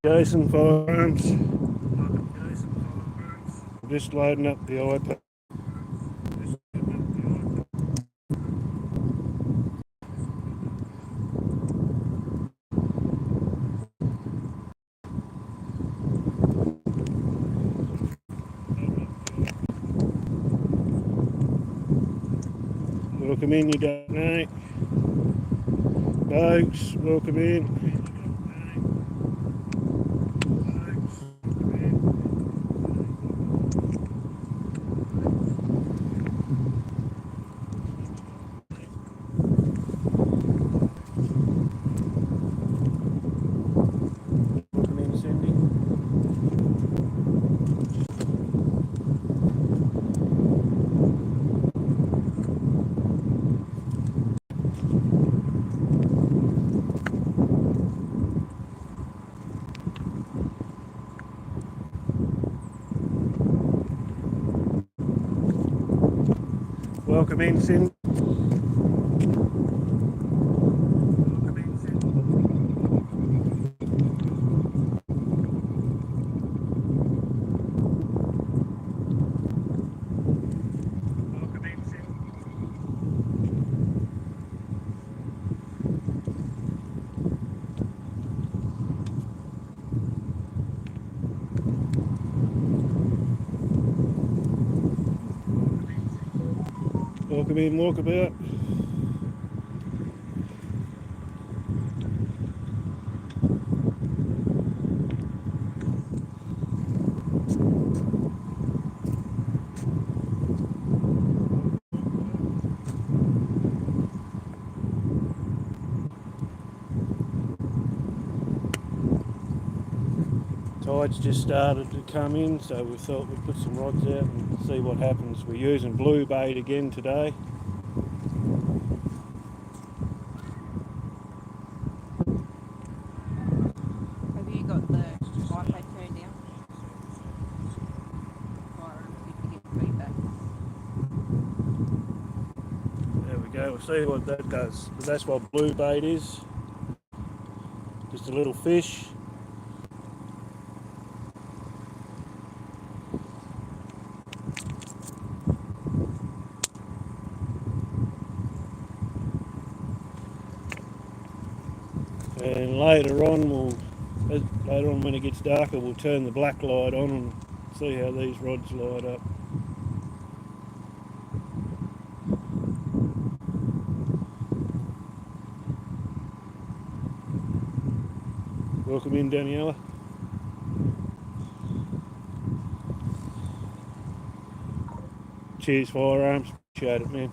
Jason Firearms. I'm just loading up the iPad. Welcome in, you don't know. Folks, welcome in. Welcome in, Cindy. Welcome in, Cindy. Welcome in, walkabout. Tide's just started to come in, so we thought we'd put some rods out and see what happens. We're using blue bait again today. Have you got the iPad turned down? Or did you get feedback? There we go, we'll see what that does. But that's what blue bait is. Just a little fish. And later on when it gets darker, we'll turn the black light on and see how these rods light up. Welcome in, Daniela. Cheers, Firearms. Appreciate it, man.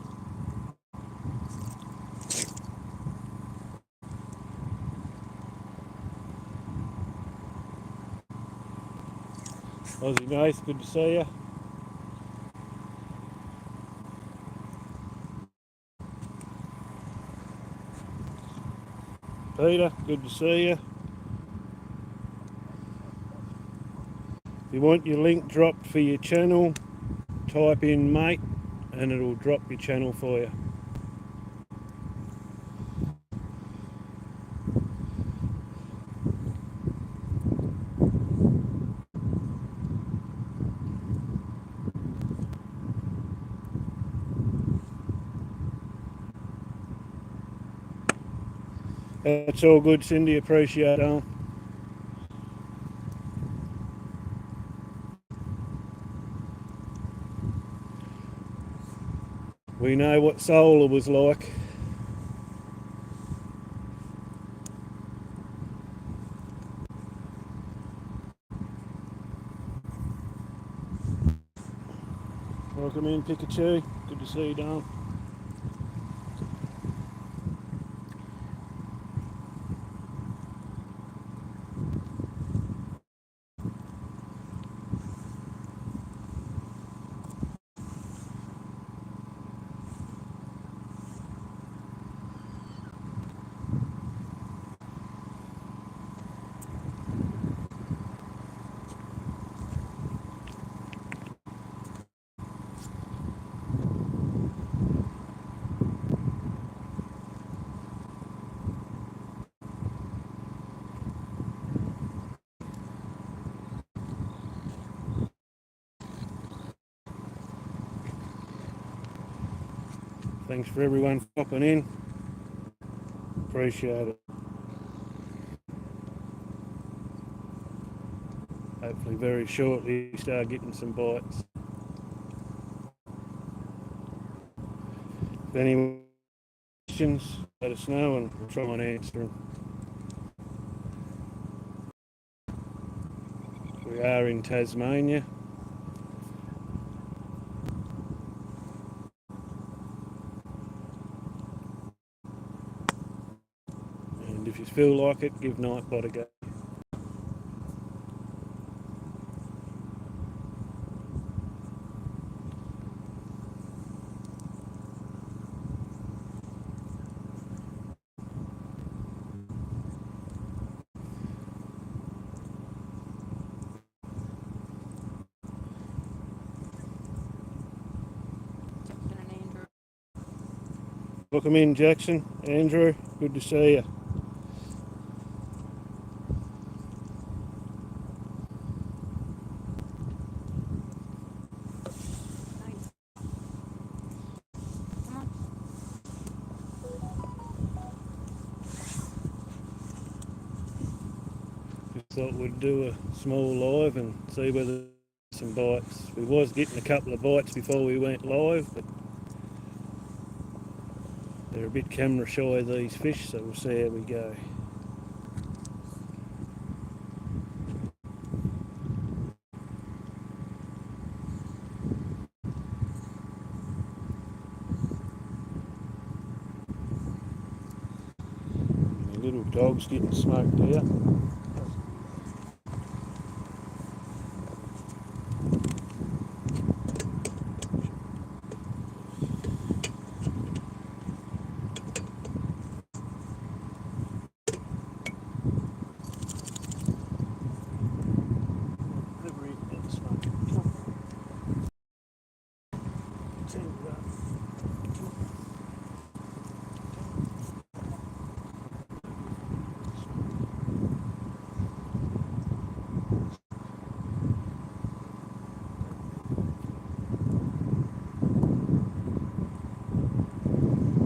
Aussie Nath, good to see you. Peter, good to see you. If you want your link dropped for your channel, type in mate and it'll drop your channel for you. That's all good, Cindy. Appreciate it. We know what solar was like. Welcome in, Pikachu. Good to see you, Don. Thanks for everyone popping in. Appreciate it. Hopefully very shortly start getting some bites. If any questions, let us know and we'll try and answer them. We are in Tasmania. And if you feel like it, give Nightbot a go. Jackson and Andrew. Welcome in, Jackson. Andrew, good to see you. Nice. Come on. Just thought we'd do a small live and see whether some bites. We was getting a couple of bites before we went live, but they're a bit camera shy, these fish, so we'll see how we go. The little dog's getting smoked out.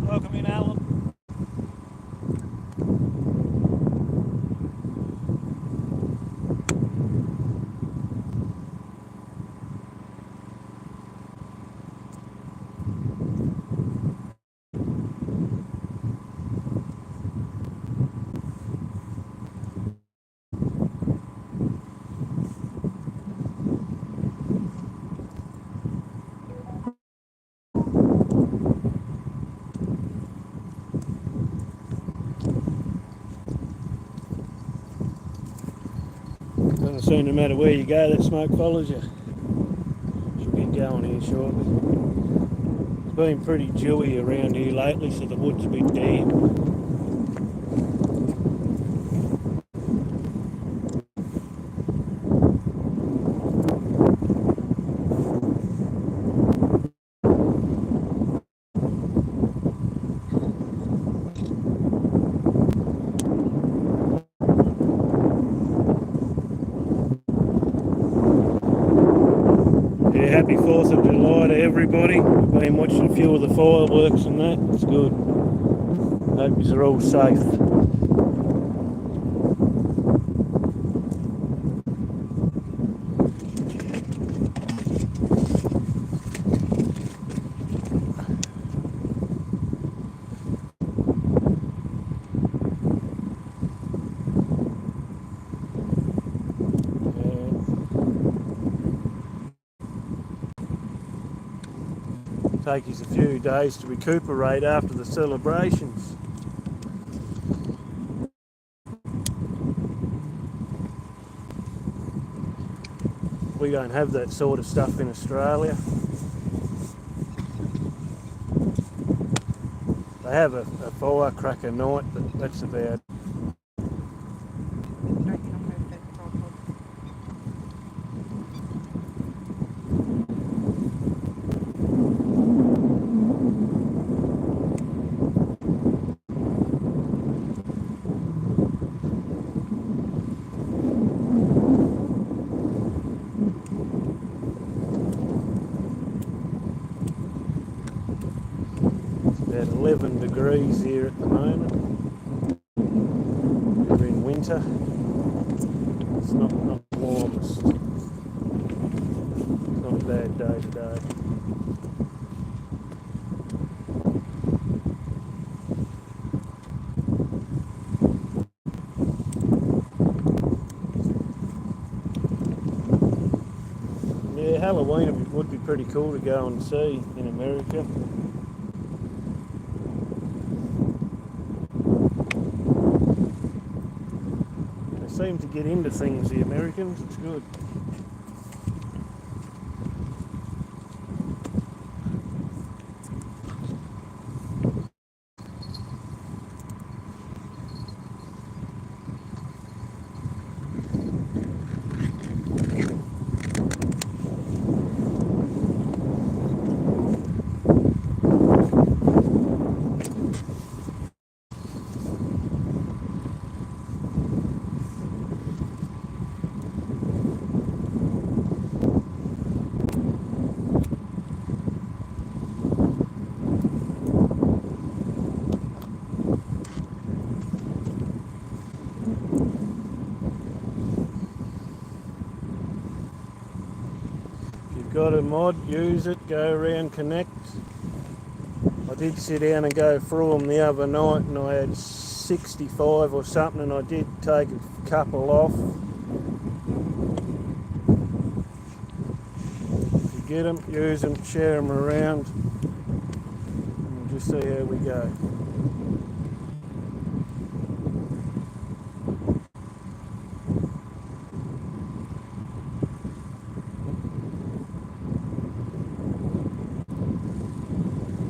Welcome in, Alan. Doesn't seem no matter where you go, that smoke follows you. Should get going here shortly. It's been pretty dewy around here lately, so the wood's a bit damp. Happy 4th of July to everybody. We've been watching a few of the fireworks and that. It's good. Hope you're all safe. Take us a few days to recuperate after the celebrations. We don't have that sort of stuff in Australia. They have a firecracker night, but that's about. about 11 degrees here at the moment. We're in winter. It's not the warmest. It's not a bad day today. Yeah, Halloween would be pretty cool to go and see in America. They seem to get into things, the Americans. It's good. Got a mod, use it, go around, connect. I did sit down and go through them the other night and I had 65 or something, and I did take a couple off. If you get them, use them, share them around, and we'll just see how we go.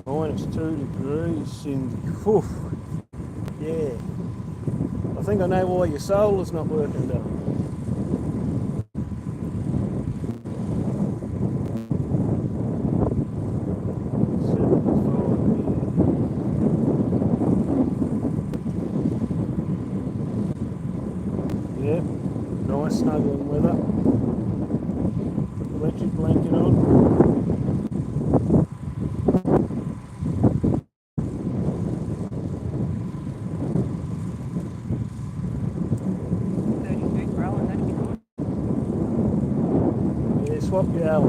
-2 degrees, Cindy. Whew. Yeah. I think I know why your solar's not working though. Yep. Nice snuggling weather. Electric blanket on. Swap your hour.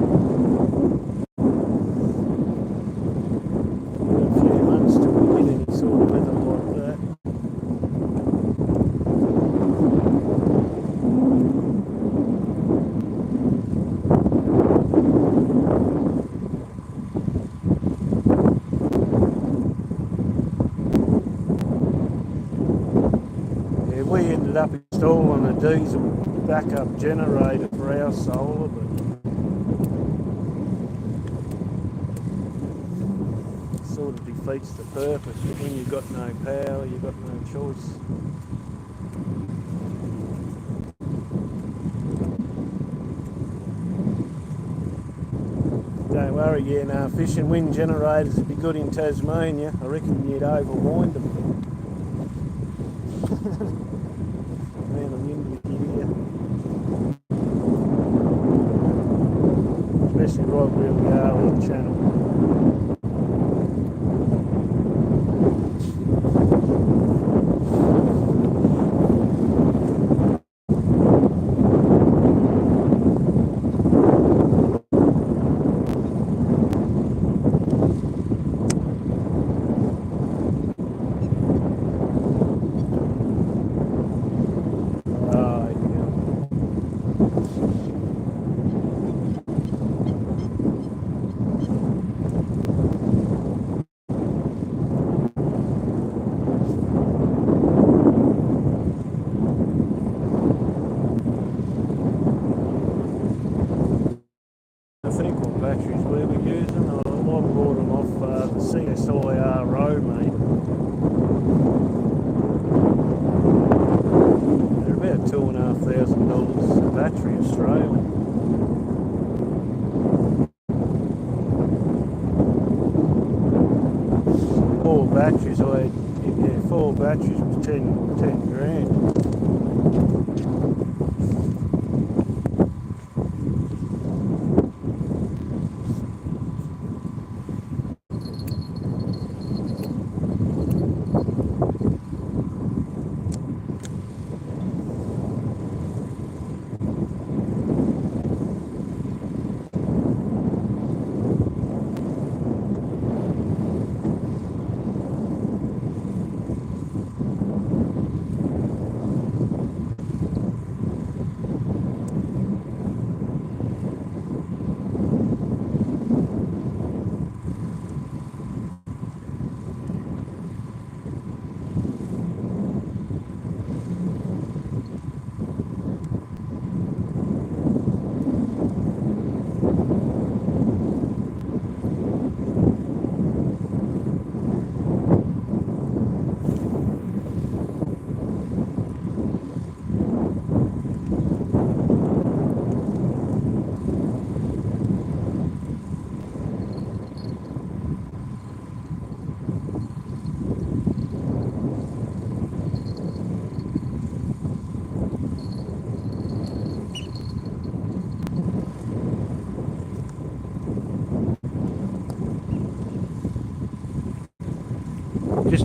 A few months till we get any sort of weather like that. Yeah, we ended up installing a diesel backup generator for our solar, but sort of defeats the purpose. When you've got no power, you've got no choice. Don't worry, yeah, no, fish and wind generators would be good in Tasmania. I reckon you'd overwind them. Man, the wind would get here. Especially right where we are on the channel. Batteries we were using, I bought them off the CSIRO, mate. They're about $2,500 a battery Australian. 4 batteries, I had, yeah, 4 batteries was 10 grand.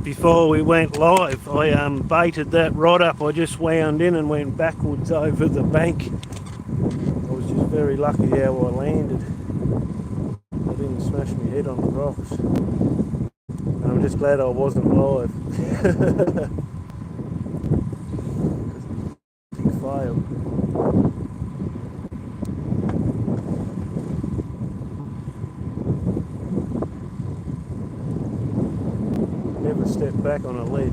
just before we went live, I baited that rod up. I just wound in and went backwards over the bank. I was just very lucky how I landed. I didn't smash my head on the rocks. And I'm just glad I wasn't live. Big fail. Never step back on a ledge.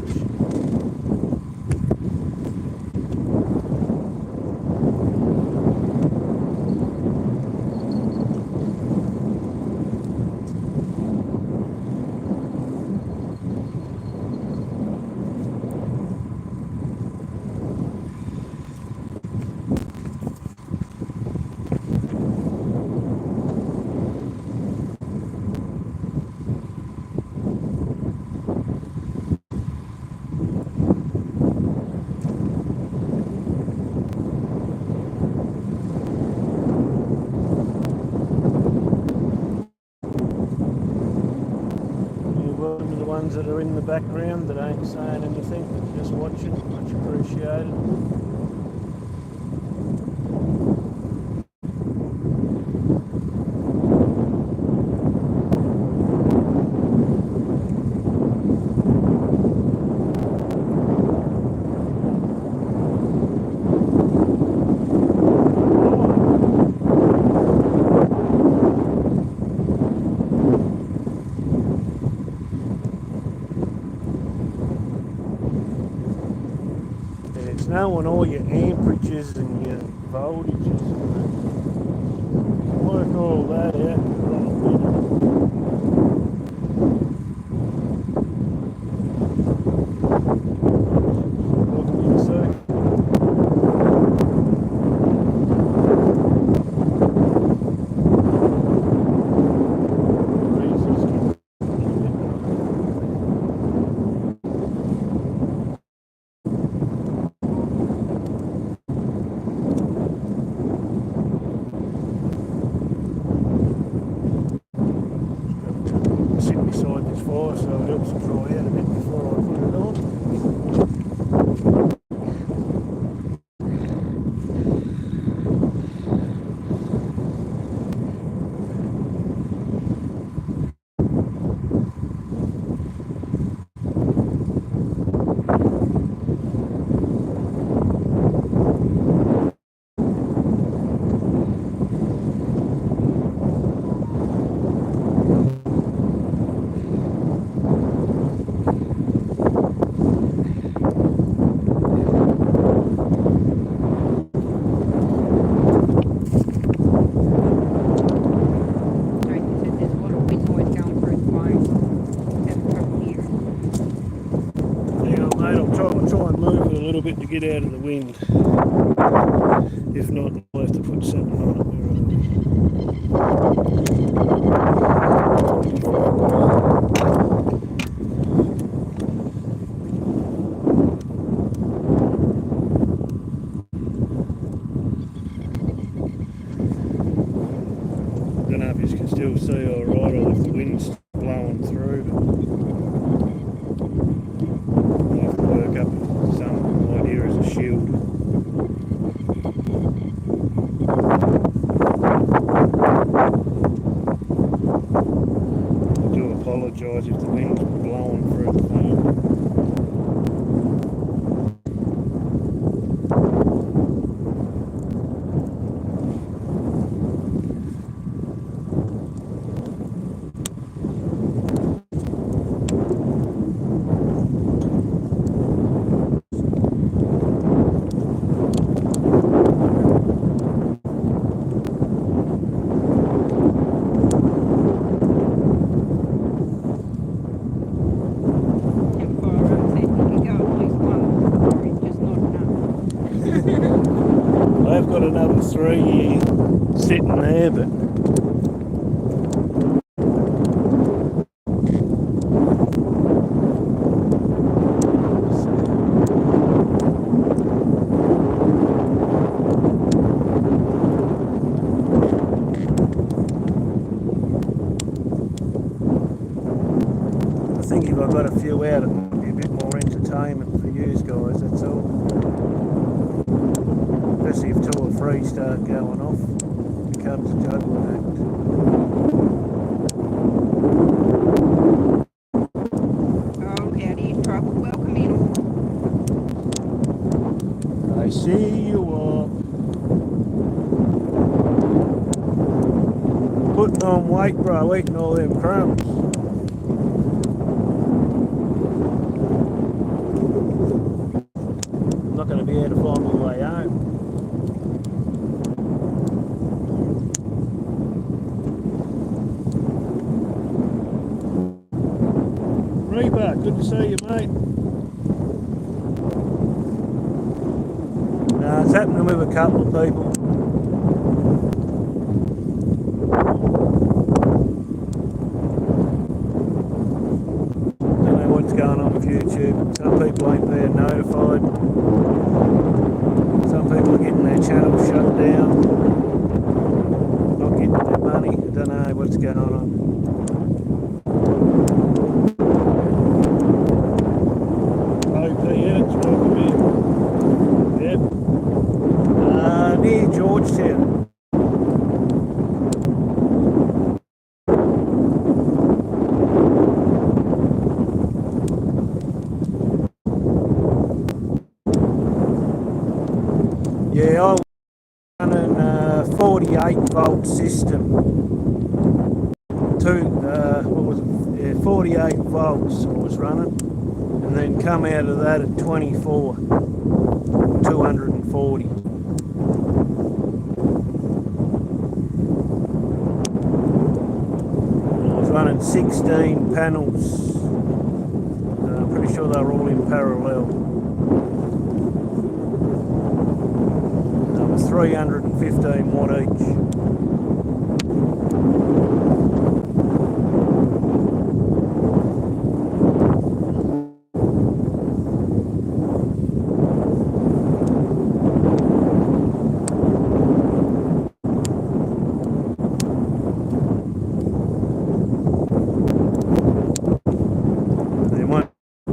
That are in the background that ain't saying anything, but just watching, much appreciated. Knowing all your amperages and your voltages, work all that out. What can you say? So it helps dry out a bit before I put it on. Bit to get out of the wind. If not, I'll have to put something on it. I don't know if you can still see alright or if the wind's blowing through, but I'll have to work up some idea as a shield. I do apologise if the wind's blowing through the phone. think if I got a few out, it might be a bit more entertainment for you guys, that's all. Especially if 2 or 3 start going off, it becomes a juggling act. Oh, howdy, trouble. Welcome in. I see you all. Putting on weight, bro, eating all them crumbs. I'm not going to be able to find my way home. Reaper, good to see you, mate. It's happening with a couple of people. Don't know what's going on with YouTube. Some people ain't being notified. Some people are getting their channels shut down. Not getting their money. Don't know what's going on. OPN, it's welcome in. Yep. Near Georgetown. Yeah, I was running a 48-volt system. What was it? Yeah, 48 volts I was running, and then come out of that at 24, 240. Running 16 panels. I'm pretty sure they're all in parallel. They were 315 watt each.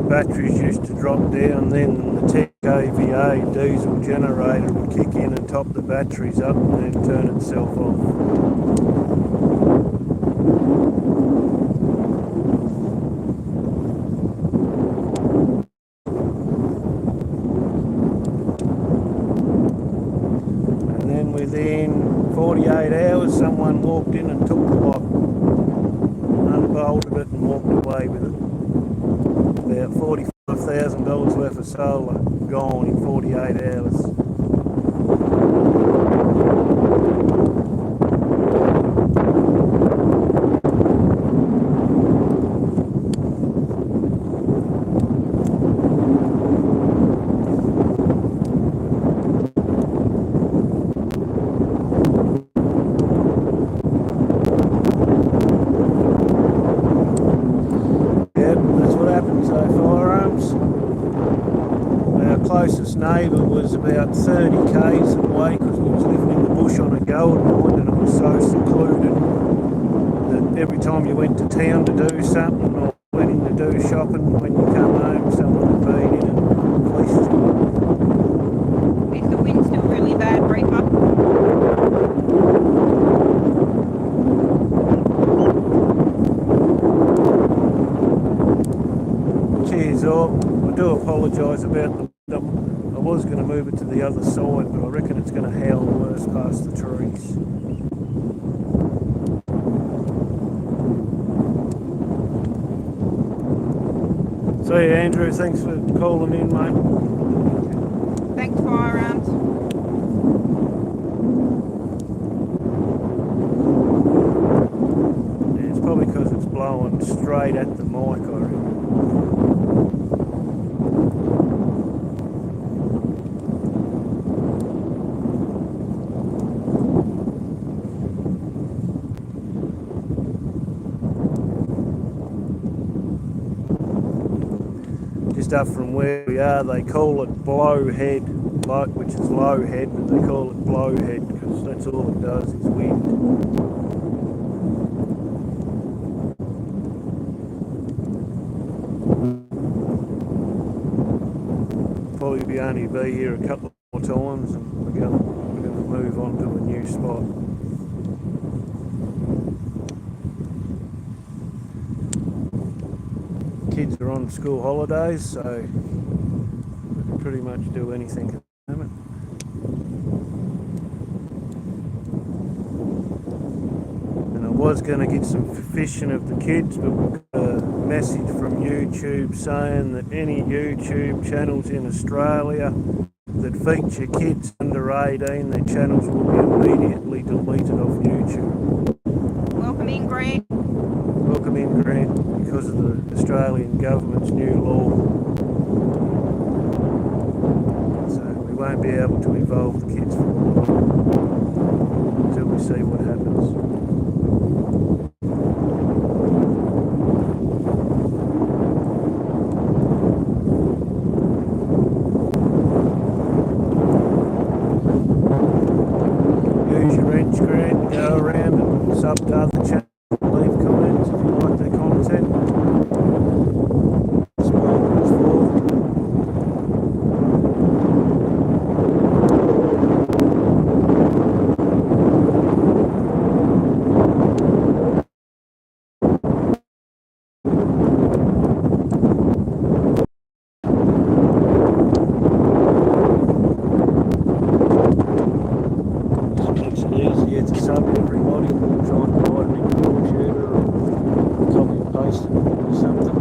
Batteries used to drop down, then the 10 kVA diesel generator would kick in and top the batteries up and then turn itself off. And then within 48 hours someone walked in and took the lock, unbolted it and walked away with it. About $45,000 worth of solar gone in 48 hours. Closest neighbour was about 30 k's away because we was living in the bush on a gold mine, and it was so secluded that every time you went to town to do something or went in to do shopping, when you come home someone had been in and fleeced you. Is the wind still really bad, Reaper? Cheers all. I do apologise about the I was going to move it to the other side, but I reckon it's going to howl worse past the trees. So yeah, Andrew, thanks for calling in, mate. Thanks, Firearms. Yeah, it's probably because it's blowing straight at the mic, I reckon. Up from where we are, they call it blowhead, which is low head, but they call it blowhead because that's all it does is wind. 1 probably be only be here a couple more times, and we're going to move on to a new spot. Kids are on school holidays, so we can pretty much do anything at the moment. And I was going to get some fishing of the kids, but we got a message from YouTube saying that any YouTube channels in Australia that feature kids under 18, their channels will be immediately deleted off YouTube. Welcome in, Grant. Welcome in, Grant, because of the Australian government's new law. So we won't be able to involve the kids for a while until we see what happens. Use your wrench, Grant, and go around and sub to other channels. Leave comments if you like their content. Spoilers for. Just makes it easier to sub everybody than trying to write it in the computer or copy and paste it or something.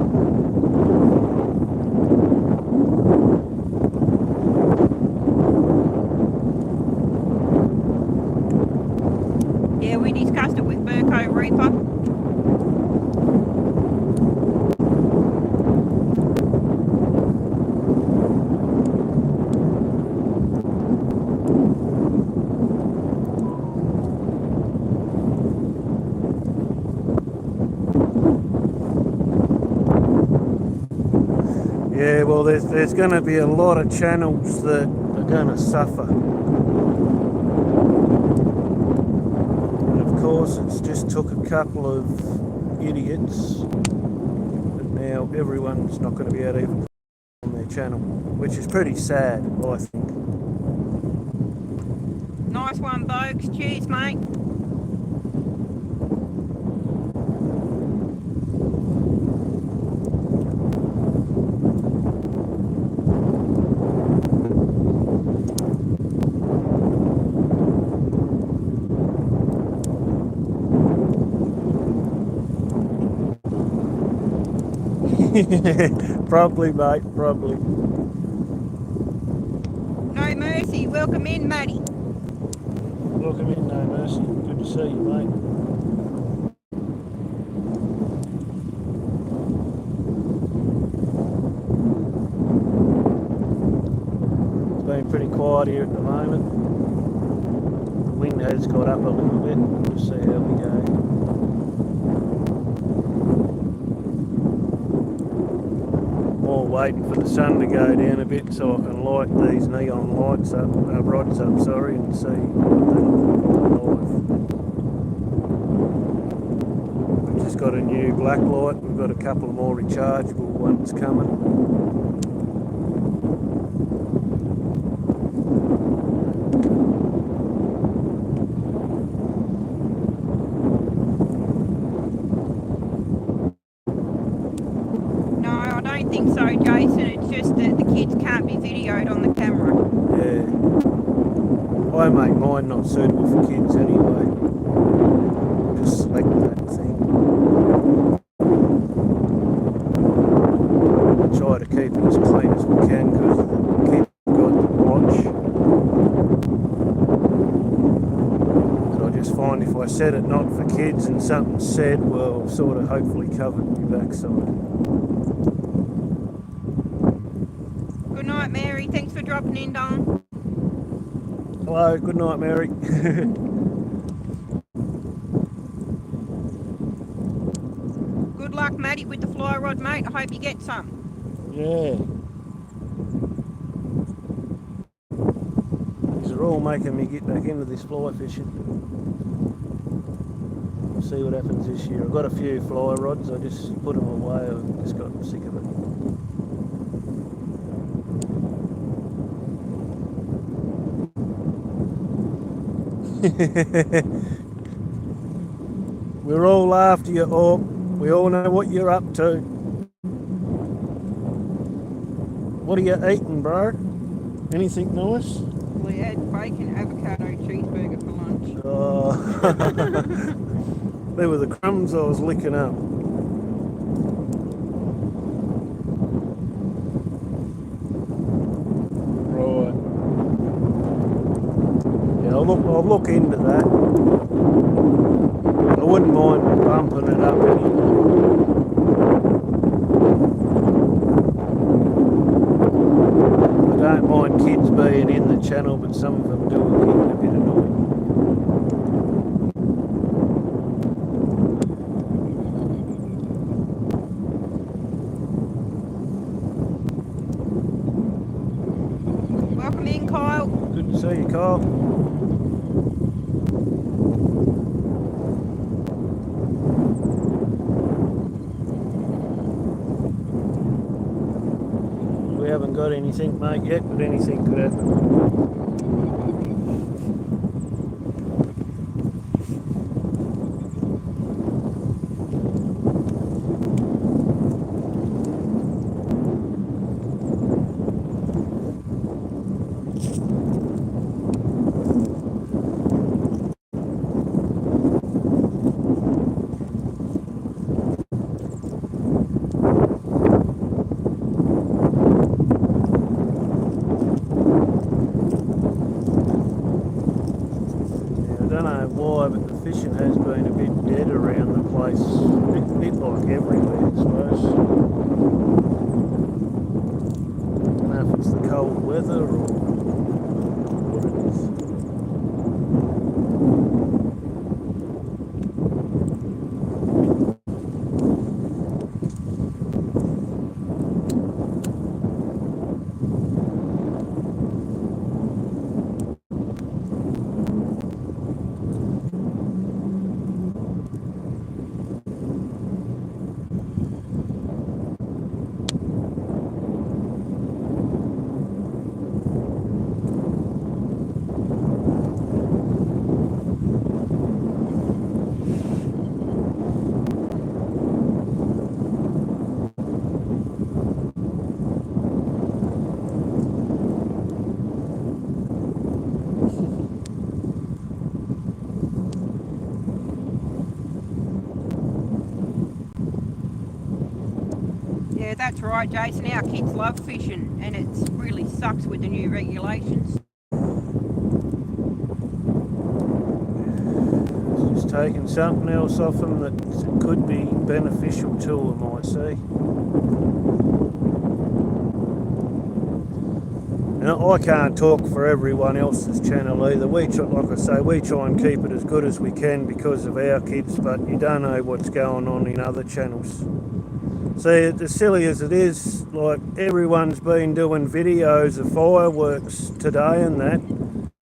Yeah, we discussed it with Burko Reaper. Yeah, well, there's going to be a lot of channels that are going to suffer. And of course, it's just took a couple of idiots, but now everyone's not going to be able to even put on their channel, which is pretty sad, I think. Nice one, Bogues. Cheers, mate. Probably, mate, probably. No mercy. Welcome in, Matty. Welcome in, No Mercy. Good to see you, mate. It's been pretty quiet here at the moment. The wind has got up a little bit. We'll see how we go. More waiting for the sun to go down a bit so I can light these neon lights up, rods up, sorry, and see what they look like live. We've just got a new black light. We've got a couple more rechargeable ones coming. No, I don't think so, Jason. It's just that the kids can't be videoed on the camera. Yeah. I make mine not suitable for kids anyway. Just select that thing. Try to keep it as clean as we can because the kids have got to watch. But I just find if I set it not for kids and something's said, well, I've sort of hopefully covered my backside. Good night, Mary. Thanks for dropping in, Don. Hello, good night, Mary. Good luck, Matty, with the fly rod, mate. I hope you get some. Yeah. These are all making me get back into this fly fishing. We'll see what happens this year. I've got a few fly rods, I just put them away, I've just got sick of it. We're all after you, Orc. We all know what you're up to. What are you eating, bro? Anything nice? We had bacon avocado cheeseburger for lunch. Oh. They were the crumbs I was licking up. Right. Yeah, I'll look into that. I wouldn't mind bumping it up anymore. I don't mind kids being in the channel, but some of them do get a bit annoying. Welcome in, Kyle. Good to see you, Kyle. We haven't got anything, mate, yet, but anything could happen. But the fishing has been a bit dead around the place, a bit like everywhere, I suppose. I don't know if it's the cold weather or what it is. Yeah, that's right, Jason. Our kids love fishing, and it really sucks with the new regulations. It's just taking something else off them that could be beneficial to them, I see. And I can't talk for everyone else's channel either. Like I say, we try and keep it as good as we can because of our kids, but you don't know what's going on in other channels. See, as silly as it is, like everyone's been doing videos of fireworks today and that,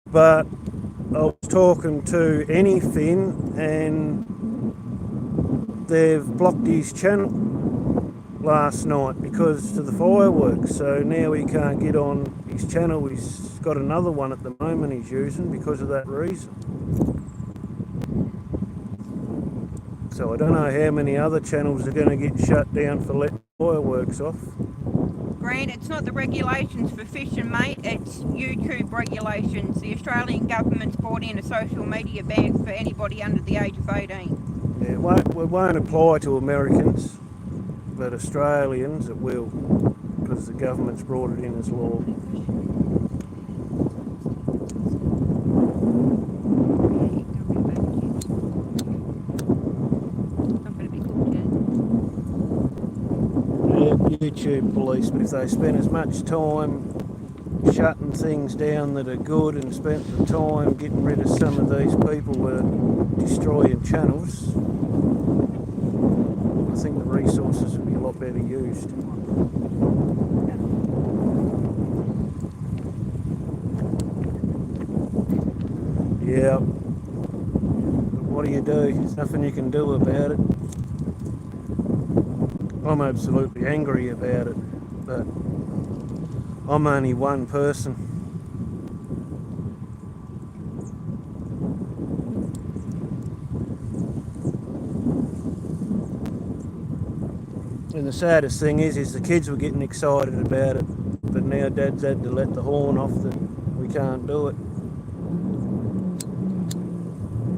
but I was talking to Anyfin and they've blocked his channel last night because of the fireworks, so now he can't get on his channel. He's got another one at the moment he's using because of that reason. So I don't know how many other channels are going to get shut down for letting fireworks off. Grant, it's not the regulations for fishing, mate. It's YouTube regulations. The Australian government's brought in a social media ban for anybody under the age of 18. Yeah, it won't apply to Americans, but Australians it will, because the government's brought it in as law. YouTube police, but if they spent as much time shutting things down that are good and spent the time getting rid of some of these people that are destroying channels, I think the resources would be a lot better used. Yeah, but what do? There's nothing you can do about it. I'm absolutely angry about it, but I'm only one person. And the saddest thing is the kids were getting excited about it, but now Dad's had to let the horn off that we can't do it.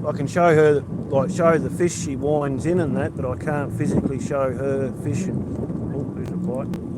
I can show her, show the fish she winds in and that, but I can't physically show her fishing. Oh, there's a bite.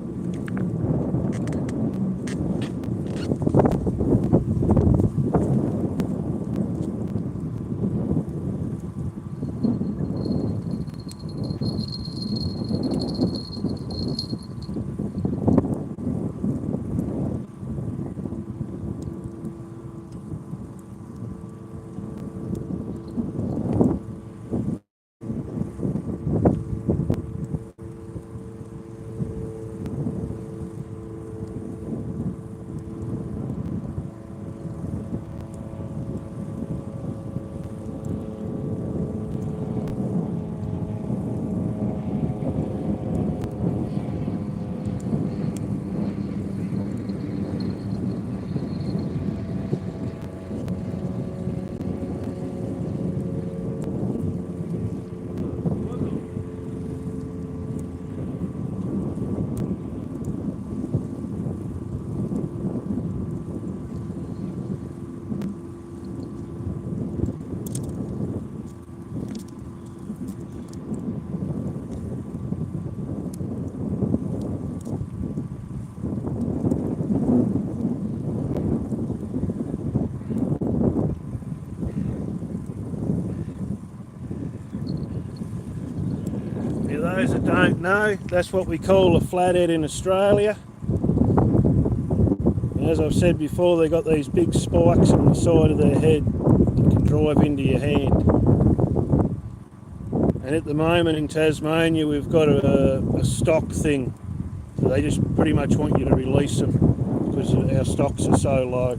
For those that don't know, that's what we call a flathead in Australia. And as I've said before, they've got these big spikes on the side of their head that can drive into your hand. And at the moment in Tasmania, we've got a stock thing. So they just pretty much want you to release them because our stocks are so low.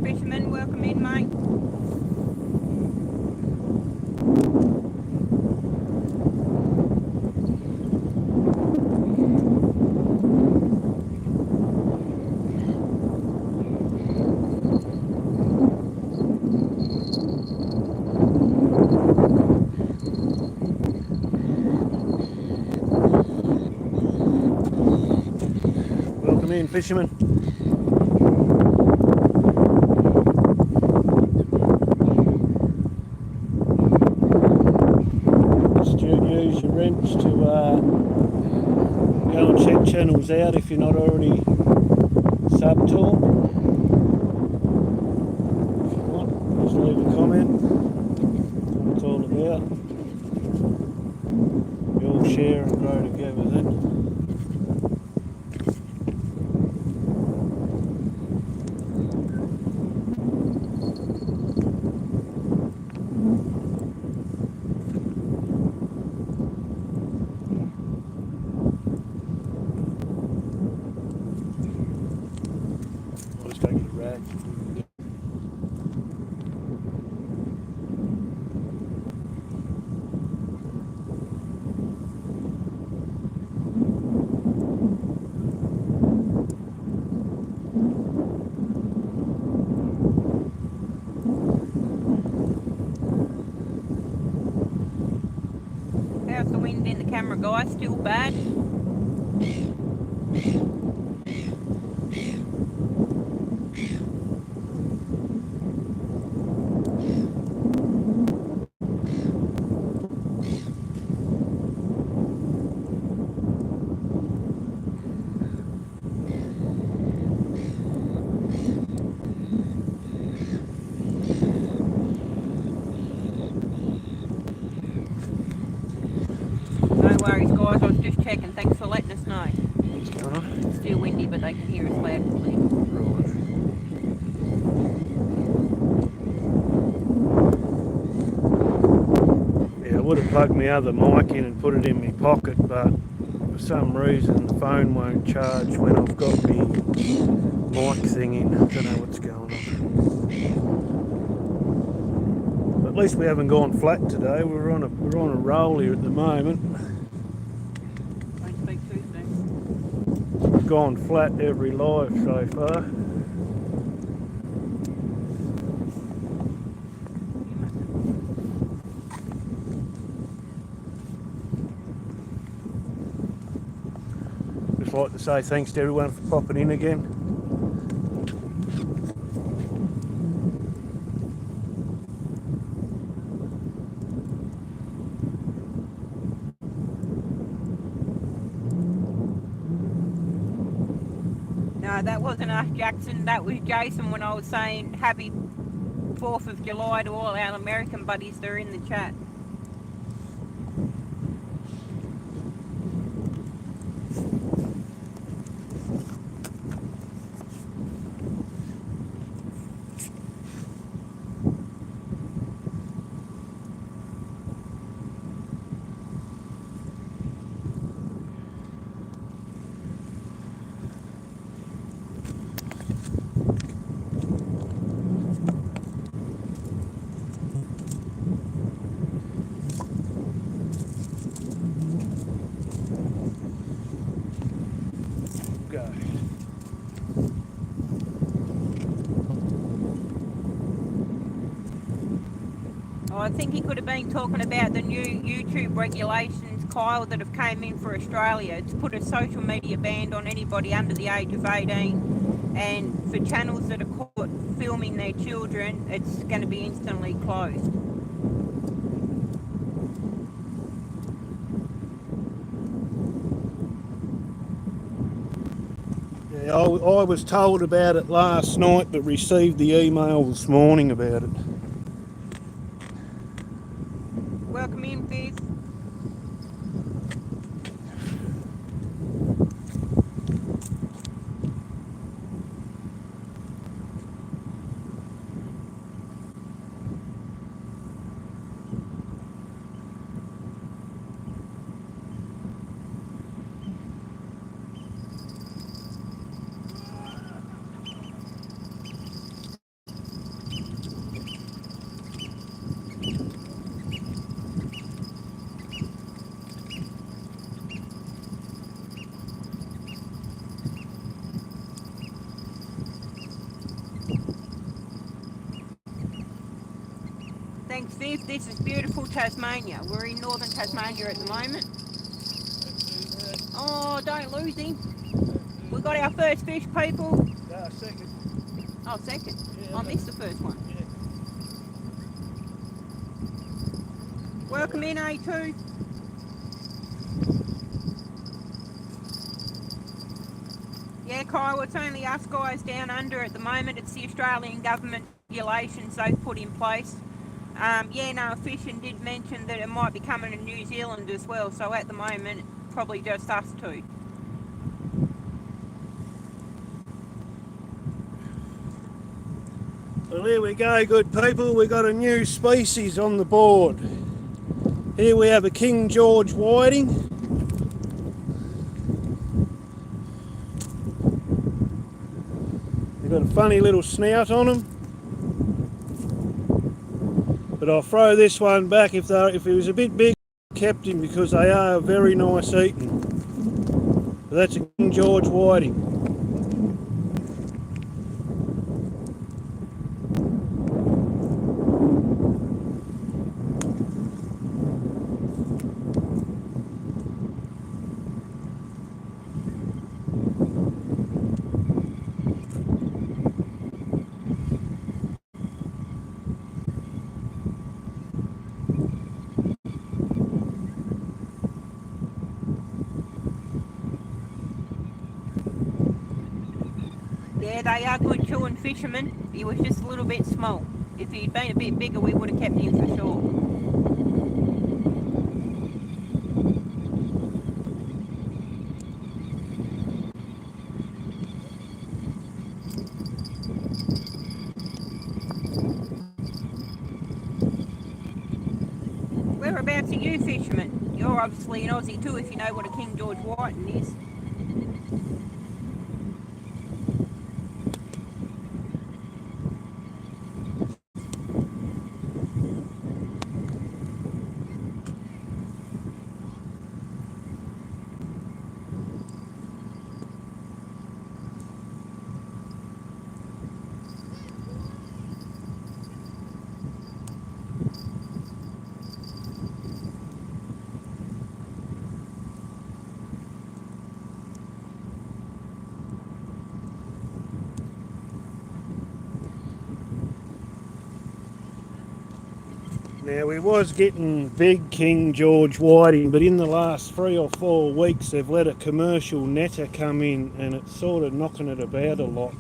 Fisherman, welcome in, mate. Welcome in, fisherman. Use your wrench to go and check channels out if you're not already subbed to them. If you want, just leave a comment. What it's all about. We all share and grow together then. How's the wind in the camera, guys? Still bad? just checking. Thanks for letting us know. What's going on? It's still windy, but they can hear us loud and clear. Right. Yeah, I would have plugged my other mic in and put it in my pocket, but for some reason the phone won't charge when I've got my mic thing in. I don't know what's going on. But at least we haven't gone flat today. We're on a roll here at the moment. Don't speak too soon. We've gone flat every live so far. Just like to say thanks to everyone for popping in again. No, that wasn't us, Jackson. That was Jason when I was saying happy 4th of July to all our American buddies that are in the chat. Go. Oh, I think he could have been talking about the new YouTube regulations, Kyle, that have came in for Australia. It's put a social media ban on anybody under the age of 18, and for channels that are caught filming their children, it's going to be instantly closed. Yeah, I was told about it last night, but received the email this morning about it. Welcome in, Viv. Thanks, Viv. This is beautiful Tasmania. We're in northern Tasmania at the moment. Oh, don't lose him. We got our first fish, people. Second. Oh, second. Yeah, I missed the first one. Yeah. Welcome in, A2. Yeah, Kyle, it's only us guys down under at the moment. It's the Australian government regulations they've put in place. Yeah, no, Fishing did mention that it might be coming to New Zealand as well, so at the moment, probably just us two. Well, here we go, good people. We've got a new species on the board. Here we have a King George whiting. They've got a funny little snout on them. But I'll throw this one back if he was a bit big. Kept him because they are very nice eating. But that's a King George whiting. Yeah, they are good chewing fishermen. He was just a little bit small. If he'd been a bit bigger, we would have kept him for sure. you fisherman? You're obviously an Aussie too, if you know what a King George whiting is. Now we was getting big King George whiting, but in the last 3 or 4 weeks they've let a commercial netter come in and it's sort of knocking it about a lot.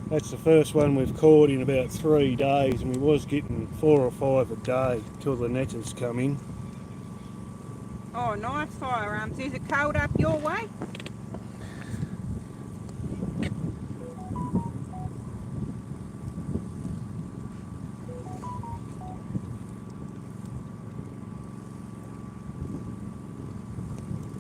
That's the first one we've caught in about 3 days, and we was getting 4 or 5 a day till the netters come in. Oh, nice firearms. Is it cold up your way?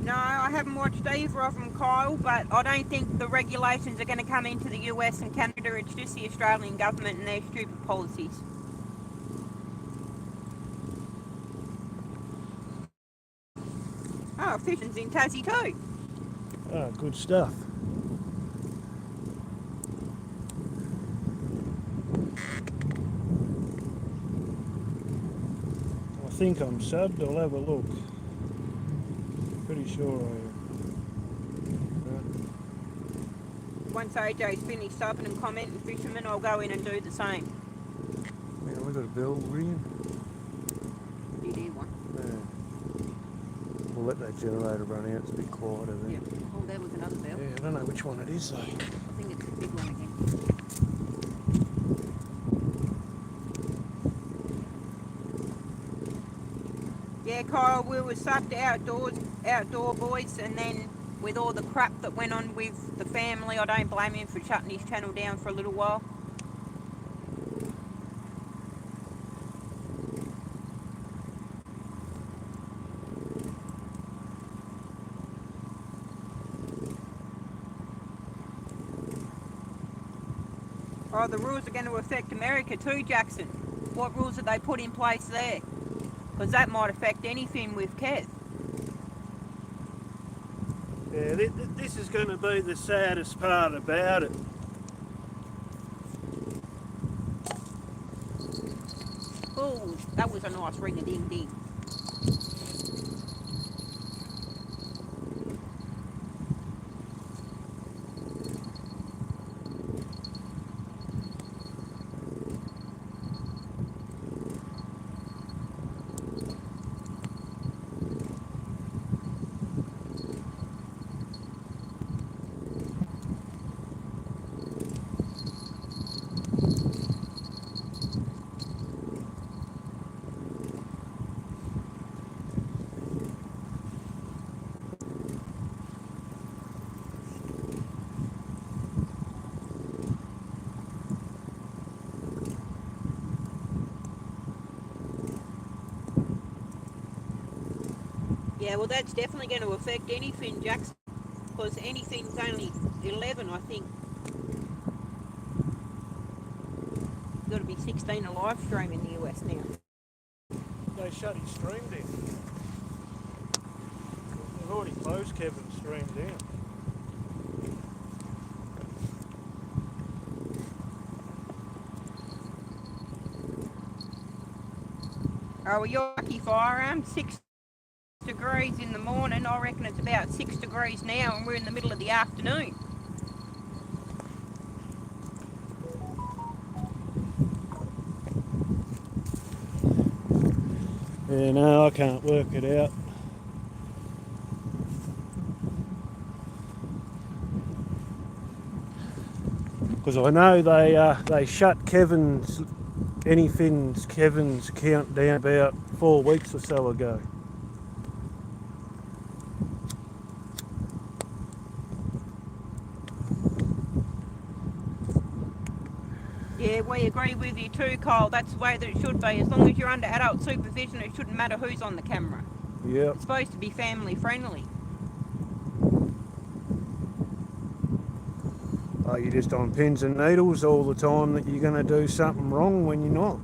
No, I haven't watched either of them, Kyle, but I don't think the regulations are going to come into the US and Canada. It's just the Australian government and their stupid policies. Oh, fishing's in Tassie too. Ah, good stuff. I think I'm subbed. I'll have a look. Pretty sure I am. Once AJ's finished subbing and commenting fishermen, I'll go in and do the same. Yeah, we've got a bell ringing. Did hear one? Yeah. We'll let that generator run out. It's a bit quieter then. Yeah. Oh, there was another bell. Yeah, I don't know which one it is though. I think it's the big one again. Yeah, Kyle, we were subbed outdoor boys, and then with all the crap that went on with the family, I don't blame him for shutting his channel down for a little while. Oh, the rules are going to affect America too, Jackson. What rules have they put in place there? Because that might affect anything with Kev. Yeah, this is going to be the saddest part about it. Oh, that was a nice ring-a-ding-ding. Yeah, well, that's definitely going to affect anything, Jackson, because anything's only 11, I think. Got to be 16 a live stream in the US now. They shut his stream down. They've already closed Kevin's stream down. Oh, well, you're lucky, firearm. 6 degrees in the morning. I reckon it's about 6 degrees now, and we're in the middle of the afternoon. Yeah, no, I can't work it out. Because I know they shut Kevin's account down about 4 weeks or so ago. Yeah, we agree with you too, Kyle. That's the way that it should be. As long as you're under adult supervision, it shouldn't matter who's on the camera. Yep. It's supposed to be family friendly. Are you just on pins and needles all the time that you're going to do something wrong when you're not?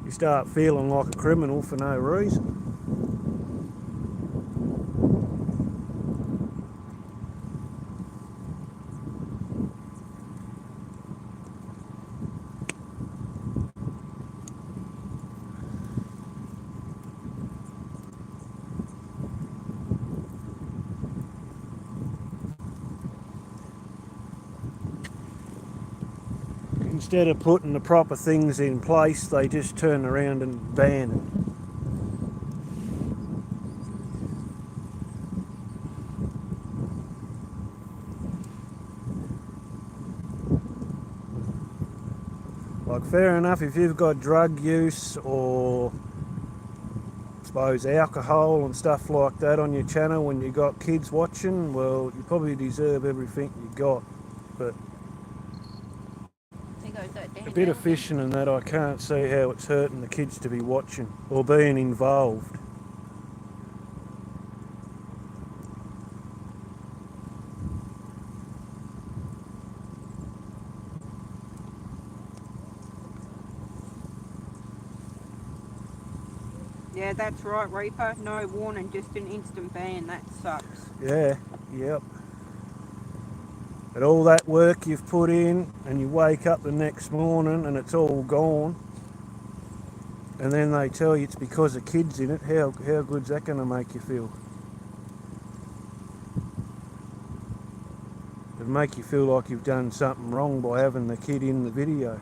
You start feeling like a criminal for no reason. Instead of putting the proper things in place, they just turn around and ban it. Like, fair enough, if you've got drug use or I suppose alcohol and stuff like that on your channel when you got kids watching, well, you probably deserve everything you got. But a bit of fishing and that, I can't see how it's hurting the kids to be watching or being involved. Yeah, that's right, Reaper. No warning, just an instant ban. That sucks. Yeah, yep. But all that work you've put in and you wake up the next morning and it's all gone, and then they tell you it's because of kids in it, how good's that going to make you feel? It'd make you feel like you've done something wrong by having the kid in the video.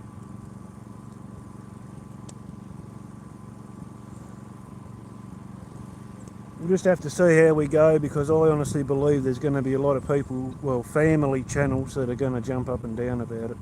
We'll just have to see how we go, because I honestly believe there's going to be a lot of people, well, family channels that are going to jump up and down about it.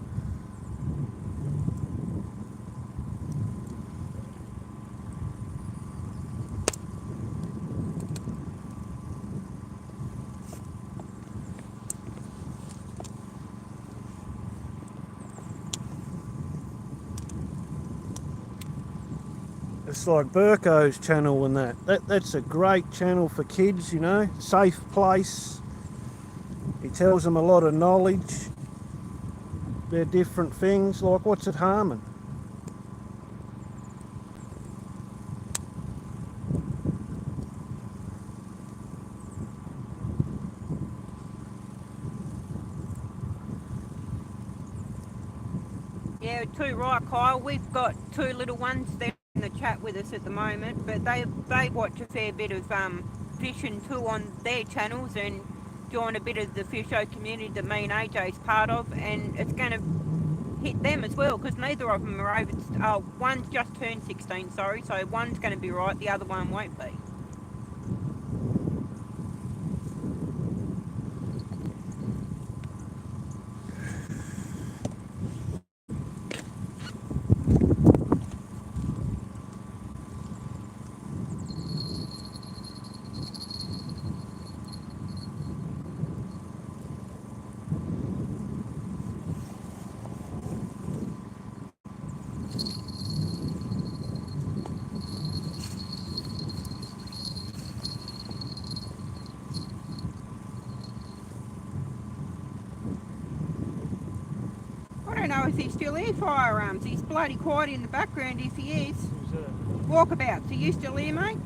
It's like Burko's channel and that's a great channel for kids, you know, safe place. He tells them a lot of knowledge. They're different things, like what's it harming? Yeah, too right, Kyle. We've got two little ones there in the chat with us at the moment, but they watch a fair bit of fishing too on their channels and join a bit of the fisho community that me and AJ's part of, and it's going to hit them as well, because neither of them are over. One's just turned 16, sorry, so one's going to be right, the other one won't be. I don't know if he's still here, Firearms. He's bloody quiet in the background if he is. Walkabouts, are you still here, mate?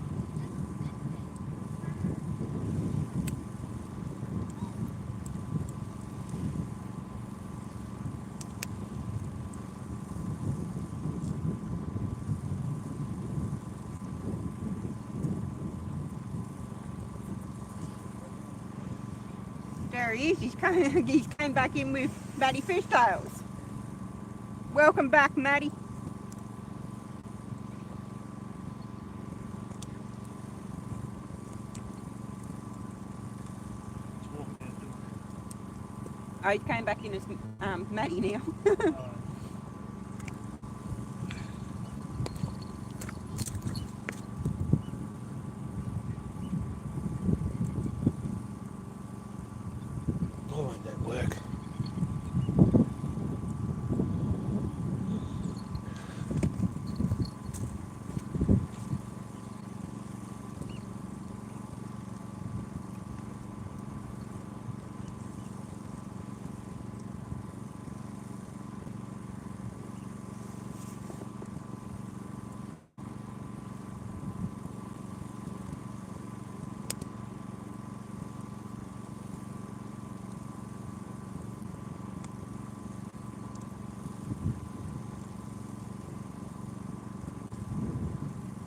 There he is. He's came back in with Matty Fishtails. Welcome back, Matty. Oh, he came back in as Matty now.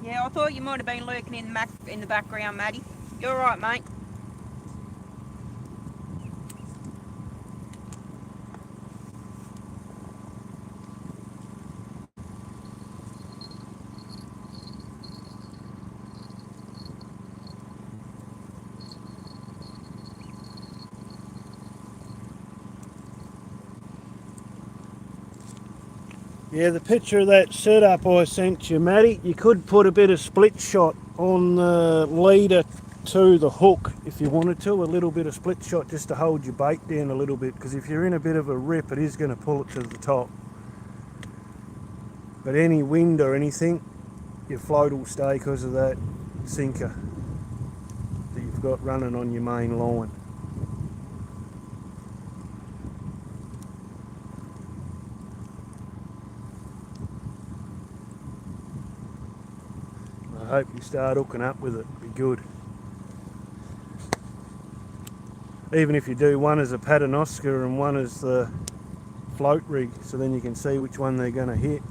Yeah, I thought you might have been lurking in the background, Matty. You're right, mate. Yeah, the picture of that setup I sent you, Matty, you could put a bit of split shot on the leader to the hook if you wanted to, a little bit of split shot just to hold your bait down a little bit, because if you're in a bit of a rip it is going to pull it to the top. But any wind or anything, your float will stay because of that sinker that you've got running on your main line. I hope you start hooking up with it, it'd be good. Even if you do one as a paternoster and one as the float rig, so then you can see which one they're going to hit.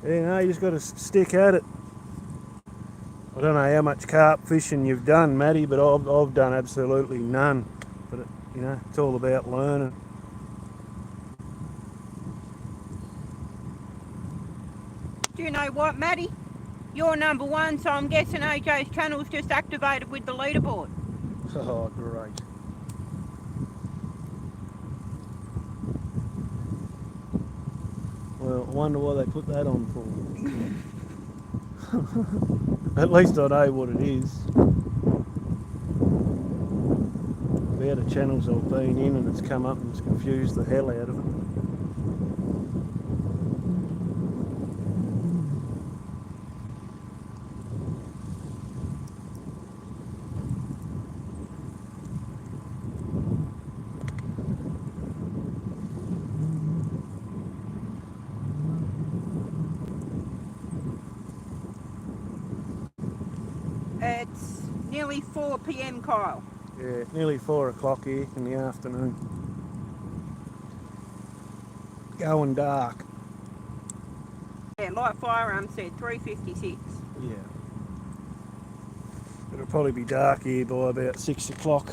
Yeah, no, you just got to stick at it. I don't know how much carp fishing you've done, Matty, but I've done absolutely none. But you know, it's all about learning. Do you know what, Matty? You're number one, so I'm guessing AJ's channel's just activated with the leaderboard. Oh, great. Well, I wonder why they put that on for. At least I know what it is. The other channels I've been in and it's come up and it's confused the hell out of it. It's nearly 4 p.m, Kyle. Yeah, nearly 4 o'clock here in the afternoon. Going dark. Yeah, light firearm said 3:56. Yeah. It'll probably be dark here by about 6 o'clock.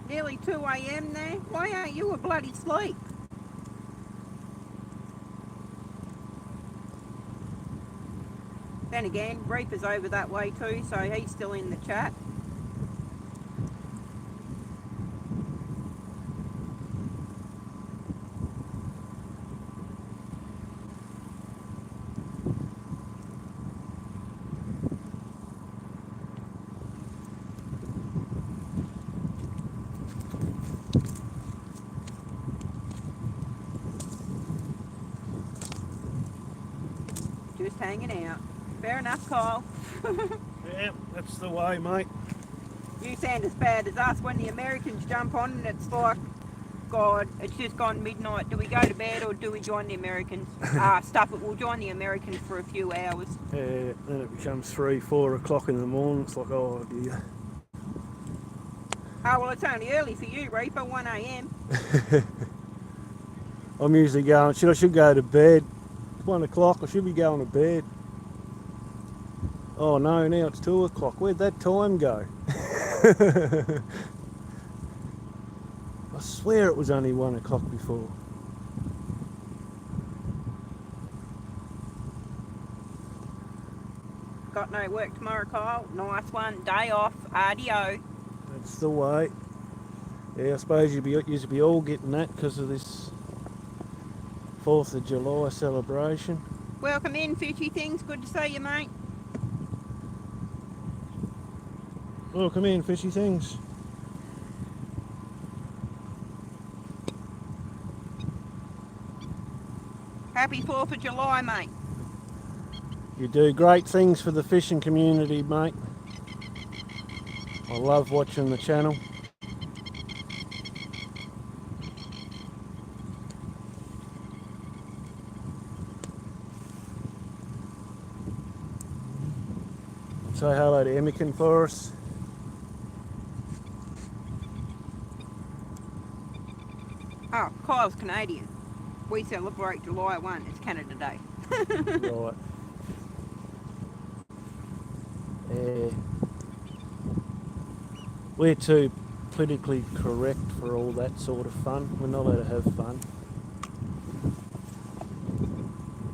Nearly 2 a.m. there. Why aren't you a bloody sleep? Then again, Reaper's over that way too, so he's still in the chat. Just hanging out. Fair enough, Kyle. Yeah, that's the way, mate. You sound as bad as us when the Americans jump on and it's like, God, it's just gone midnight. Do we go to bed or do we join the Americans? Stuff it, we'll join the Americans for a few hours. Yeah, then it becomes 3, 4 o'clock in the morning. It's like, oh dear. Oh, well, it's only early for you, Reaper, 1 a.m. I'm usually going, I should go to bed. 1 o'clock, I should be going to bed. Oh no, now it's 2 o'clock. Where'd that time go? I swear it was only 1 o'clock before. Got no work tomorrow, Kyle. Nice one. Day off. Adio. That's the way. Yeah, I suppose you'd be all getting that because of this 4th of July celebration. Welcome in, Fishy Things. Good to see you, mate. Welcome in, Fishy Things. Happy 4th of July, mate. You do great things for the fishing community, mate. I love watching the channel. Say hello to Emican for us. Oh, Kyle's Canadian. We celebrate July 1. It's Canada Day. Right. We're too politically correct for all that sort of fun. We're not allowed to have fun.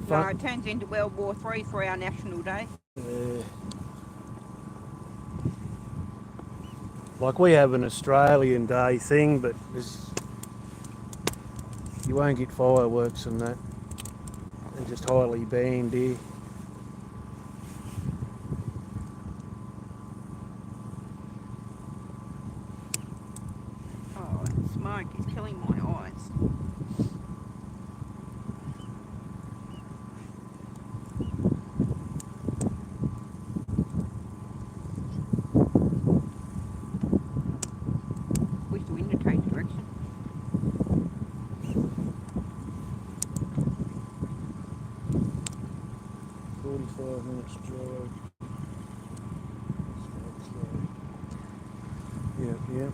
No, it turns into World War III for our National Day. Like we have an Australian Day thing, but you won't get fireworks and that. They're just highly banned here. Oh, the smoke is killing my eyes. Wish the wind had changed direction. 45 minutes drive. Yeah.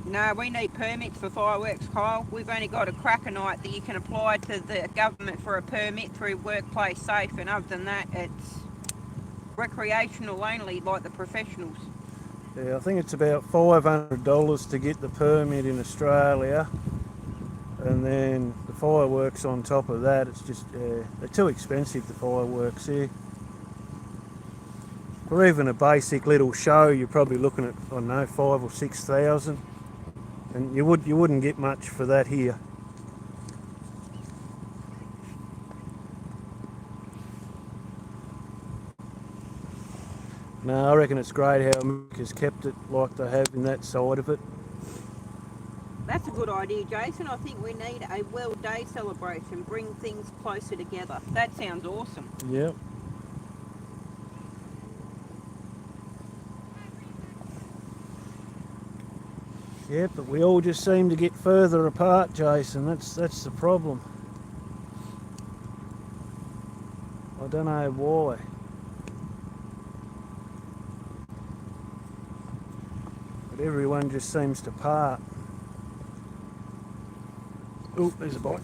No, we need permits for fireworks, Kyle. We've only got a cracker night that you can apply to the government for a permit through Workplace Safe, and other than that, it's recreational only, like the professionals. Yeah, I think it's about $500 to get the permit in Australia, and then the fireworks on top of that. It's just they're too expensive, the fireworks here. For even a basic little show, you're probably looking at, I don't know, 5,000 or 6,000, and you wouldn't get much for that here. No, I reckon it's great how America's kept it like they have in that side of it. That's a good idea, Jason. I think we need a World Day celebration, bring things closer together. That sounds awesome. Yep. Yeah, but we all just seem to get further apart, Jason. That's the problem. I don't know why. But everyone just seems to part. Oh, there's a bite.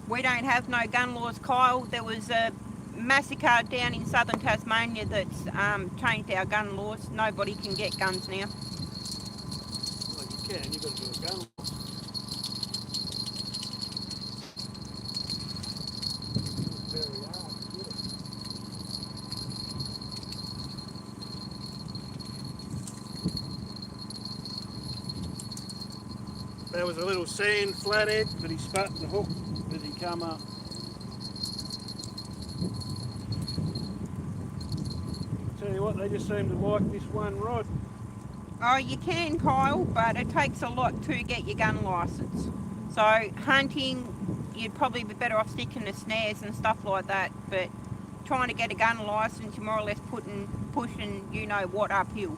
We don't have no gun laws, Kyle. There was a massacre down in southern Tasmania that's changed our gun laws. Nobody can get guns now. Well, you can. You've got to do a gun law. Very hard to get it. There was a little sand flathead, but he spat the hook as he come up. Tell you what, they just seem to like this one rod. Oh, you can, Kyle, but it takes a lot to get your gun licence. So hunting, you'd probably be better off sticking to snares and stuff like that, but trying to get a gun licence, you're more or less pushing you know what uphill.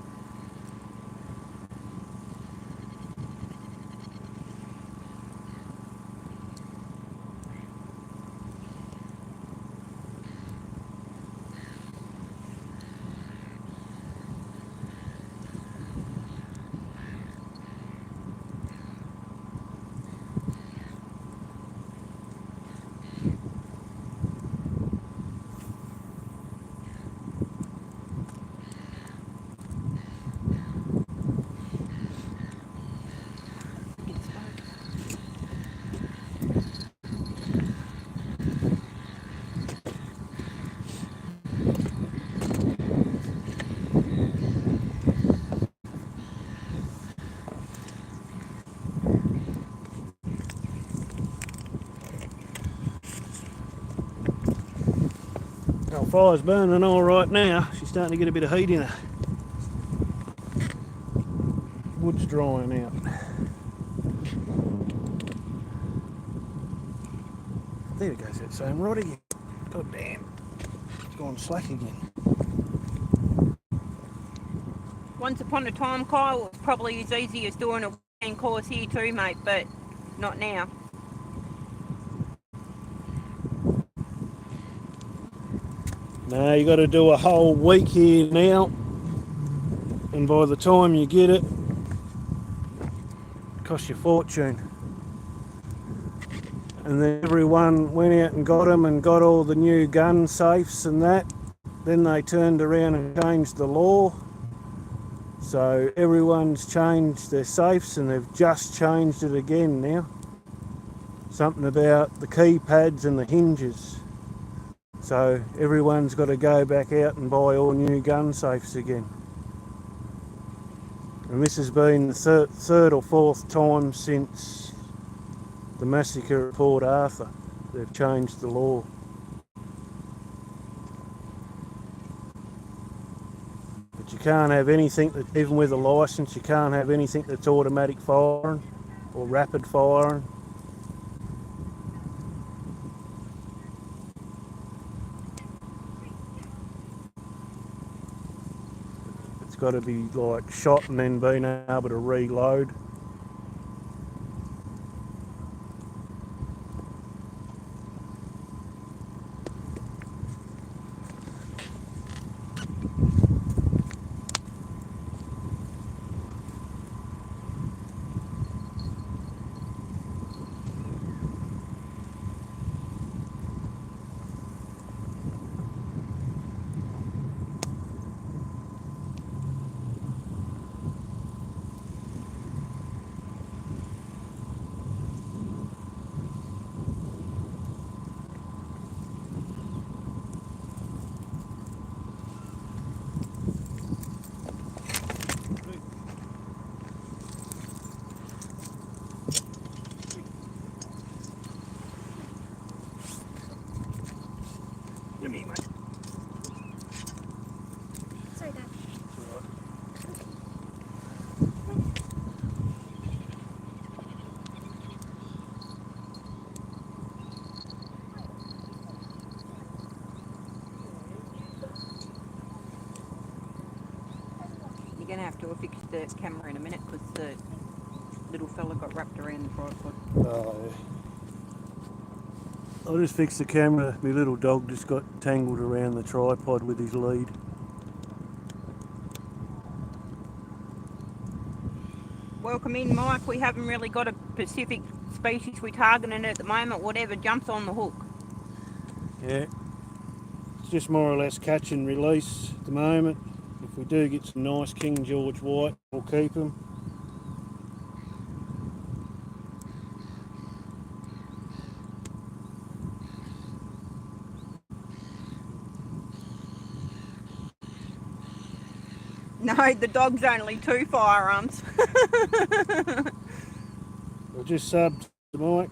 Oh, fire's burning all right now. She's She's starting to get a bit of heat in her. Wood's drying out. There it goes, that same rod again. God damn. It's gone slack again. Once upon a time, Kyle, it was probably as easy as doing a weekend course here too, mate, but not now. No, you got to do a whole week here now, and by the time you get it, costs you a fortune. And then everyone went out and got them and got all the new gun safes and that. Then they turned around and changed the law. So everyone's changed their safes, and they've just changed it again now. Something about the keypads and the hinges. So everyone's got to go back out and buy all new gun safes again. And this has been the third or fourth time since the massacre at Port Arthur. They've changed the law. But you can't have anything that, even with a licence, you can't have anything that's automatic firing or rapid firing. It's got to be like shot and then being able to reload. Give me, mate. Sorry, Dad. You're going to have to fix the camera in a minute because the little fella got wrapped around the tripod. Oh, yeah. I'll just fix the camera. My little dog just got tangled around the tripod with his lead. Welcome in, Mike. We haven't really got a specific species we're targeting at the moment. Whatever jumps on the hook. Yeah, it's just more or less catch and release at the moment. If we do get some nice King George white, we'll keep them. No, the dog's only 2 firearms. I'll just sub the mic.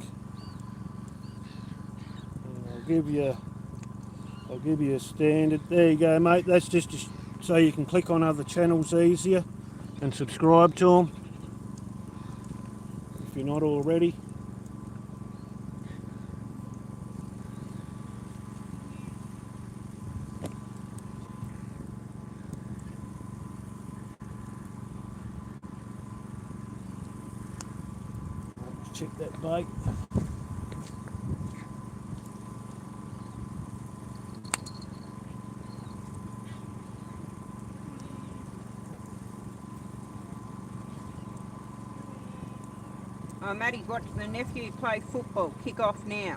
And I'll give you a standard. There you go, mate. That's just so you can click on other channels easier and subscribe to them if you're not already. Let's check that bait. Oh, Maddie's watching the nephew play football. Kick off now.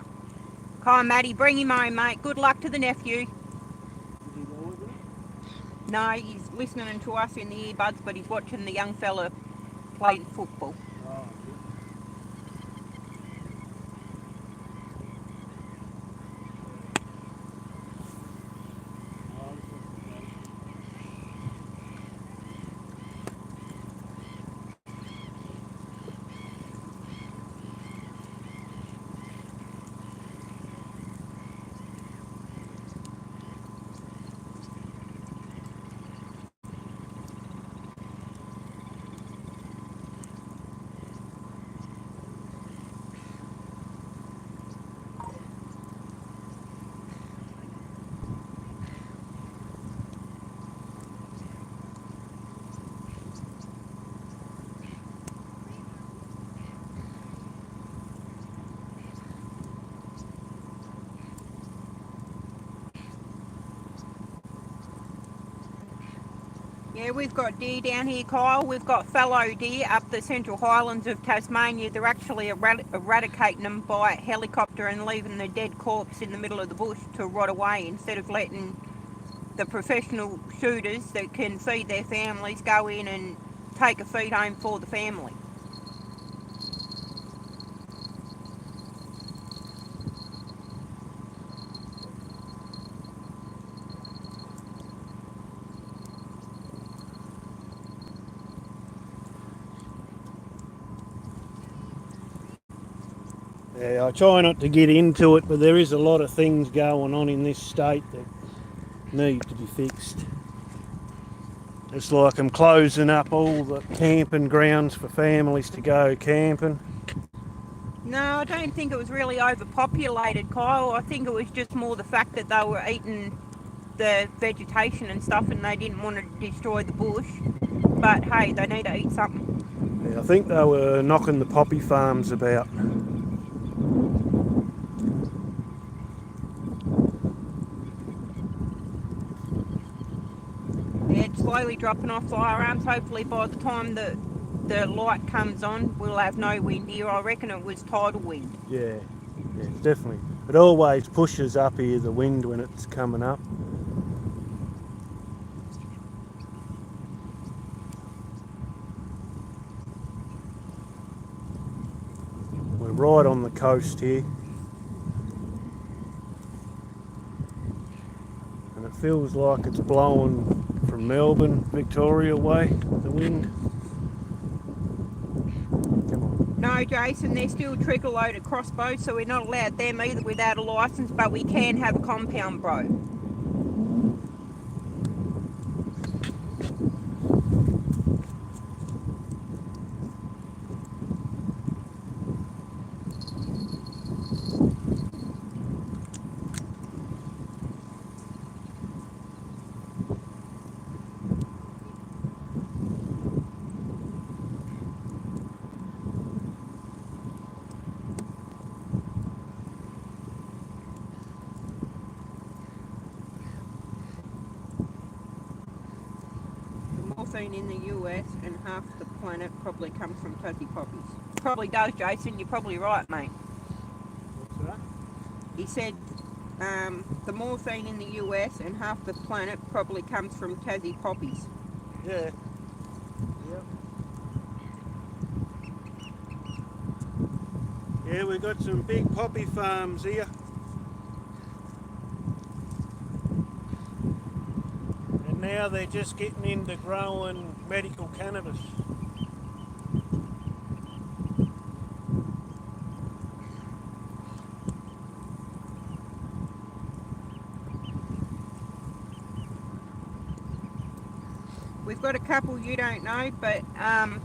Come on, Maddie, bring him home, mate. Good luck to the nephew. No, he's listening to us in the earbuds, but he's watching the young fella playing football. Yeah, we've got deer down here, Kyle. We've got fallow deer up the Central Highlands of Tasmania. They're actually eradicating them by helicopter and leaving the dead corpse in the middle of the bush to rot away instead of letting the professional shooters that can feed their families go in and take a feed home for the family. Yeah, I try not to get into it, but there is a lot of things going on in this state that need to be fixed. It's like I'm closing up all the camping grounds for families to go camping. No, I don't think it was really overpopulated, Kyle. I think it was just more the fact that they were eating the vegetation and stuff and they didn't want to destroy the bush. But hey, they need to eat something. Yeah, I think they were knocking the poppy farms about. Yeah, it's slowly dropping off firearms. Hopefully by the time the light comes on, we'll have no wind here. I reckon it was tidal wind. Yeah, definitely. It always pushes up here, the wind, when it's coming up. We're right on the coast here. And it feels like it's blowing from Melbourne, Victoria way, the wind. Come on. No, Jason, they're still trigger-loaded crossbows, so we're not allowed them either without a licence, but we can have a compound bow. Morphine in the US and half the planet probably comes from fuzzy poppies. Probably does, Jason. You're probably right, mate. What's that? He said the morphine in the US and half the planet probably comes from Tassie poppies. Yeah. Yep. Yeah, we've got some big poppy farms here. And now they're just getting into growing medical cannabis. We've got a couple you don't know, but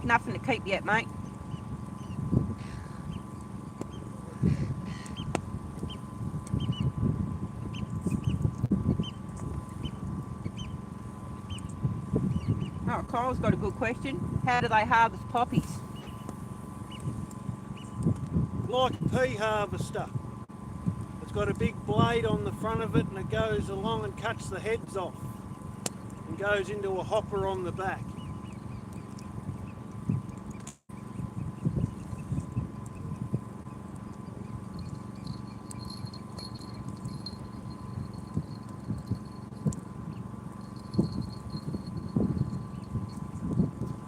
nothing to keep yet, mate. Oh, Kyle's got a good question. How do they harvest poppies? Like a pea harvester. It's got a big blade on the front of it and it goes along and cuts the heads off and goes into a hopper on the back.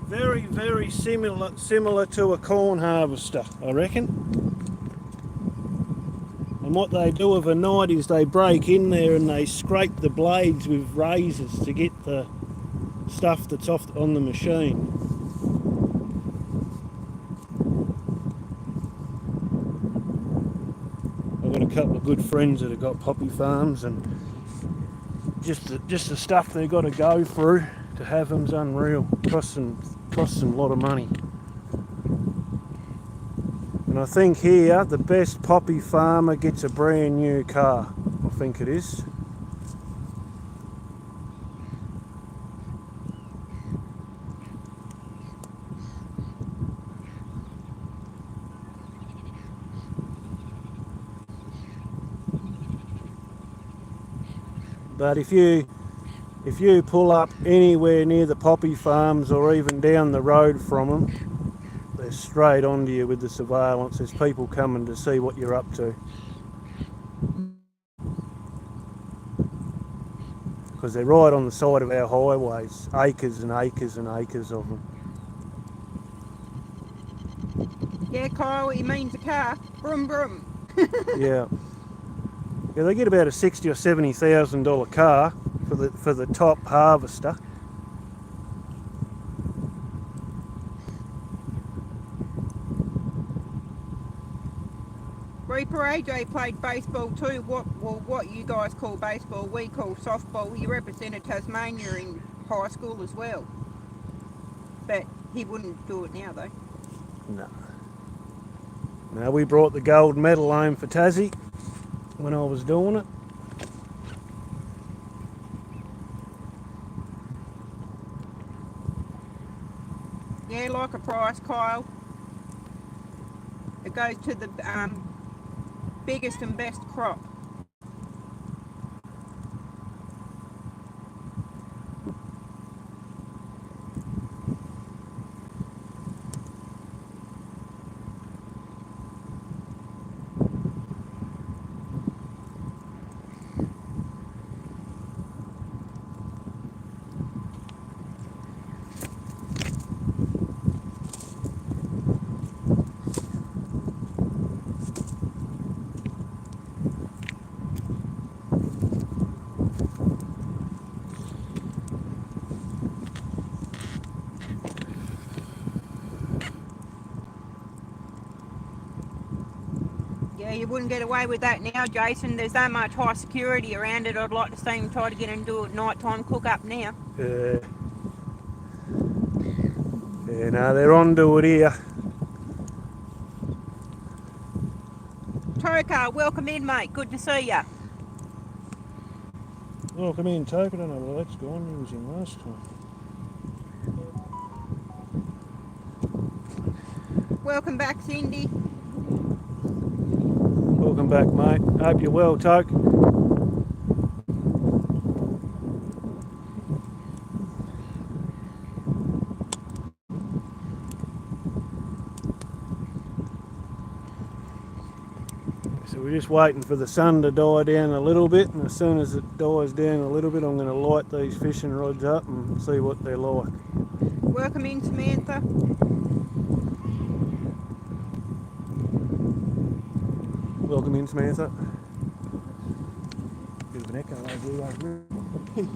Very, very similar to a corn harvester, I reckon. And what they do overnight is they break in there and they scrape the blades with razors to get the stuff that's off on the machine. I've got a couple of good friends that have got poppy farms, and just the stuff they've got to go through to have them's unreal. Costs them a lot of money. And I think here the best poppy farmer gets a brand new car. I think it is. But if if you pull up anywhere near the poppy farms or even down the road from them, they're straight onto you with the surveillance. There's people coming to see what you're up to. Because they're right on the side of our highways, acres and acres and acres of them. Yeah, Kyle, he means a car. Brum brum. Yeah. Yeah, they get about a $60,000 or $70,000 car for the top harvester. Reaper AJ played baseball too. What you guys call baseball, we call softball. He represented Tasmania in high school as well. But he wouldn't do it now though. No. Now, we brought the gold medal home for Tassie when I was doing it. Yeah, like a price, Kyle. It goes to the biggest and best crop. Yeah, you wouldn't get away with that now, Jason. There's so much high security around it. I'd like to see him try to get and do it night time cook up now. Yeah, no, they're on to it here. Toka, welcome in, mate. Good to see ya. Welcome in, Toke. I don't know where that's gone. He was in last time. Welcome back, Cindy. Welcome back, mate. Hope you're well, Toke. So we're just waiting for the sun to die down a little bit, and as soon as it dies down a little bit, I'm going to light these fishing rods up and see what they're like. Welcome in, Samantha. Welcome in, Samantha. Bit of an echo over here.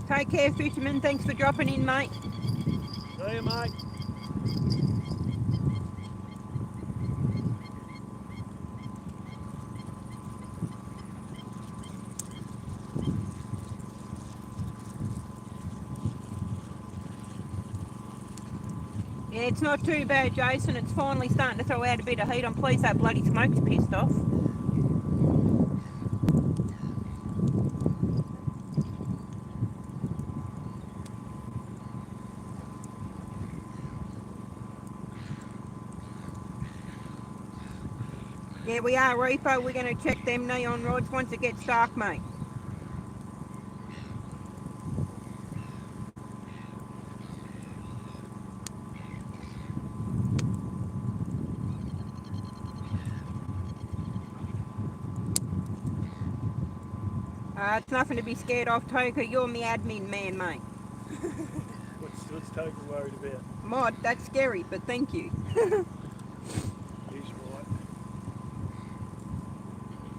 Take care, fisherman. Thanks for dropping in, mate. See you, mate. Yeah, it's not too bad, Jason. It's finally starting to throw out a bit of heat. I'm pleased that bloody smoke's pissed off. Yeah, we are, Reaper. We're going to check them neon rods once it gets dark, mate. It's nothing to be scared of, Toka. You're my admin man, mate. What's Toka worried about? Mod, that's scary, but thank you. He's right.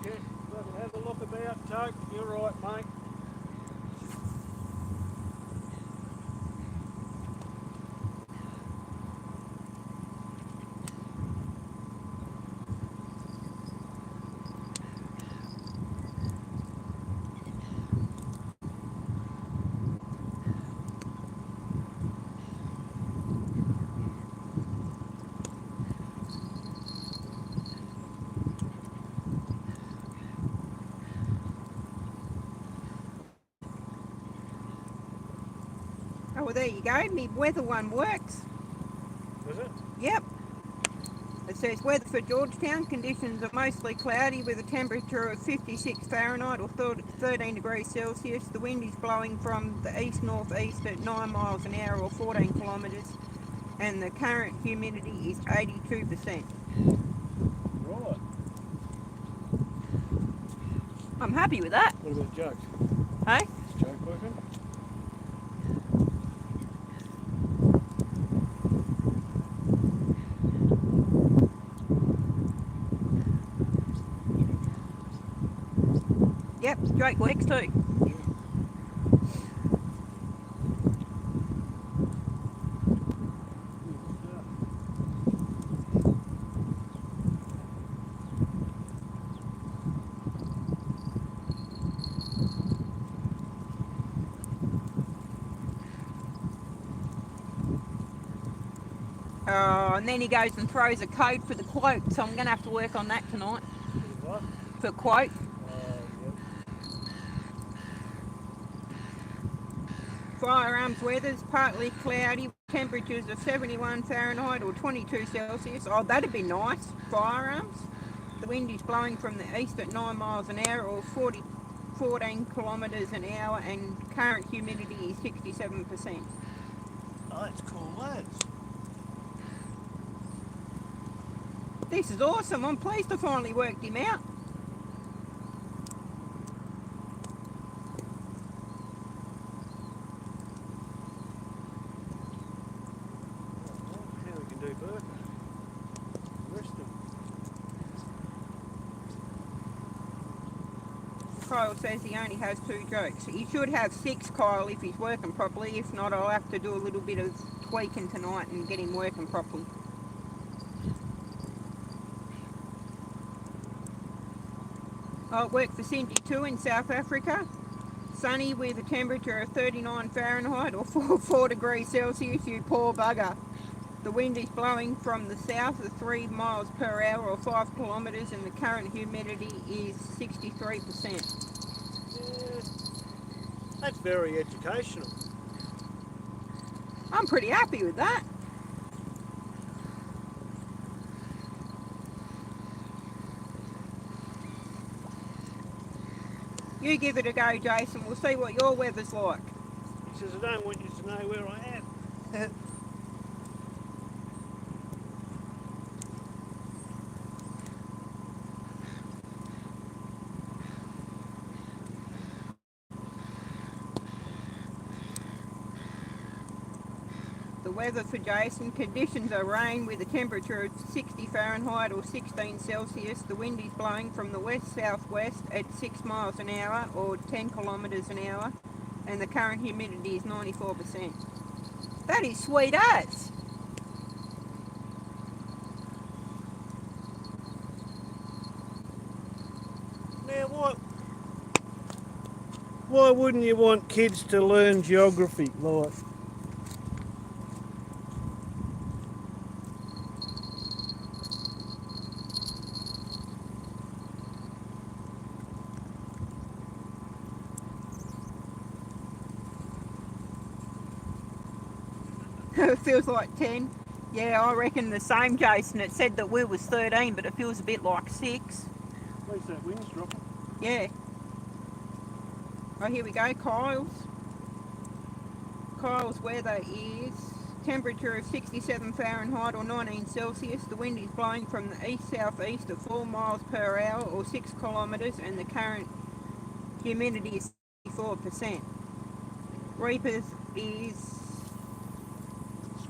Yeah, have a look about, Toke. You're right, mate. Oh, well, there you go. Me weather one works. Was it? Yep. It says weather for Georgetown. Conditions are mostly cloudy with a temperature of 56 Fahrenheit or 13 degrees Celsius. The wind is blowing from the east-northeast at 9 miles an hour or 14 kilometres. And the current humidity is 82%. Right. I'm happy with that. What about Joke? Hey? Is Joke working? Yep, Drake works too. And then he goes and throws a code for the quote, so I'm going to have to work on that tonight. What? For quote. Yep. Firearms weather's partly cloudy, temperatures of 71 Fahrenheit or 22 Celsius. Oh, that'd be nice. Firearms. The wind is blowing from the east at 9 miles an hour or 14 kilometres an hour, and current humidity is 67%. Oh, that's cool, lads. This is awesome. I'm pleased I finally worked him out. Now we can do Burke. Rest him. Kyle says he only has 2 jokes. He should have 6, Kyle, if he's working properly. If not, I'll have to do a little bit of tweaking tonight and get him working properly. I work for Cindy too in South Africa. Sunny with a temperature of 39 Fahrenheit or 4 degrees Celsius, you poor bugger. The wind is blowing from the south at 3 miles per hour or 5 kilometres, and the current humidity is 63%. Yeah, that's very educational. I'm pretty happy with that. You give it a go, Jason. We'll see what your weather's like. He says, I don't want you to know where I am. The weather for Jason. Conditions are rain with a temperature of 60 Fahrenheit or 16 Celsius. The wind is blowing from the west-southwest at 6 miles an hour or 10 kilometres an hour. And the current humidity is 94%. That is sweet as. Now why wouldn't you want kids to learn geography? Like, It feels like 10. Yeah, I reckon the same, Jason. It said that we was 13, but it feels a bit like 6. at least that wind's dropping. Yeah. Oh, here we go, Kyle's. Kyle's weather is temperature of 67 Fahrenheit or 19 Celsius. The wind is blowing from the east-southeast at 4 miles per hour or 6 kilometres, and the current humidity is 64%. Reapers is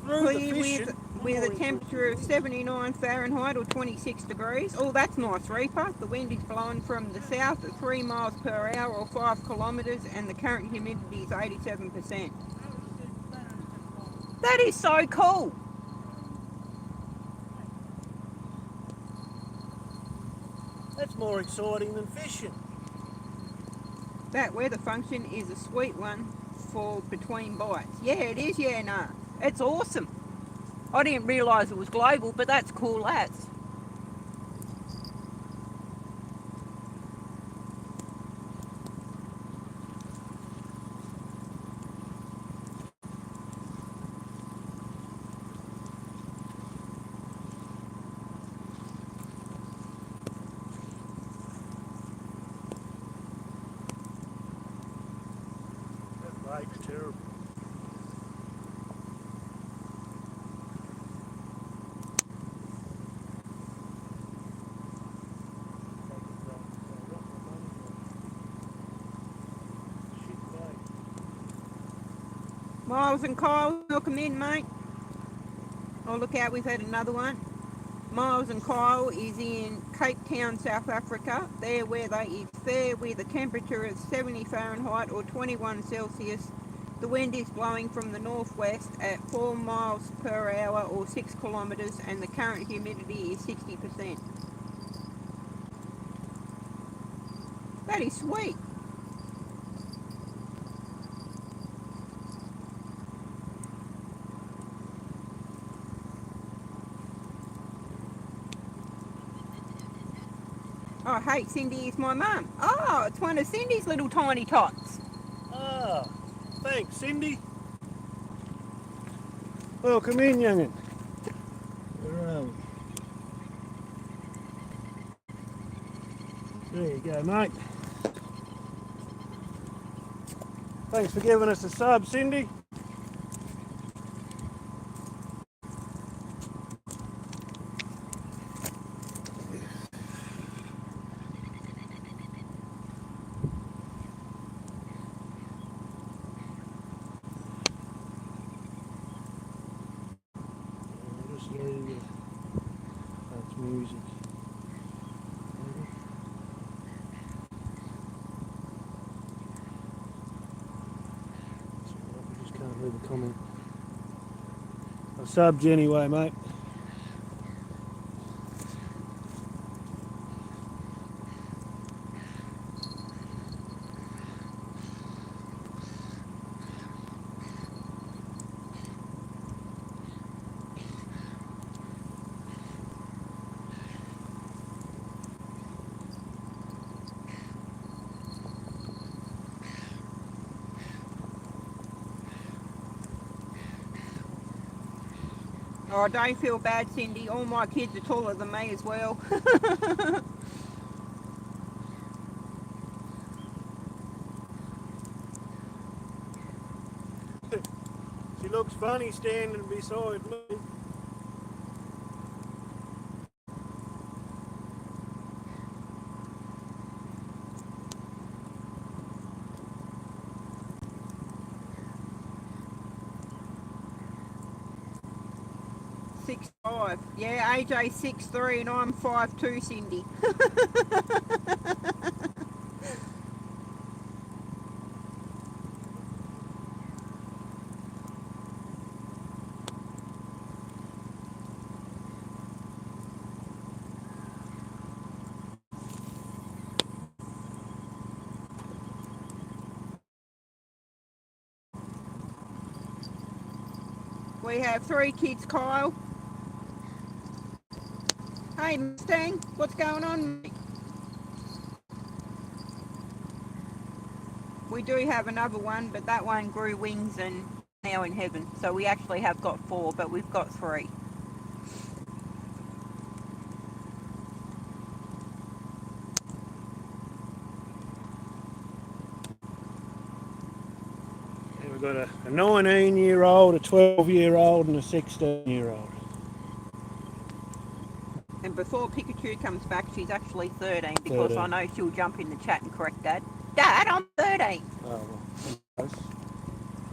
clear with a temperature of 79 Fahrenheit or 26 degrees. Oh, that's nice, Reaper. The wind is blowing from the south at 3 miles per hour or 5 kilometres, and the current humidity is 87%. That is so cool. That's more exciting than fishing. That weather function is a sweet one for between bites. Yeah, it is, yeah, nah. It's awesome. I didn't realise it was global, but that's cool as. bait's terrible. Miles and Kyle, welcome in, mate. Oh, look out, we've had another one. Miles and Kyle is in Cape Town, South Africa. There where it's fair with a temperature of 70 Fahrenheit or 21 Celsius. The wind is blowing from the northwest at 4 miles per hour or 6 kilometres, and the current humidity is 60%. That is sweet. Oh, hey, Cindy is my mum. Oh, it's one of Cindy's little tiny tots. Ah, thanks, Cindy. Welcome in, young'un. Where are we? There you go, mate. Thanks for giving us a sub, Cindy. Just leave it. That's music. We just can't leave a comment. I subbed you anyway, mate. Oh, don't feel bad, Cindy. All my kids are taller than me as well. She looks funny standing beside me. Six five. Yeah, AJ 6'3" and I'm 5'2", Cindy. We have 3 kids, Kyle. Hey, Mustang, what's going on, mate? We do have another one, but that one grew wings and now in heaven. So we actually have got 4, but we've got 3. And we've got a 19-year-old, a 12-year-old, and a 16-year-old. And before Pikachu comes back, she's actually 13 because 13. I know she'll jump in the chat and correct Dad. Dad, I'm 13. Oh, well,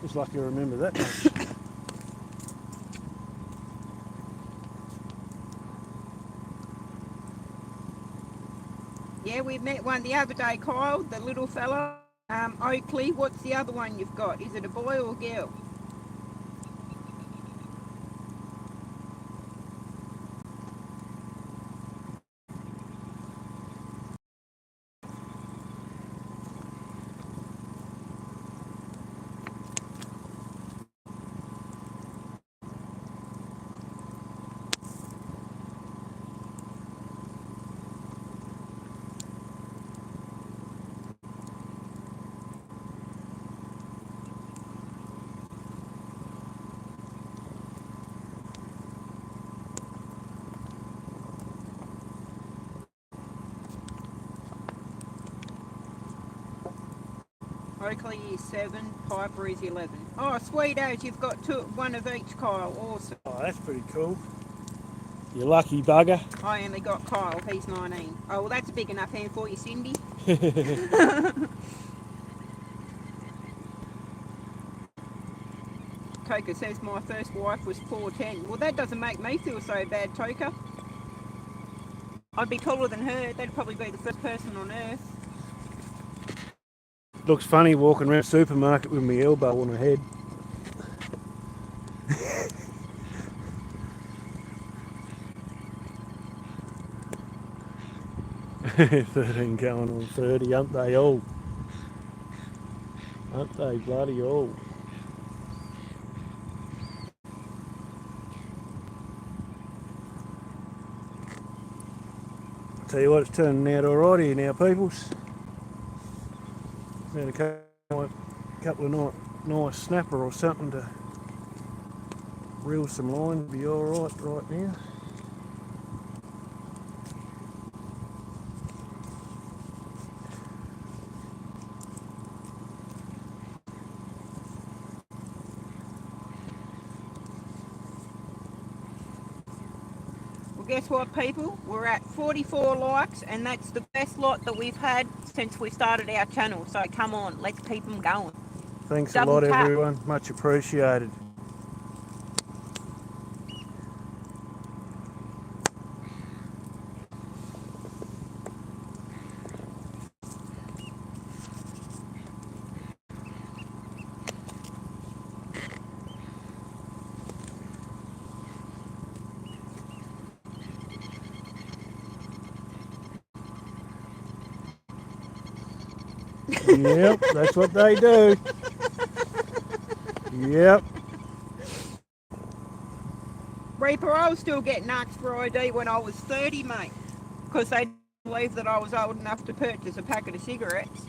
just lucky I remember that much. Yeah, we met one the other day, Kyle, the little fella. Oakley, what's the other one you've got? Is it a boy or a girl? Oakley is 7, Piper is 11. Oh, sweet as, you've got one of each, Kyle. Awesome. Oh, that's pretty cool. You lucky bugger. I only got Kyle, he's 19. Oh, well, that's a big enough hand for you, Cindy. Toka says my first wife was 4'10". Well, that doesn't make me feel so bad, Toka. I'd be taller than her. That'd probably be the first person on earth. Looks funny walking around the supermarket with my elbow on her head. 13 going on 30, aren't they all? Aren't they bloody all? Tell you what, it's turning out alright here now, peoples. Need a couple of nice snapper or something to reel some line, be alright right now. Guess what, people? We're at 44 likes, and that's the best lot that we've had since we started our channel. So come on, let's keep them going. Thanks Double a lot, tap. everyone. Much appreciated. Yep, that's what they do. Yep. Reaper, I was still getting asked for ID when I was 30, mate, because they didn't believe that I was old enough to purchase a packet of cigarettes.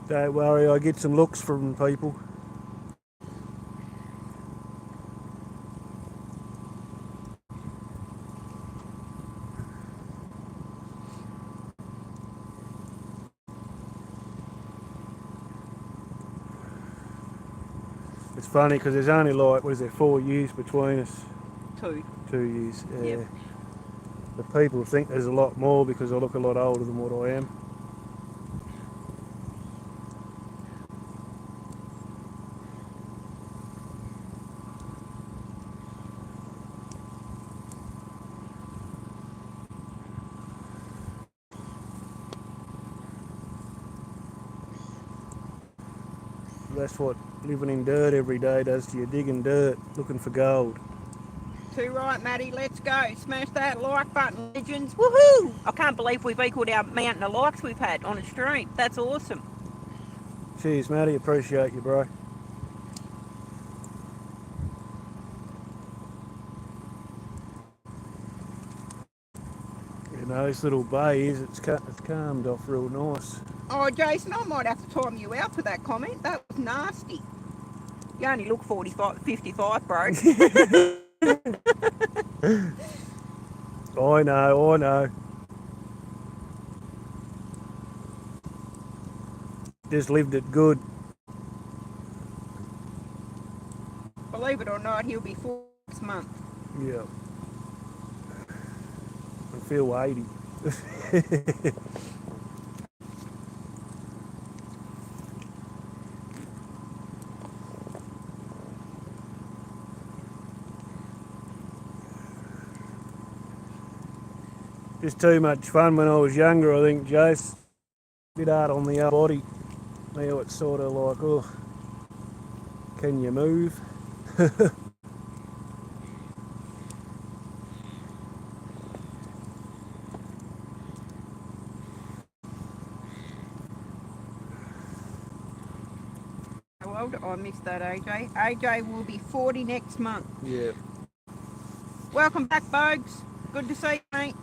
Don't worry, I get some looks from people. It's funny because there's only like, what is there, 4 years between us? 2. 2 years, yeah. Yep. The people think there's a lot more because I look a lot older than what I am. That's what living in dirt every day does to you, digging dirt, looking for gold. Too right, Maddie, let's go. Smash that like button, legends. Woohoo! I can't believe we've equalled our mountain of likes we've had on a stream. That's awesome. Cheers, Matty, appreciate you, bro. You know, this little bay is, it's calmed off real nice. Oh, Jason, I might have to time you out for that comment. That was nasty. You only look 55, bro. I know. Just lived it good. Believe it or not, he'll be 4 next month. Yeah. I feel 80. Just too much fun when I was younger, I think, Jace. Bit hard on the upper body. Now it's sort of like, oh, can you move? How old? I missed that, AJ. AJ will be 40 next month. Yeah. Welcome back, Bogues. Good to see you, mate.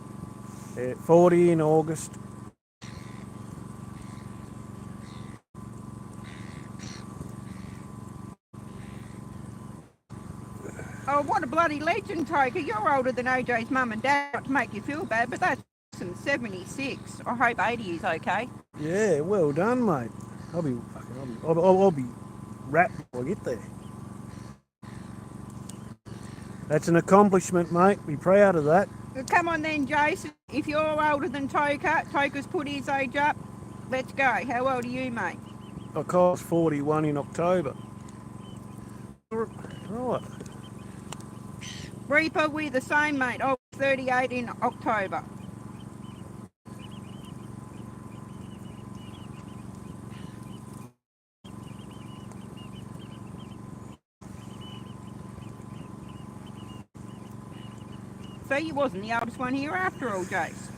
40 in August. Oh, what a bloody legend, Toker. You're older than AJ's mum and dad. Not to make you feel bad, but that's Some 76. I hope 80 is okay. Yeah, well done, mate. I'll be wrapped when I get there. That's an accomplishment, mate. Be proud of that. Well, come on then, Jason. If you're older than Toker's put his age up. Let's go. How old are you, mate? I cost 41 in October. Right. Reaper, we're the same, mate. I was 38 in October. So you wasn't the oldest one here after all, Jace.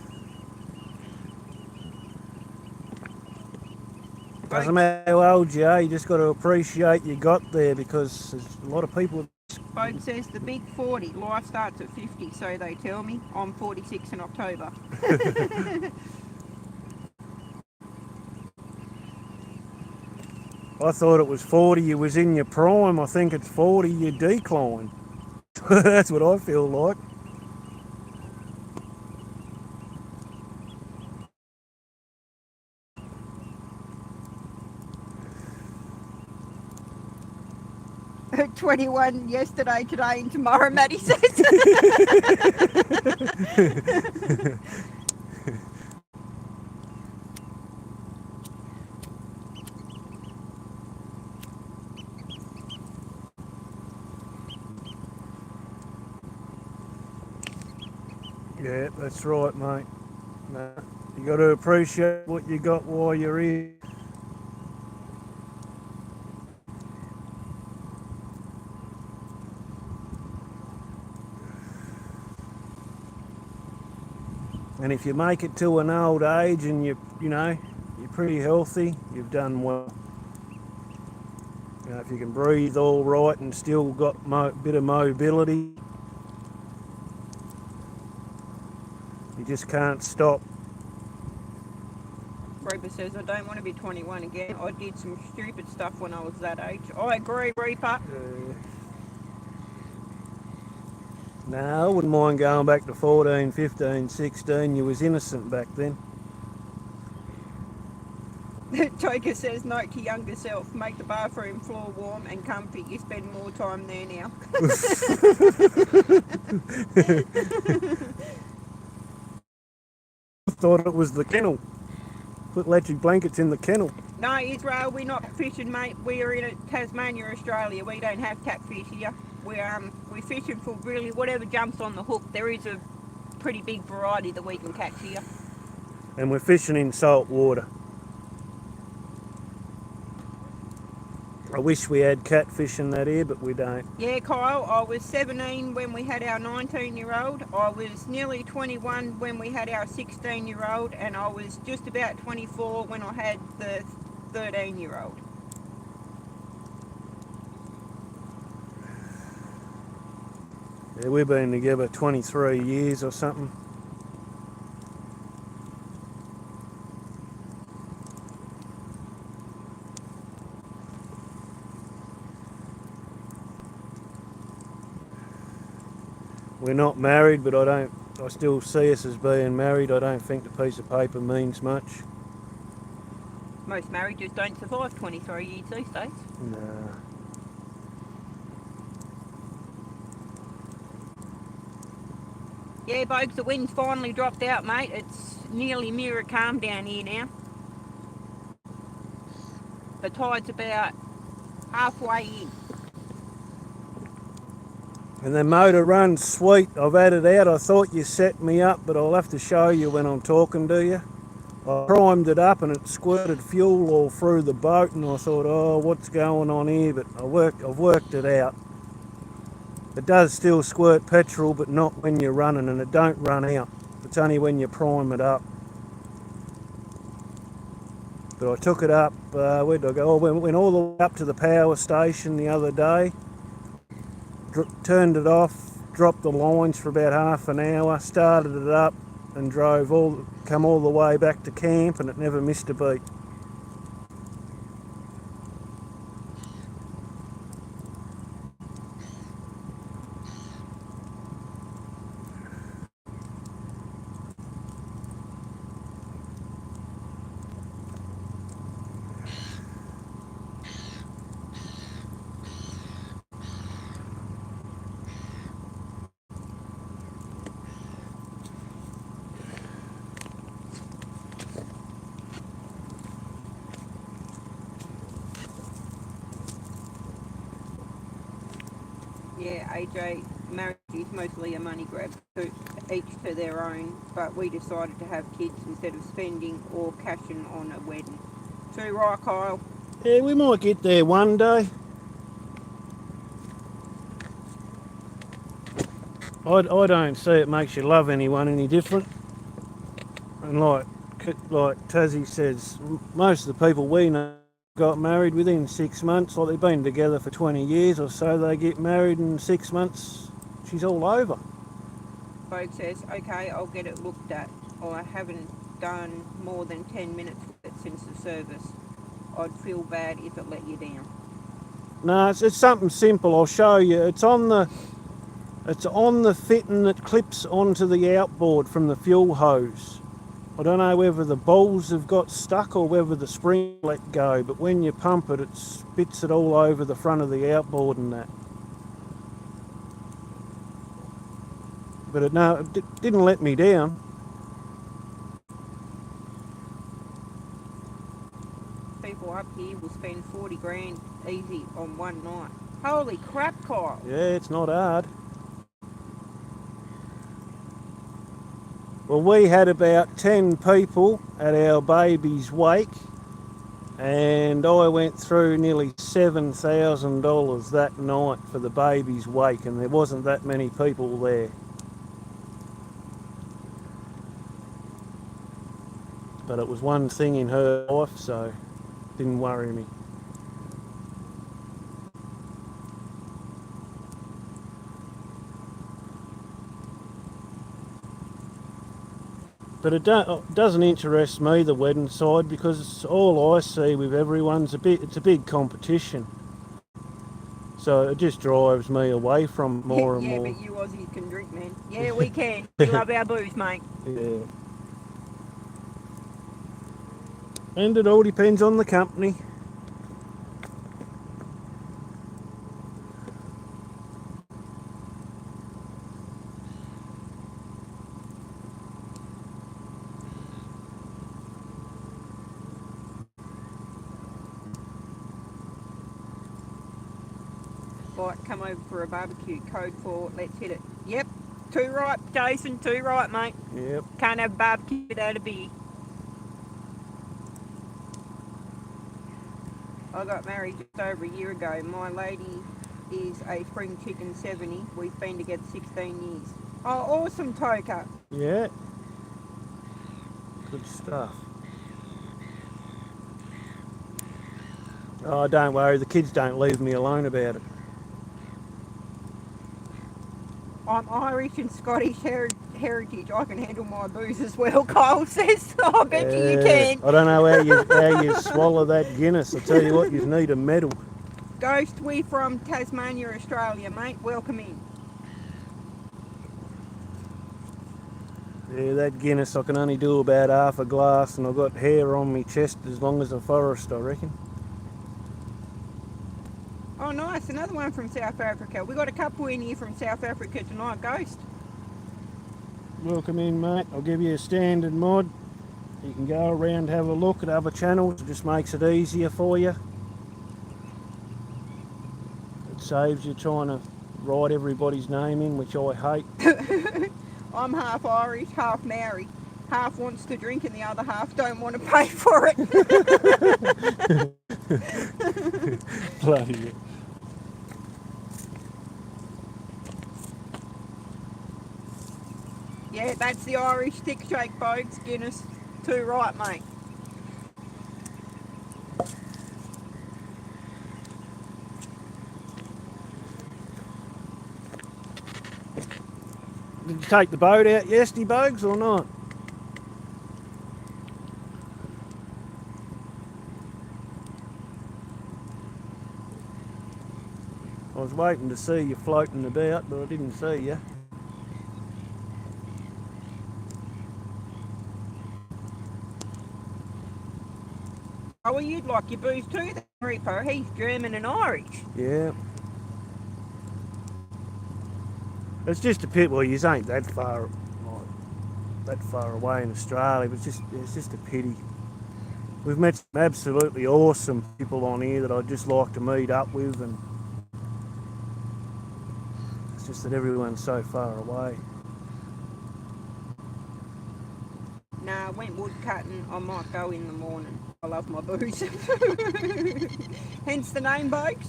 Doesn't matter how old you are, you just got to appreciate you got there, because there's a lot of people. Folk says the big 40, life starts at 50, so they tell me. I'm 46 in October. I thought it was 40 you was in your prime. I think it's 40 you decline. That's what I feel like. At 21 yesterday, today and tomorrow, Maddie says. Yeah, that's right, mate. No, you got to appreciate what you got while you're here. And if you make it to an old age and you're pretty healthy, you've done well. You know, if you can breathe all right and still got a bit of mobility, you just can't stop. Reaper says, I don't want to be 21 again. I did some stupid stuff when I was that age. I agree, Reaper. No, I wouldn't mind going back to 14, 15, 16. You was innocent back then. Toker says, note to younger self, make the bathroom floor warm and comfy. You spend more time there now. I thought it was the kennel. Put electric blankets in the kennel. No, Israel, we're not fishing, mate. We're in Tasmania, Australia. We don't have catfish here. We're fishing for really whatever jumps on the hook. There is a pretty big variety that we can catch here. And we're fishing in salt water. I wish we had catfish in that here, but we don't. Yeah, Kyle, I was 17 when we had our 19-year-old. I was nearly 21 when we had our 16-year-old. And I was just about 24 when I had the 13-year-old. Yeah, we've been together 23 years or something. We're not married, but I still see us as being married. I don't think the piece of paper means much. Most marriages don't survive 23 years these days. No. Yeah, folks, the wind's finally dropped out, mate. It's nearly mirror calm down here now. The tide's about halfway in. And the motor runs sweet. I've had it out. I thought you set me up, but I'll have to show you when I'm talking to you. I primed it up and it squirted fuel all through the boat, and I thought, oh, what's going on here? But I've worked it out. It does still squirt petrol, but not when you're running, and it don't run out. It's only when you prime it up. But I took it up, where did I go? I went all the way up to the power station the other day, turned it off, dropped the lines for about half an hour, started it up and come all the way back to camp, and it never missed a beat. Yeah, AJ, marriage is mostly a money grab, to each to their own, but we decided to have kids instead of spending or cashing on a wedding. Too right, Kyle? Yeah, we might get there one day. I don't see it makes you love anyone any different. And like Tassie says, most of the people we know got married within 6 months. Like they've been together for 20 years or so, they get married in 6 months. She's all over. Folk says, okay, I'll get it looked at. I haven't done more than 10 minutes with it since the service. I'd feel bad if it let you down. No, it's something simple. I'll show you. It's on the fitting that clips onto the outboard from the fuel hose. I don't know whether the balls have got stuck or whether the spring let go, but when you pump it, it spits it all over the front of the outboard and that. But it didn't let me down. People up here will spend 40 grand easy on one night. Holy crap, Kyle. Yeah, it's not hard. Well, we had about 10 people at our baby's wake, and I went through nearly $7,000 that night for the baby's wake, and there wasn't that many people there. But it was one thing in her life, so it didn't worry me. But it doesn't interest me, the wedding side, because all I see with everyone's it's a big competition. So it just drives me away from more and more. Yeah, but you Aussies can drink, man. Yeah, we can. We love our booze, mate. Yeah. And it all depends on the company. Right, come over for a barbecue. Code 4, let's hit it. Yep, too right, Jason, too right, mate. Yep. Can't have barbecue without a beer. I got married just over a year ago. My lady is a spring chicken 70. We've been together 16 years. Oh, awesome, Toka. Yeah. Good stuff. Oh, don't worry, the kids don't leave me alone about it. I'm Irish and Scottish heritage. I can handle my booze as well, Kyle says. I bet you can. I don't know how you swallow that Guinness. I tell you what, you need a medal. Ghost, we from Tasmania, Australia, mate. Welcome in. Yeah, that Guinness, I can only do about half a glass, and I've got hair on my chest as long as a forest, I reckon. Oh, nice. Another one from South Africa. We got a couple in here from South Africa tonight, Ghost. Welcome in, mate. I'll give you a standard mod. You can go around, have a look at other channels. It just makes it easier for you. It saves you trying to write everybody's name in, which I hate. I'm half Irish, half Maori. Half wants to drink and the other half don't want to pay for it. Bloody hell. Yeah, that's the Irish stick shake, folks. Guinness. Too right, mate. Did you take the boat out yesterday, Bugs, or not? I was waiting to see you floating about, but I didn't see you. Oh, well, you'd like your booze too, then, Repo. He's German and Irish. Yeah. It's just a pity. Well, you ain't that far away in Australia, but it's just a pity. We've met some absolutely awesome people on here that I'd just like to meet up with, and just that everyone's so far away. Nah, I went wood cutting. I might go in the morning. I love my booze. Hence the name, Bokes.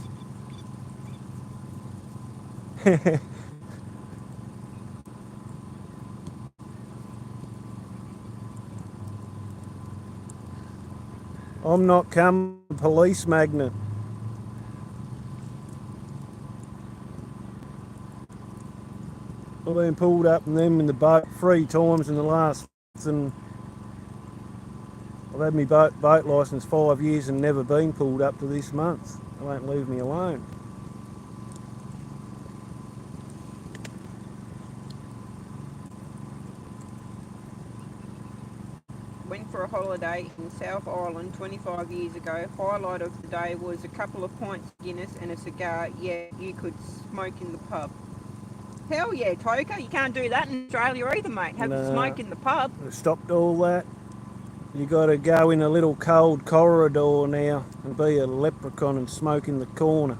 I'm not coming police magnet. I've been pulled up and them in the boat 3 times in the last and I've had my boat licence 5 years and never been pulled up to this month. They won't leave me alone. Went for a holiday in South Island 25 years ago. Highlight of the day was a couple of pints of Guinness and a cigar. Yeah, you could smoke in the pub. Hell yeah, Toker. You can't do that in Australia either, mate. Have a smoke in the pub. I've stopped all that. You got to go in a little cold corridor now and be a leprechaun and smoke in the corner.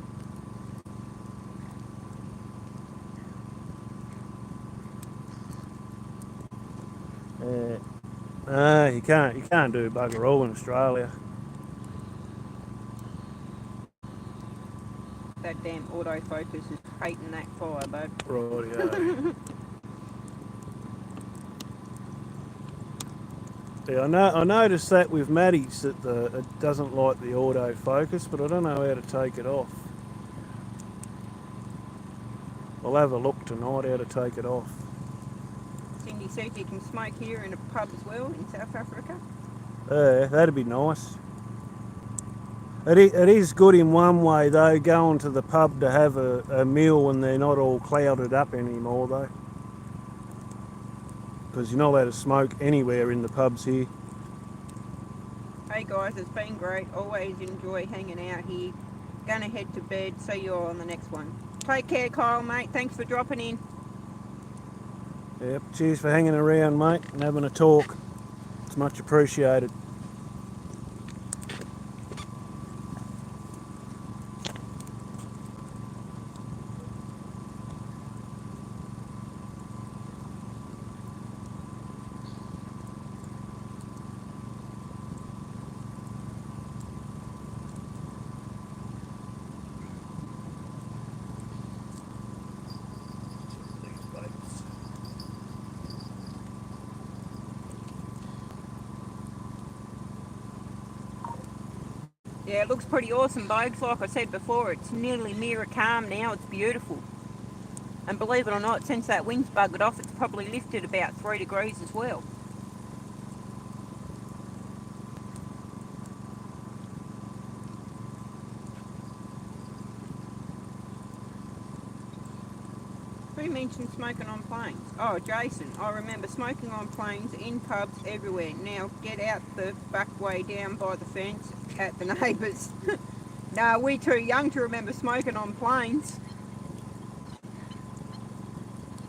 You can't do bugger all in Australia. That damn autofocus is hating that fire, bud. Rightio. Yeah, I noticed that with Maddie's that it doesn't like the autofocus, but I don't know how to take it off. I'll have a look tonight how to take it off. Cindy says you can smoke here in a pub as well in South Africa. That'd be nice. It is good in one way though, going to the pub to have a meal when they're not all clouded up anymore though. Because you're not allowed to smoke anywhere in the pubs here. Hey guys, it's been great. Always enjoy hanging out here. Gonna head to bed. See you all on the next one. Take care, Kyle, mate. Thanks for dropping in. Yep, cheers for hanging around, mate, and having a talk. It's much appreciated. Yeah, it looks pretty awesome, Bogues. Like I said before, it's nearly near a calm now. It's beautiful. And believe it or not, since that wind's buggered off, it's probably lifted about 3 degrees as well. Who mentioned smoking on planes? Oh, Jason. I remember smoking on planes, in pubs, everywhere. Now get out the back way down by the fence at the neighbours. No, we're too young to remember smoking on planes.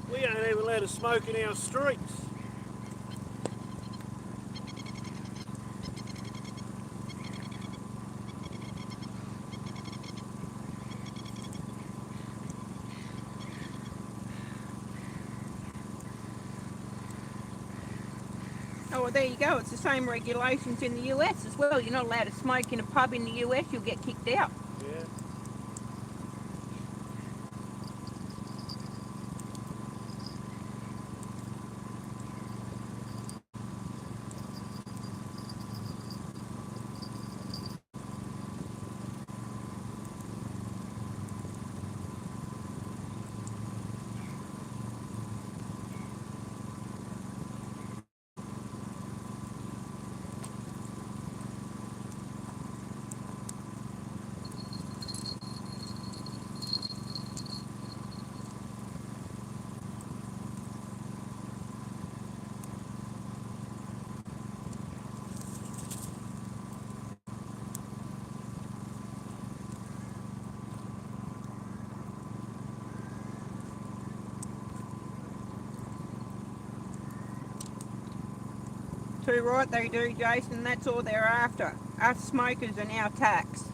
We ain't even allowed to smoke in our streets. Oh, well, there you go. It's the same regulations in the US as well. You're not allowed to smoke in a pub in the US. You'll get kicked out. Yeah. Too right they do, Jason. That's all they're after. Us smokers and our tax.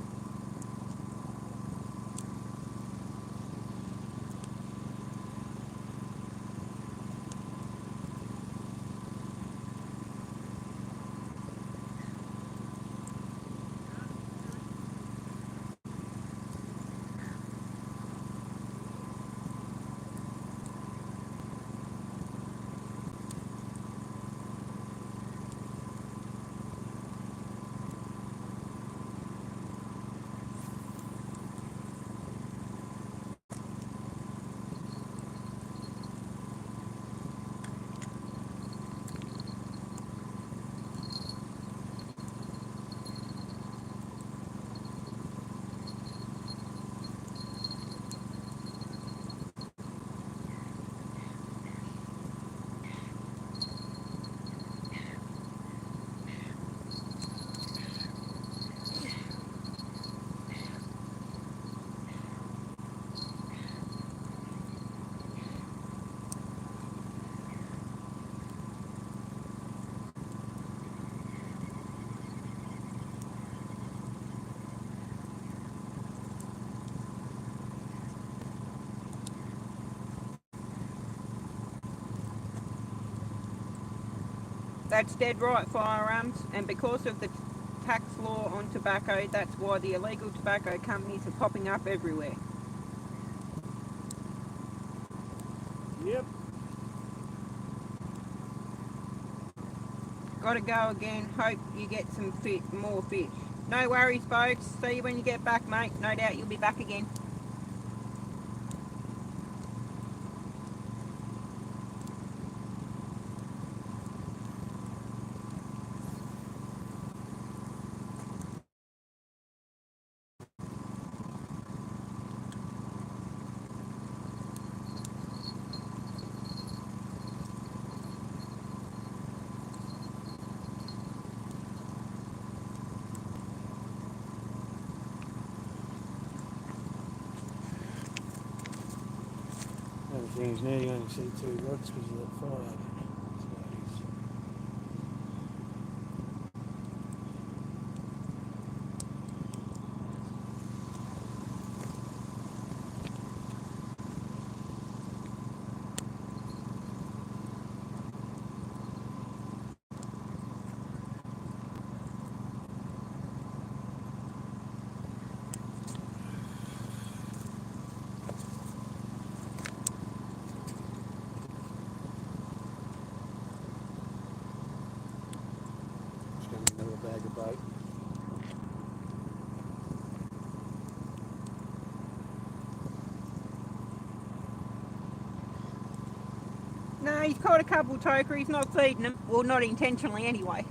That's dead right, firearms, and because of the tax law on tobacco, that's why the illegal tobacco companies are popping up everywhere. Yep. Gotta go again. Hope you get some more fish. No worries, folks. See you when you get back, mate. No doubt you'll be back again. The thing is, now you only see two rods because of that fire. That's what it is. Just going to be another bag of bait. No, he's caught a couple toker. He's not feeding them. Well, not intentionally anyway.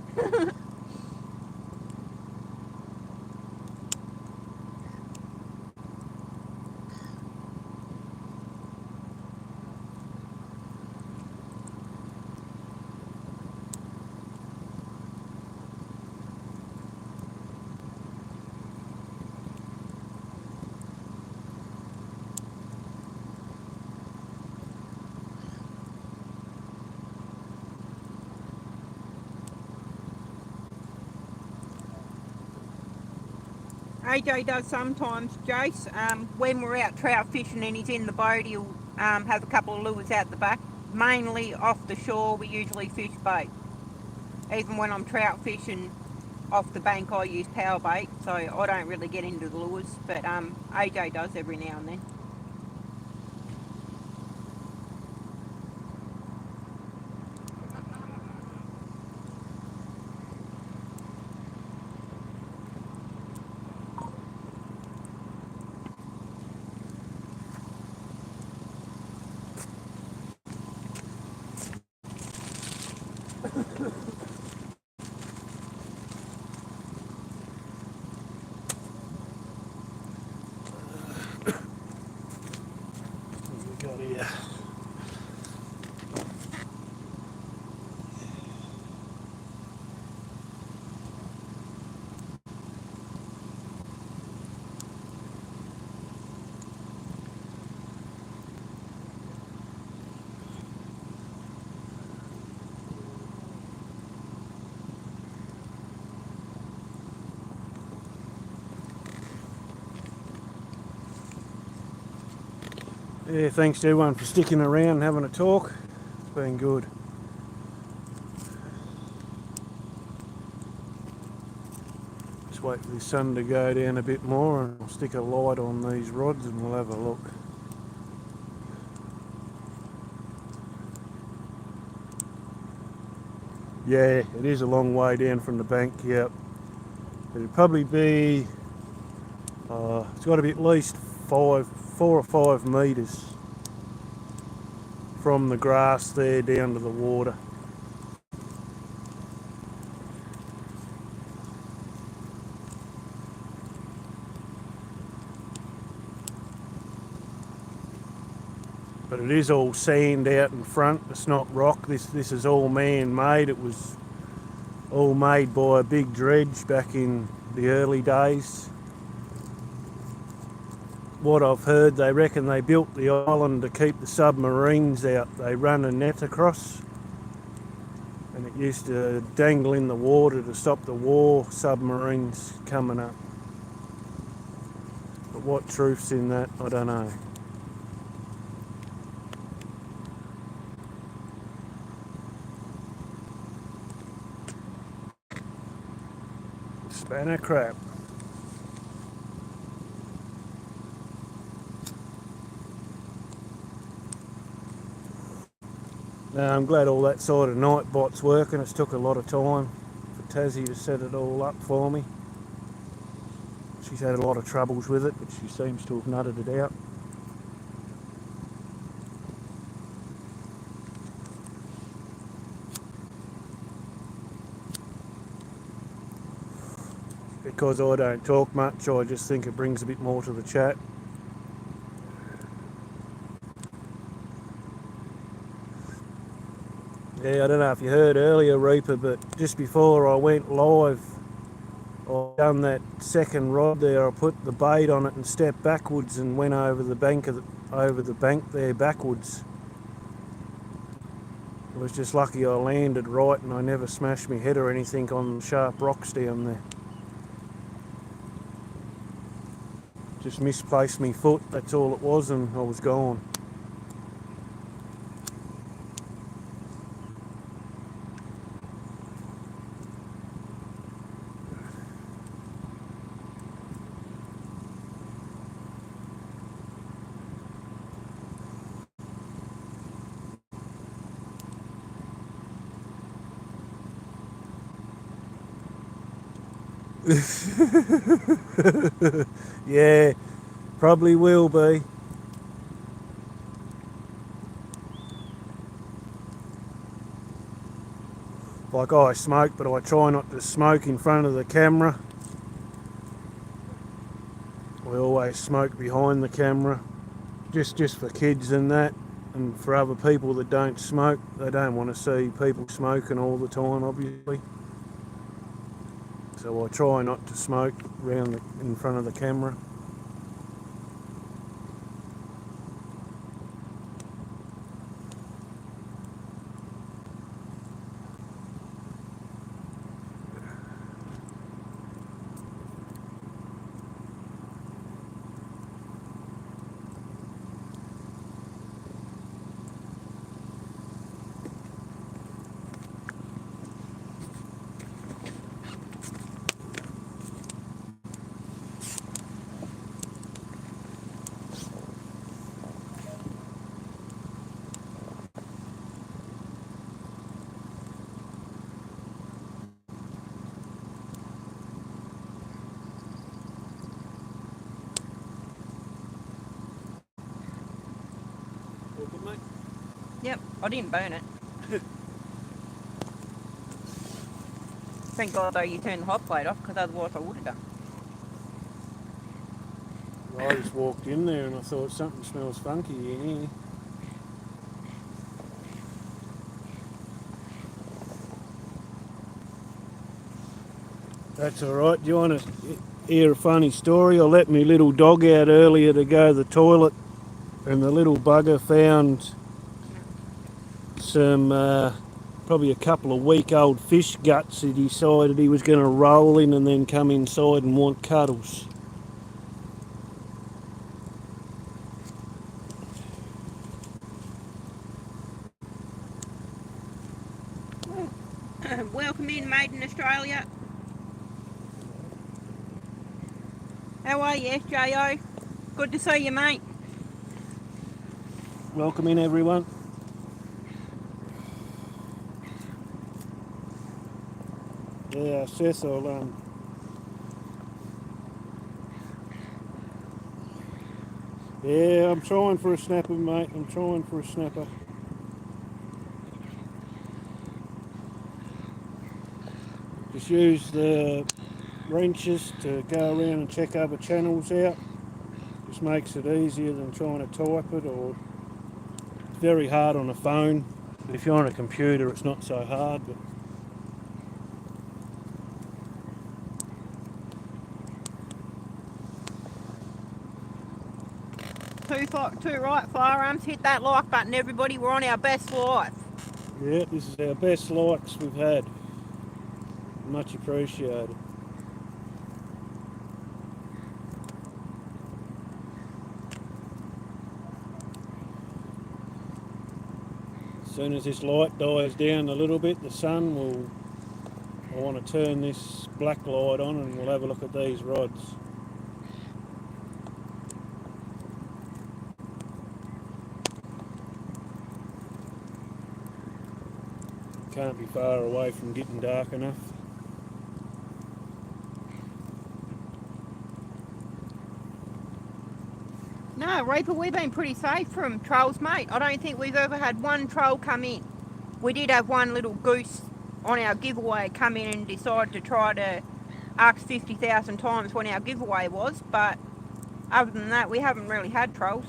AJ does sometimes, Jace. When we're out trout fishing and he's in the boat, he'll have a couple of lures out the back. Mainly off the shore, we usually fish bait. Even when I'm trout fishing off the bank, I use power bait, so I don't really get into the lures. But AJ does every now and then. What we got here? Yeah, thanks to everyone for sticking around and having a talk. It's been good. Just wait for the sun to go down a bit more and I'll stick a light on these rods and we'll have a look. Yeah, it is a long way down from the bank, yep. It'd probably be, it's got to be at least 4 or 5 metres from the grass there down to the water. But it is all sand out in front, it's not rock. This is all man-made. It was all made by a big dredge back in the early days. What I've heard, they reckon they built the island to keep the submarines out. They run a net across and it used to dangle in the water to stop the war submarines coming up. But what truth's in that, I don't know. Spanner crap. Now I'm glad all that side of night bot's working. It's took a lot of time for Tassie to set it all up for me. She's had a lot of troubles with it, but she seems to have nutted it out. Because I don't talk much, I just think it brings a bit more to the chat. Yeah, I don't know if you heard earlier, Reaper, but just before I went live, I done that second rod there. I put the bait on it and stepped backwards and went over the bank there backwards. I was just lucky I landed right and I never smashed my head or anything on the sharp rocks down there. Just misplaced my foot, that's all it was, and I was gone. Yeah, probably will be. Like I smoke, but I try not to smoke in front of the camera. I always smoke behind the camera, just for kids and that, and for other people that don't smoke. They don't want to see people smoking all the time, obviously. So I try not to smoke in front of the camera. Yep, I didn't burn it. Thank God though you turned the hot plate off, because otherwise I would have done. I just walked in there and I thought something smells funky in here. That's alright. Do you want to hear a funny story? I let my little dog out earlier to go to the toilet, and the little bugger found some probably a couple of week-old fish guts. He decided he was going to roll in and then come inside and want cuddles. Welcome in, mate, in Australia. How are you, SJO? Good to see you, mate. Welcome in, everyone. Yeah, Seth, yeah, I'm trying for a snapper, mate. I'm trying for a snapper. Just use the wrenches to go around and check other channels out. Just makes it easier than trying to type it, or it's very hard on a phone. If you're on a computer, it's not so hard. But Two right firearms. Hit that like button, everybody. We're on our best life. yeah, this is our best likes we've had. Much appreciated. As soon as this light dies down a little bit, the sun will, I want to turn this black light on and we'll have a look at these rods. Can't be far away from getting dark enough. No, Reaper, we've been pretty safe from trolls, mate. I don't think we've ever had one troll come in. We did have one little goose on our giveaway come in and decide to try to ask 50,000 times when our giveaway was, but other than that, we haven't really had trolls.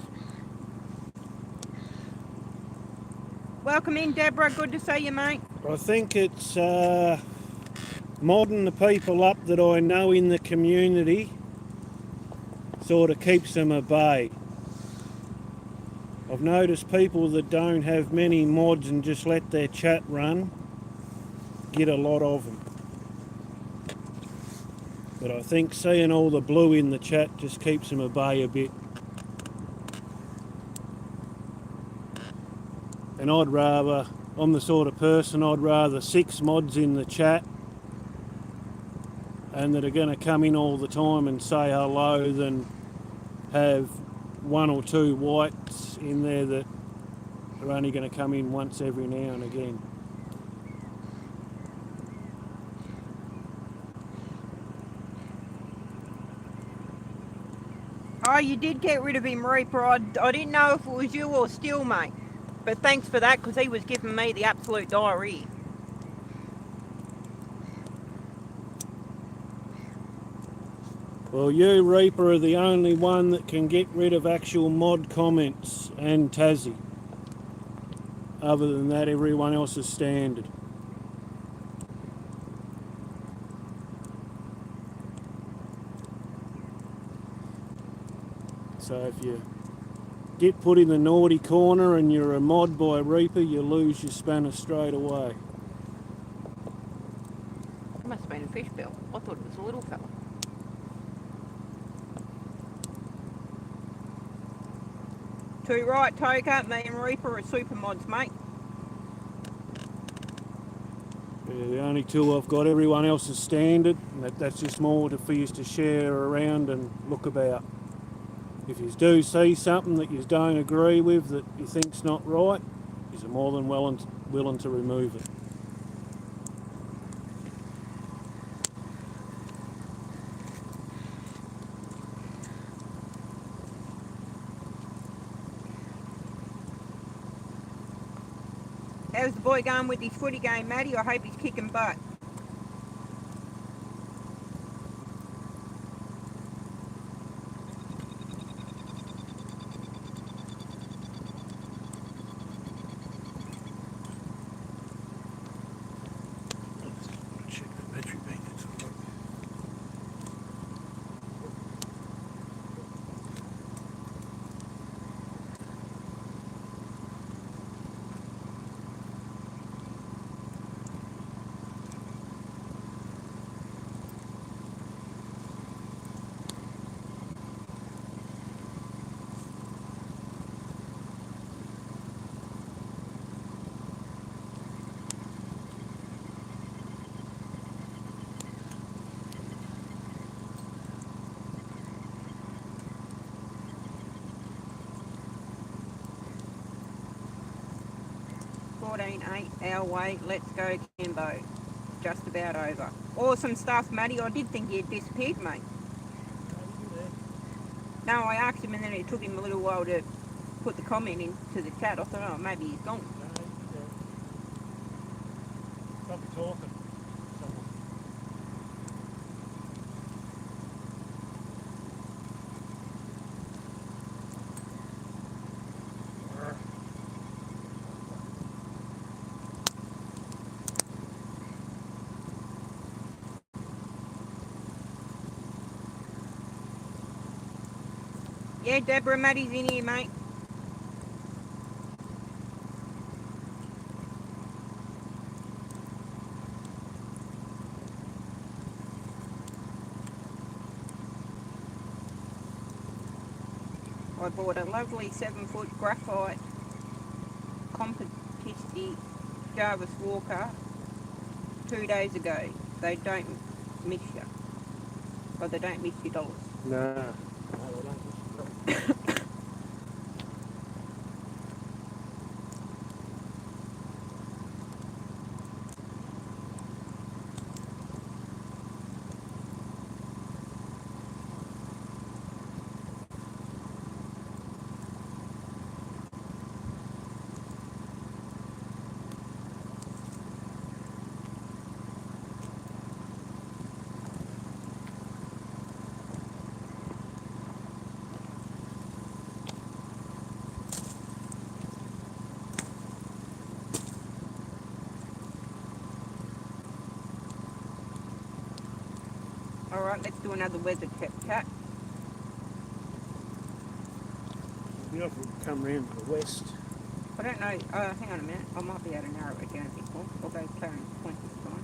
Welcome in, Deborah. Good to see you, mate. I think it's modding the people up that I know in the community sort of keeps them at bay. I've noticed people that don't have many mods and just let their chat run get a lot of them. But I think seeing all the blue in the chat just keeps them at bay a bit. And I'm the sort of person I'd rather 6 mods in the chat and that are going to come in all the time and say hello than have 1 or 2 whites in there that are only going to come in once every now and again. Oh, you did get rid of him, Reaper. I didn't know if it was you or Still, mate. But thanks for that, because he was giving me the absolute diarrhea. Well, you, Reaper, are the only one that can get rid of actual mod comments and Tassie. Other than that, everyone else is standard. So if you get put in the naughty corner and you're a mod by Reaper, you lose your spanner straight away. It must have been a fish bill. I thought it was a little fella. Too right, Toker. Me and Reaper are super mods, mate. Yeah, the only 2 I've got, everyone else is standard. And that's just more for you to share around and look about. If you do see something that you don't agree with, that you think's not right, you're more than willing to remove it. How's the boy going with his footy game, Matty? I hope he's kicking butt. Our way, let's go Kimbo. Just about over. Awesome stuff, Matty. I did think he had disappeared, mate. No, I asked him and then it took him a little while to put the comment into the chat. I thought, oh, maybe he's gone. Stop talking. Yeah, Deborah, Matty's in here, mate. I bought a lovely 7-foot graphite competisti Jarvis Walker 2 days ago. They don't miss you. Or they don't miss your dollars. No. No, they don't. Alright, let's do another weather check, chat. The offer would come round to the west. I don't know, hang on a minute, I might be able to narrow it down a bit more. I'll go Clarence Point this time.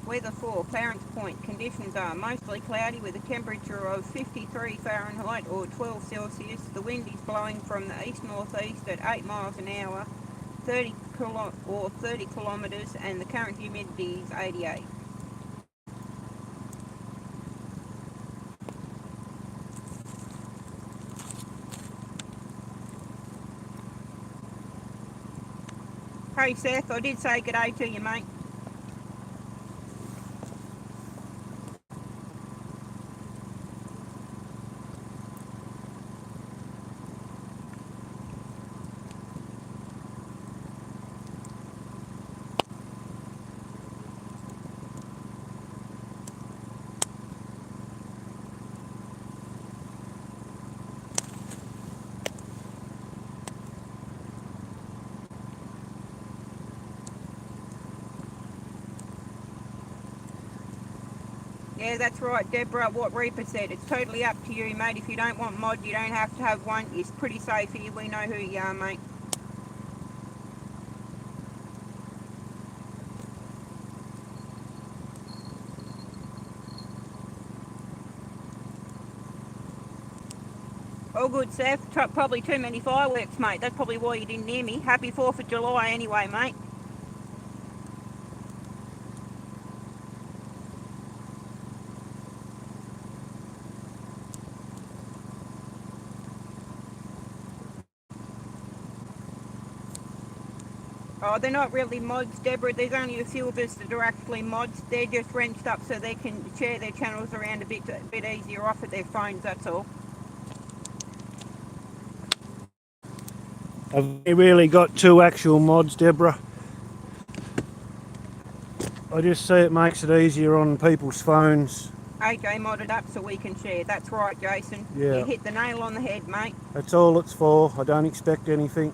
Weather for Clarence Point. Conditions are mostly cloudy with a temperature of 53 Fahrenheit or 12 Celsius. The wind is blowing from the east-northeast at 8 miles an hour, 30 kilometres, and the current humidity is 88. Hey Seth, I did say good day to you, mate. Yeah, that's right, Deborah, what Reaper said. It's totally up to you, mate. If you don't want mod, you don't have to have one. It's pretty safe here. We know who you are, mate. All good, Seth. Probably too many fireworks, mate. That's probably why you didn't hear me. Happy 4th of July anyway, mate. Oh, they're not really mods, Deborah. There's only a few of us that are actually mods. They're just wrenched up so they can share their channels around a bit easier off at their phones, that's all. I've really got two actual mods, Deborah. I just see it makes it easier on people's phones. AJ modded up so we can share. That's right, Jason. Yeah. You hit the nail on the head, mate. That's all it's for. I don't expect anything.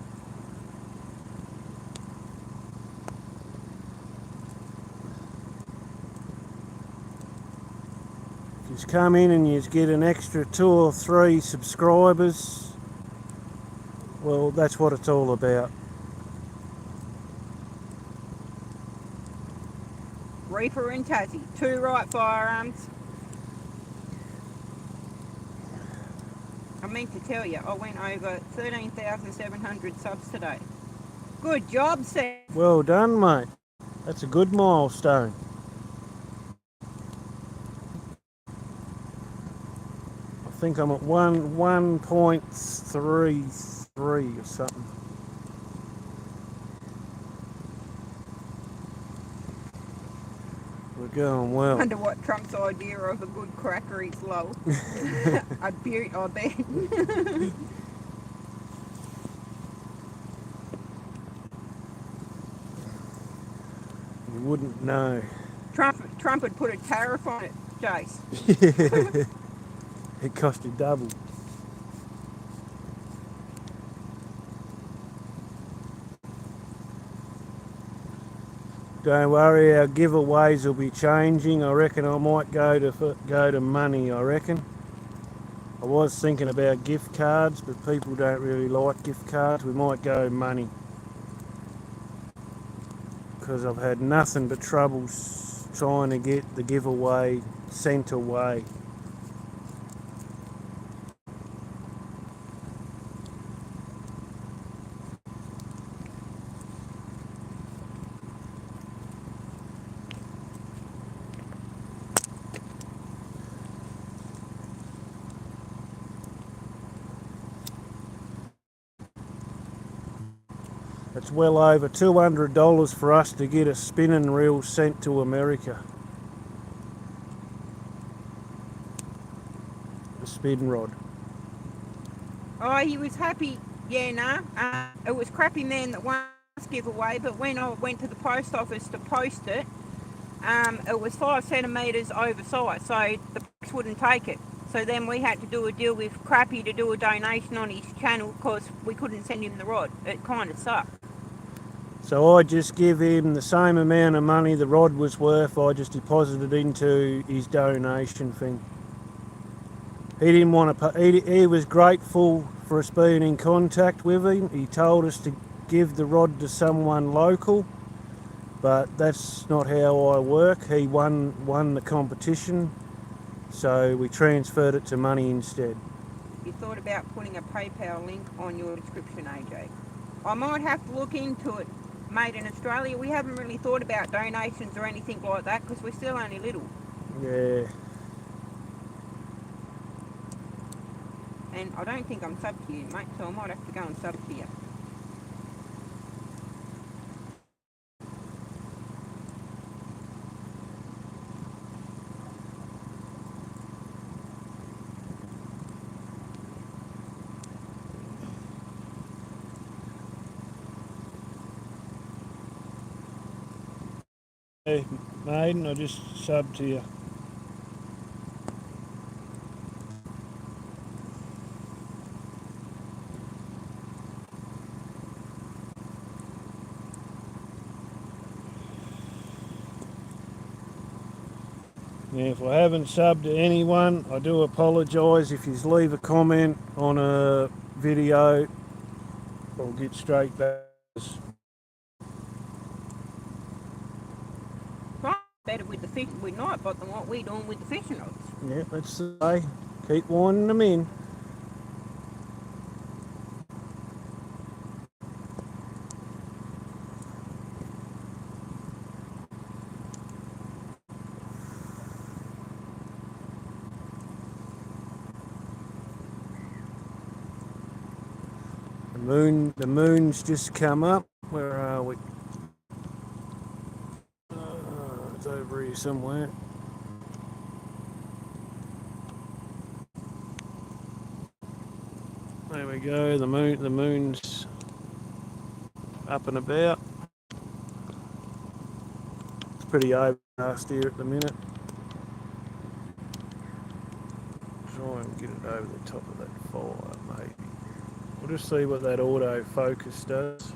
If you come in and you get an extra 2 or 3 subscribers, well, that's what it's all about. Reaper and Tassie, 2 right firearms. I meant to tell you, I went over 13,700 subs today. Good job, Seth. Well done, mate. That's a good milestone. I think I'm at 1.33 or something. We're going well. Wonder what Trump's idea of a good cracker is low. I bet. You wouldn't know. Trump would put a tariff on it, Jace. It cost you double. Don't worry, our giveaways will be changing. I reckon I might go to money, I reckon. I was thinking about gift cards, but people don't really like gift cards. We might go money. because I've had nothing but troubles trying to get the giveaway sent away. It's well over $200 for us to get a spinning reel sent to America. A spin rod. Oh, he was happy. Yeah, no. It was Crappy Man that won this giveaway, but when I went to the post office to post it, it was 5 centimetres oversized, so the post wouldn't take it. So then we had to do a deal with Crappy to do a donation on his channel because we couldn't send him the rod. It kind of sucked. So I just give him the same amount of money the rod was worth. I just deposited into his donation thing. He didn't want to pay. He was grateful for us being in contact with him. He told us to give the rod to someone local, but that's not how I work. He won the competition, so we transferred it to money instead. You thought about putting a PayPal link on your description, AJ? I might have to look into it. Made in Australia, we haven't really thought about donations or anything like that because we're still only little. Yeah. And I don't think I'm sub to you, mate, so I might have to go and sub to you. Hey, Maiden, I just subbed to you. Yeah, if I haven't subbed to anyone, I do apologise. If you leave a comment on a video, I'll get straight back. Better with the fish with Nightbot than what we're doing with the fishing rods. Yeah, that's the way. Keep winding them in. The moon's just come up. Where are we? It's over here somewhere. There we go. The moon's up and about. It's pretty overcast here at the minute. Try and get it over the top of that fire, maybe. We'll just see what that autofocus does.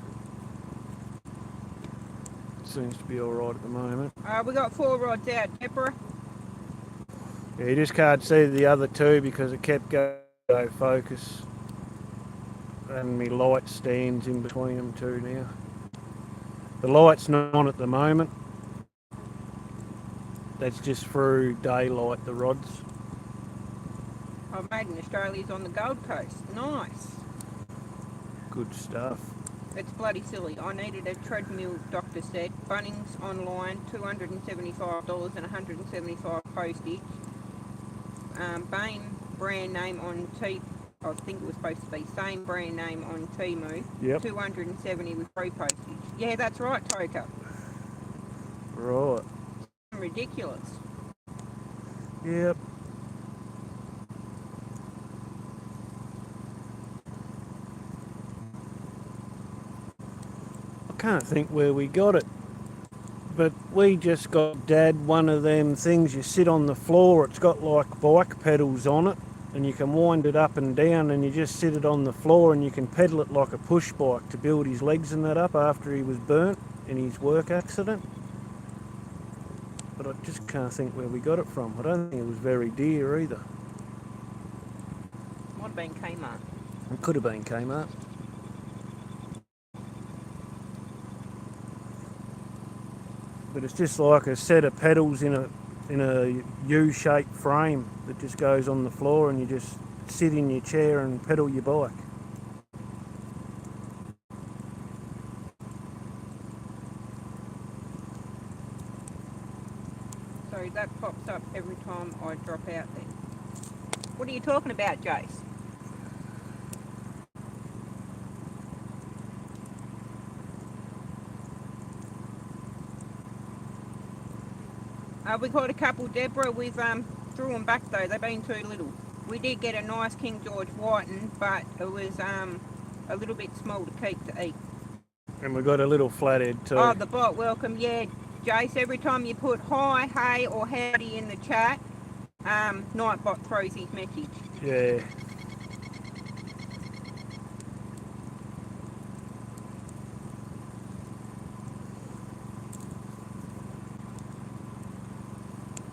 It seems to be alright at the moment. We got 4 rods out, Deborah. Yeah, you just can't see the other two because it kept going autofocus. And my light stands in between them two now. The light's not on at the moment. That's just through daylight, the rods. I've made in Australia's on the Gold Coast. Nice. Good stuff. It's bloody silly. I needed a treadmill, doctor said. Bunnings online, $275 and 175 postage. Bain brand name on I think it was supposed to be same brand name on Temu. Yep. 270 with free postage. Yeah, that's right, Toka. Right. Ridiculous. Yep. I can't think where we got it, but we just got Dad one of them things you sit on the floor. It's got like bike pedals on it, and you can wind it up and down, and you just sit it on the floor, and you can pedal it like a push bike to build his legs and that up after he was burnt in his work accident. But I just can't think where we got it from. I don't think it was very dear either. Might have been Kmart. It could have been Kmart. but it's just like a set of pedals in a U-shaped frame that just goes on the floor, and you just sit in your chair and pedal your bike. So that pops up every time I drop out there. What are you talking about, Jace? We got a couple, Deborah. We've threw them back though. They've been too little. We did get a nice King George whiten, but it was a little bit small to keep to eat. And we've got a little flathead too. Oh, the bot welcome. Yeah, Jace, every time you put hi, hey or howdy in the chat, Nightbot throws his message. Yeah.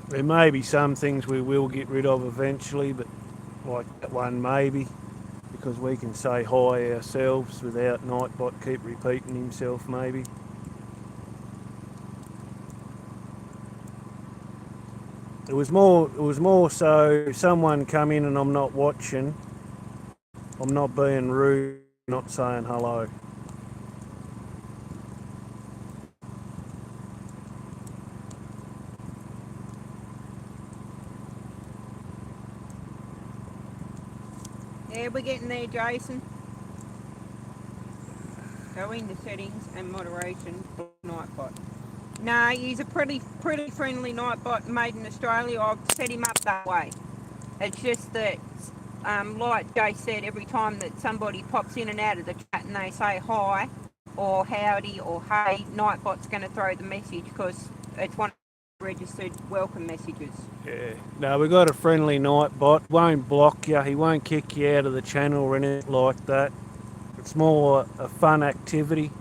There may be some things we will get rid of eventually, but like that one maybe, because we can say hi ourselves without Nightbot keep repeating himself maybe. It was more so someone come in and I'm not watching, I'm not being rude, not saying hello. Yeah, we're getting there, Jason. Go into settings and moderation for Nightbot. No, he's a pretty friendly Nightbot made in Australia. I've set him up that way. It's just that, like Jay said, every time that somebody pops in and out of the chat and they say hi or howdy or hey, Nightbot's going to throw the message because it's one of the registered welcome messages. Yeah. No, we've got a friendly Nightbot. Won't block you. He won't kick you out of the channel or anything like that. It's more a fun activity.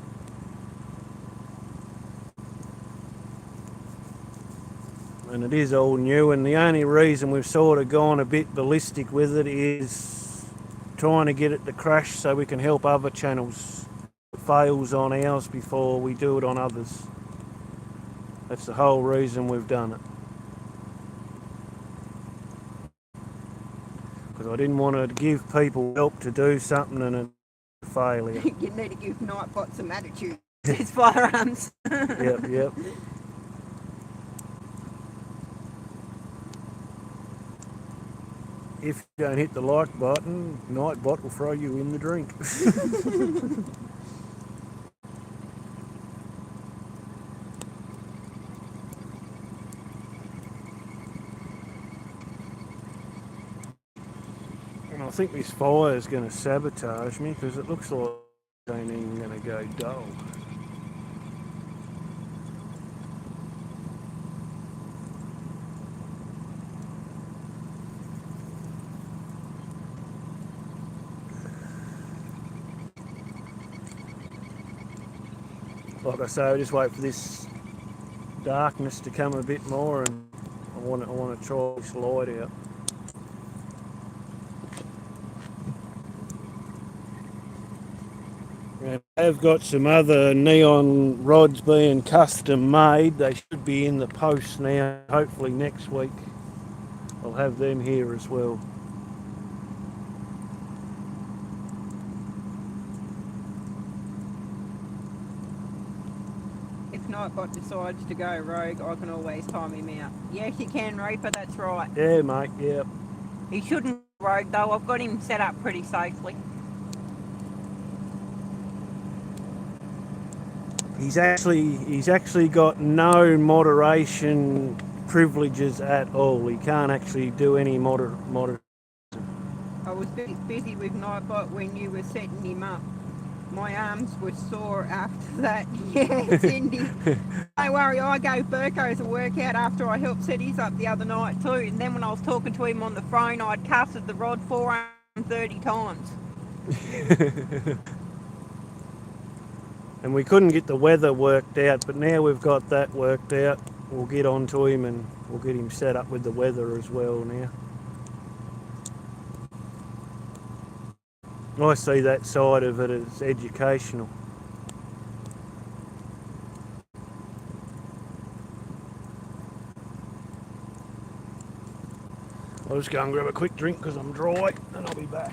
And it is all new, and the only reason we've sort of gone a bit ballistic with it is trying to get it to crash so we can help other channels. It fails on ours before we do it on others. That's the whole reason we've done it. Because I didn't want to give people help to do something and it's a failure. You need to give Nightbot some attitude. His firearms. Yep. If you don't hit the like button, Nightbot will throw you in the drink. And I think this fire is going to sabotage me because it looks like it ain't even going to go dull. Like I say, I just wait for this darkness to come a bit more, and I want to try this light out. And I've got some other neon rods being custom made. They should be in the post now. Hopefully next week I'll have them here as well. If Nightbot decides to go rogue, I can always time him out. Yes, you can, Reaper, that's right. Yeah, mate, yeah. He shouldn't go rogue, though. I've got him set up pretty safely. He's actually got no moderation privileges at all. He can't actually do any moder. I was busy with Nightbot when you were setting him up. My arms were sore after that. Yeah, Cindy. Don't worry, I gave Burko's a workout after I helped set his up the other night too. And then when I was talking to him on the phone, I'd casted the rod 430 times. And we couldn't get the weather worked out, but now we've got that worked out. We'll get onto him and we'll get him set up with the weather as well now. I see that side of it as educational. I'll just go and grab a quick drink because I'm dry and I'll be back.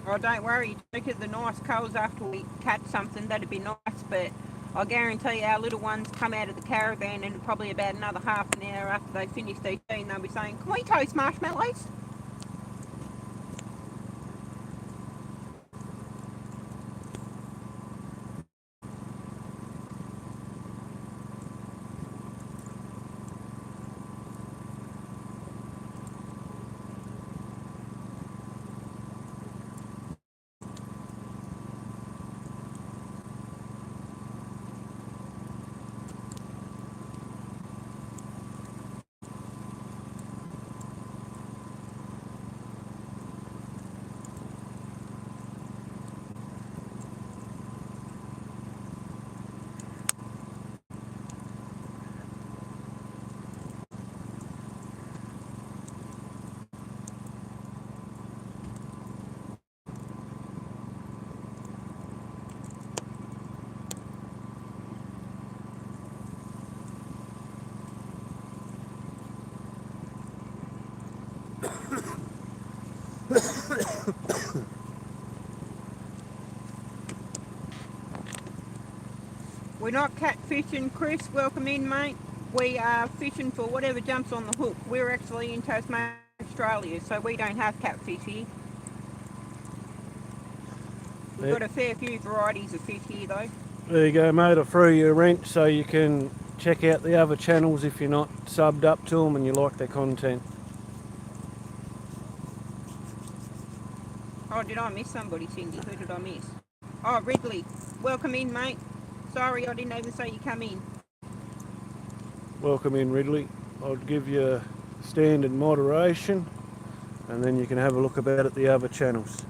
Oh, don't worry, look at the nice culls after we catch something, that'd be nice, but I guarantee our little ones come out of the caravan and probably about another half an hour after they finish their tea and they'll be saying, can we toast marshmallows? We're not catfishing, Chris. Welcome in, mate. We are fishing for whatever jumps on the hook. We're actually in Tasmania, Australia, so we don't have catfish here. We've got a fair few varieties of fish here, though. There you go, mate. I threw you a wrench so you can check out the other channels if you're not subbed up to them and you like their content. Oh, did I miss somebody, Cindy? Who did I miss? Oh, Ridley. Welcome in, mate. Sorry, I didn't even say you come in. Welcome in, Ridley. I'll give you standard moderation and then you can have a look about at the other channels.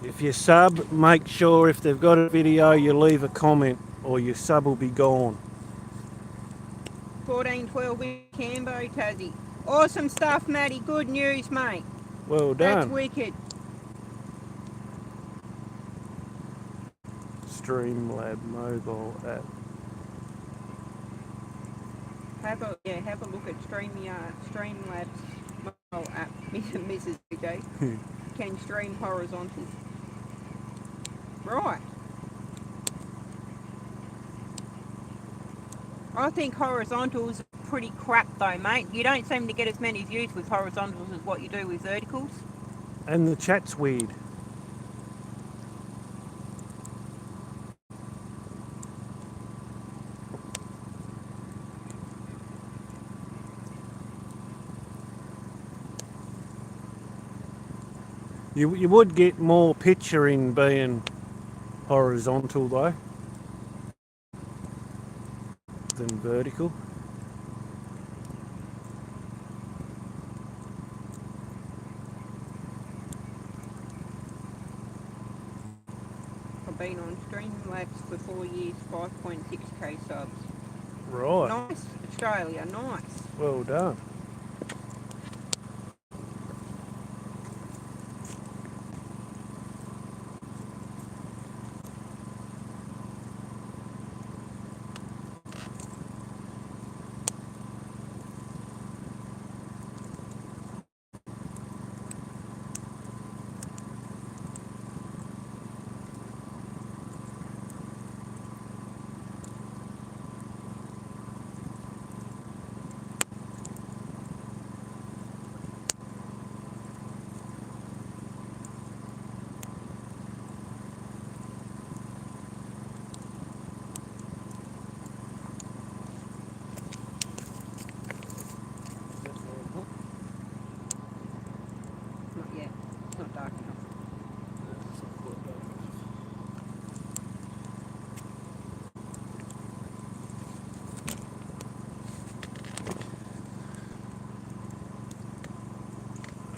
If you sub, make sure if they've got a video you leave a comment or your sub will be gone. 14-12 in Cambo, Tassie. Awesome stuff, Matty. Good news, mate. Well done. That's wicked. Streamlab mobile app. Have a look at Streamlabs mobile app, Mrs. DJ. Can stream horizontal. Right. I think horizontals are pretty crap though, mate. You don't seem to get as many views with horizontals as what you do with verticals. And the chat's weird. You would get more picture in being horizontal though than vertical. I've been on Streamlabs for 4 years, 5.6k subs. Right. Nice, Australia, nice. Well done. Not yet. It's not dark enough.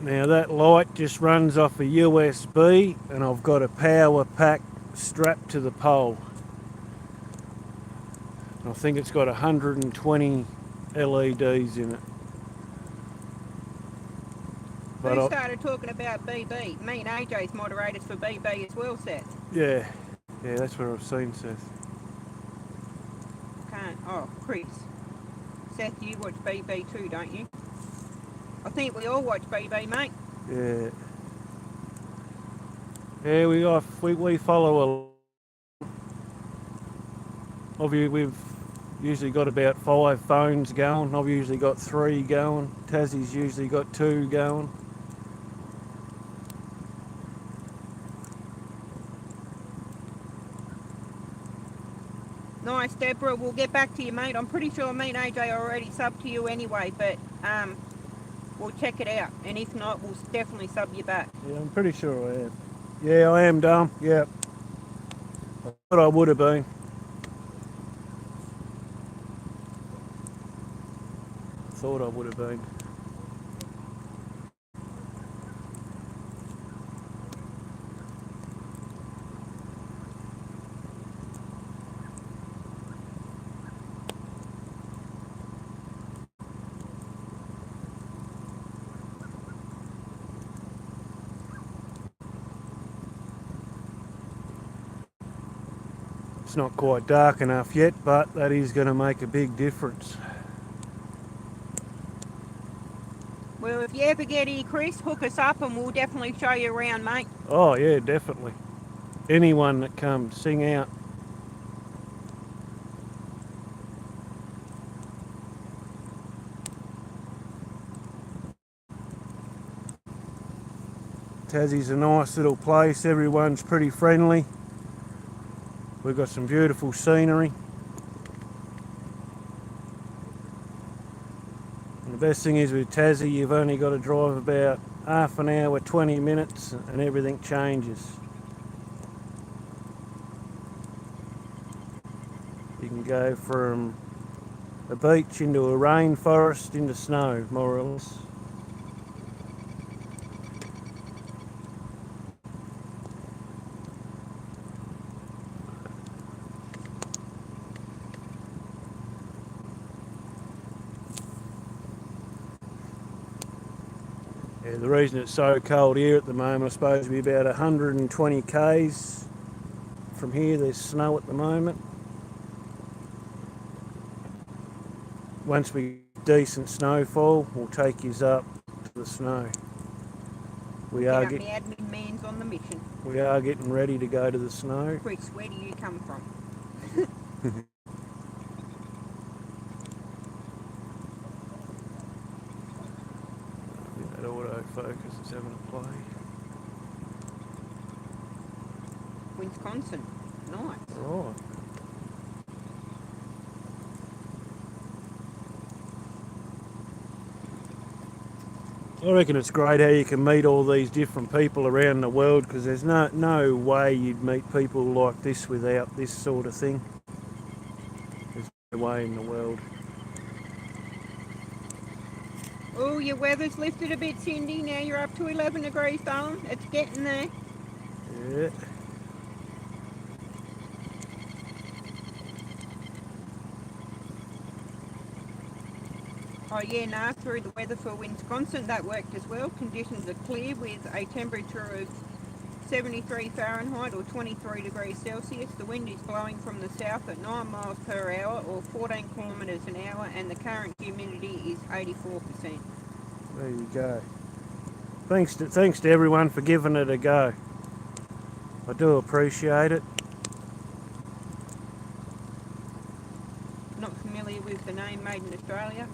Now that light just runs off a USB and I've got a power pack strapped to the pole. I think it's got 120 LEDs in it. But Who started talking about BB? Me and AJ's moderators for BB as well, Seth. yeah, that's what I've seen, Seth. can't. Oh, Chris. Seth, you watch BB too, don't you? I think we all watch BB, mate. Yeah. Yeah, we follow we've usually got about 5 phones going. I've usually got 3 going. Tassie's usually got 2 going. Nice, Deborah. We'll get back to you, mate. I'm pretty sure me and AJ already subbed to you anyway, but we'll check it out. And if not, we'll definitely sub you back. Yeah, I'm pretty sure I am. Yeah, I am dumb. Yeah. I thought I would have been. Thought I would have been. It's not quite dark enough yet, but that is going to make a big difference. Well, if you ever get here, Chris, hook us up and we'll definitely show you around, mate. Oh yeah, definitely. Anyone that comes, sing out. Tassie's a nice little place. Everyone's pretty friendly. We've got some beautiful scenery. And the best thing is with Tassie, you've only got to drive about half an hour, 20 minutes, and everything changes. You can go from a beach into a rainforest into snow, more or less. Yeah, the reason it's so cold here at the moment, I suppose, be about 120 k's from here. There's snow at the moment. Once we get decent snowfall, we'll take yous up to the snow. We are the admin man's on the mission. We are getting ready to go to the snow. Chris, where do you come from? That autofocus is having a play. Wisconsin. Nice. Right. I reckon it's great how you can meet all these different people around the world, because there's no way you'd meet people like this without this sort of thing. There's no way in the world. Oh, your weather's lifted a bit, Cindy. Now you're up to 11 degrees, darling. It's getting there. Yeah. Oh yeah, nah, through the weather for Wisconsin, that worked as well. Conditions are clear with a temperature of 73 Fahrenheit or 23 degrees Celsius. The wind is blowing from the south at 9 miles per hour or 14 kilometres an hour, and the current humidity is 84%. There you go. Thanks to everyone for giving it a go. I do appreciate it. Not familiar with the name Made in Australia.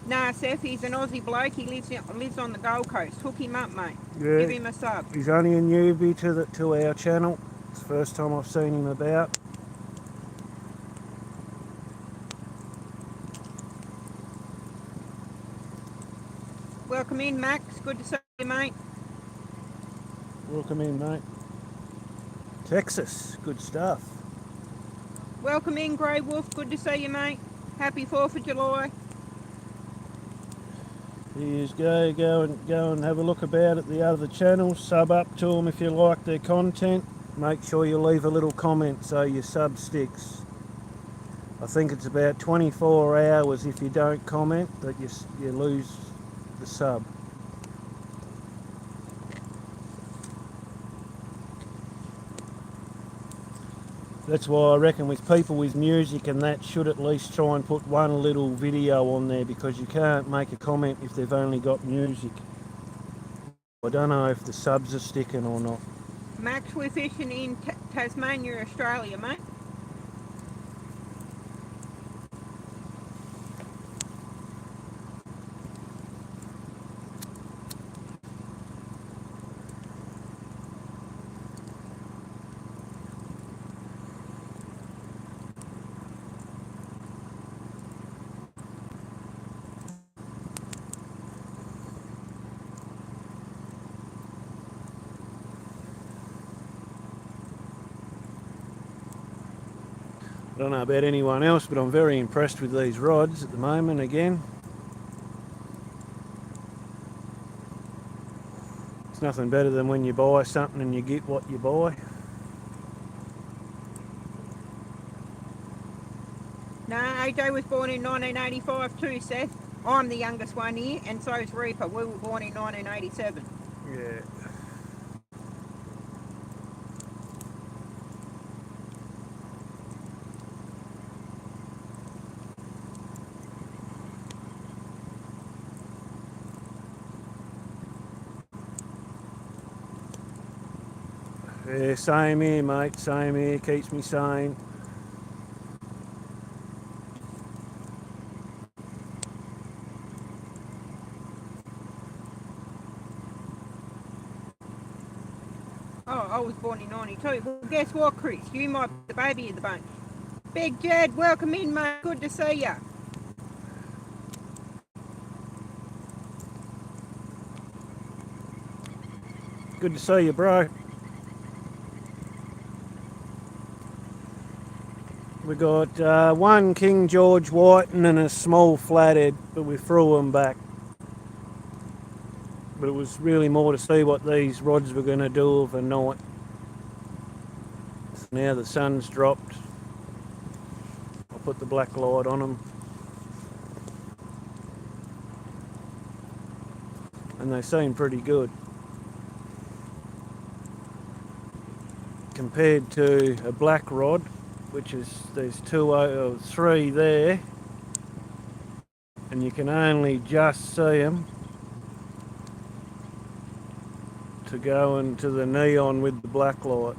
Nah, Seth, he's an Aussie bloke. He lives on the Gold Coast. Hook him up, mate. Yeah. Give him a sub. He's only a newbie to our channel. It's the first time I've seen him about. Welcome in, Max. Good to see you, mate. Welcome in, mate. Texas, good stuff. Welcome in, Grey Wolf. Good to see you, mate. Happy 4th of July. Here's go and have a look about at the other channels. Sub up to them if you like their content. Make sure you leave a little comment so your sub sticks. I think it's about 24 hours if you don't comment that you lose the sub. That's why I reckon with people with music and that should at least try and put one little video on there, because you can't make a comment if they've only got music. I don't know if the subs are sticking or not. Max, we're fishing in Tasmania, Australia, mate. I don't know about anyone else, but I'm very impressed with these rods at the moment again. It's nothing better than when you buy something and you get what you buy. No, AJ was born in 1985 too, Seth. I'm the youngest one here, and so is Reaper. We were born in 1987. Yeah. Yeah, same here, mate. Same here. Keeps me sane. Oh, I was born in 92. Well, guess what, Chris? You might be the baby of the bunch. Big Jed, welcome in, mate. Good to see ya. Good to see you, bro. We got one King George whiting and a small flathead, but we threw them back. But it was really more to see what these rods were going to do overnight. Now the sun's dropped. I'll put the black light on them. And they seem pretty good. Compared to a black rod, which is, there's three there, and you can only just see them to go into the neon with the black light.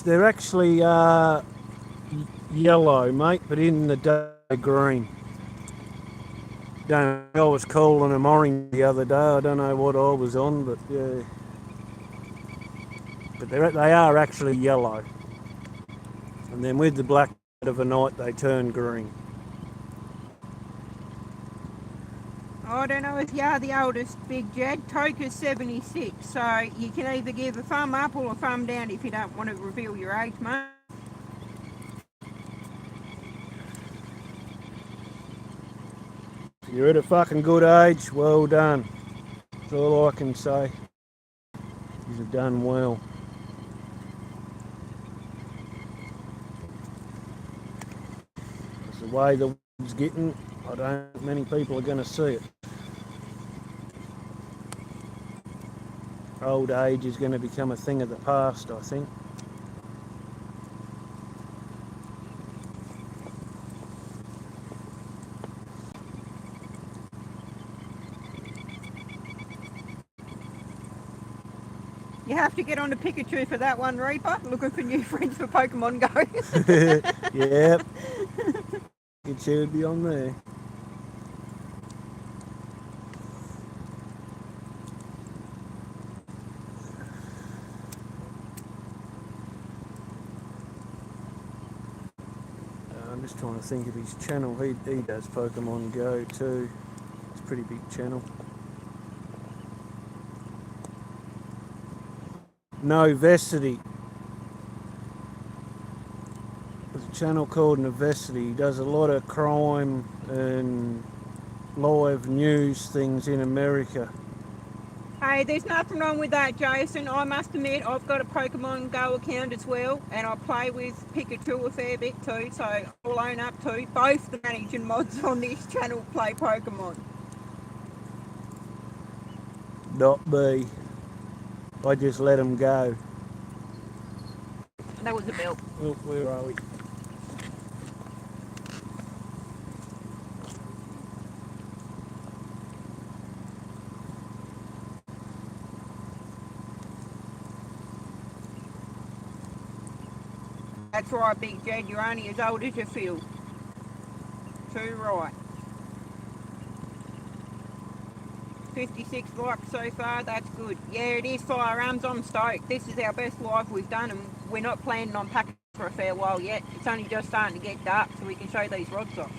They're actually yellow, mate, but in the day green. I was calling them orange the other day. I don't know what I was on, but yeah. But they are actually yellow. And then with the black overnight, they turn green. I don't know if you are the oldest, Big Jed. Toka's 76, so you can either give a thumb up or a thumb down if you don't want to reveal your age, mate. You're at a fucking good age. Well done. That's all I can say. You've done well. That's the way the wood's getting. I don't think many people are going to see it. Old age is going to become a thing of the past, I think. You have to get on to Pikachu for that one, Reaper. Looking for new friends for Pokemon Go. Yep. Pikachu would be on there. I'm just trying to think of his channel. He does Pokemon Go too. It's a pretty big channel. Novacity. There's a channel called Novacity. He does a lot of crime and live news things in America. Hey, there's nothing wrong with that, Jason. I must admit, I've got a Pokemon Go account as well, and I play with Pikachu a fair bit too, so I'll own up to both the managing mods on this channel play Pokemon. Not me. I just let them go. That was a belt. Oh, where are we? That's right, Big Jed, you're only as old as you feel. Too right. 56 likes so far, that's good. Yeah, it is Firearms, I'm stoked. This is our best live we've done, and we're not planning on packing for a fair while yet. It's only just starting to get dark, so we can show these rods off.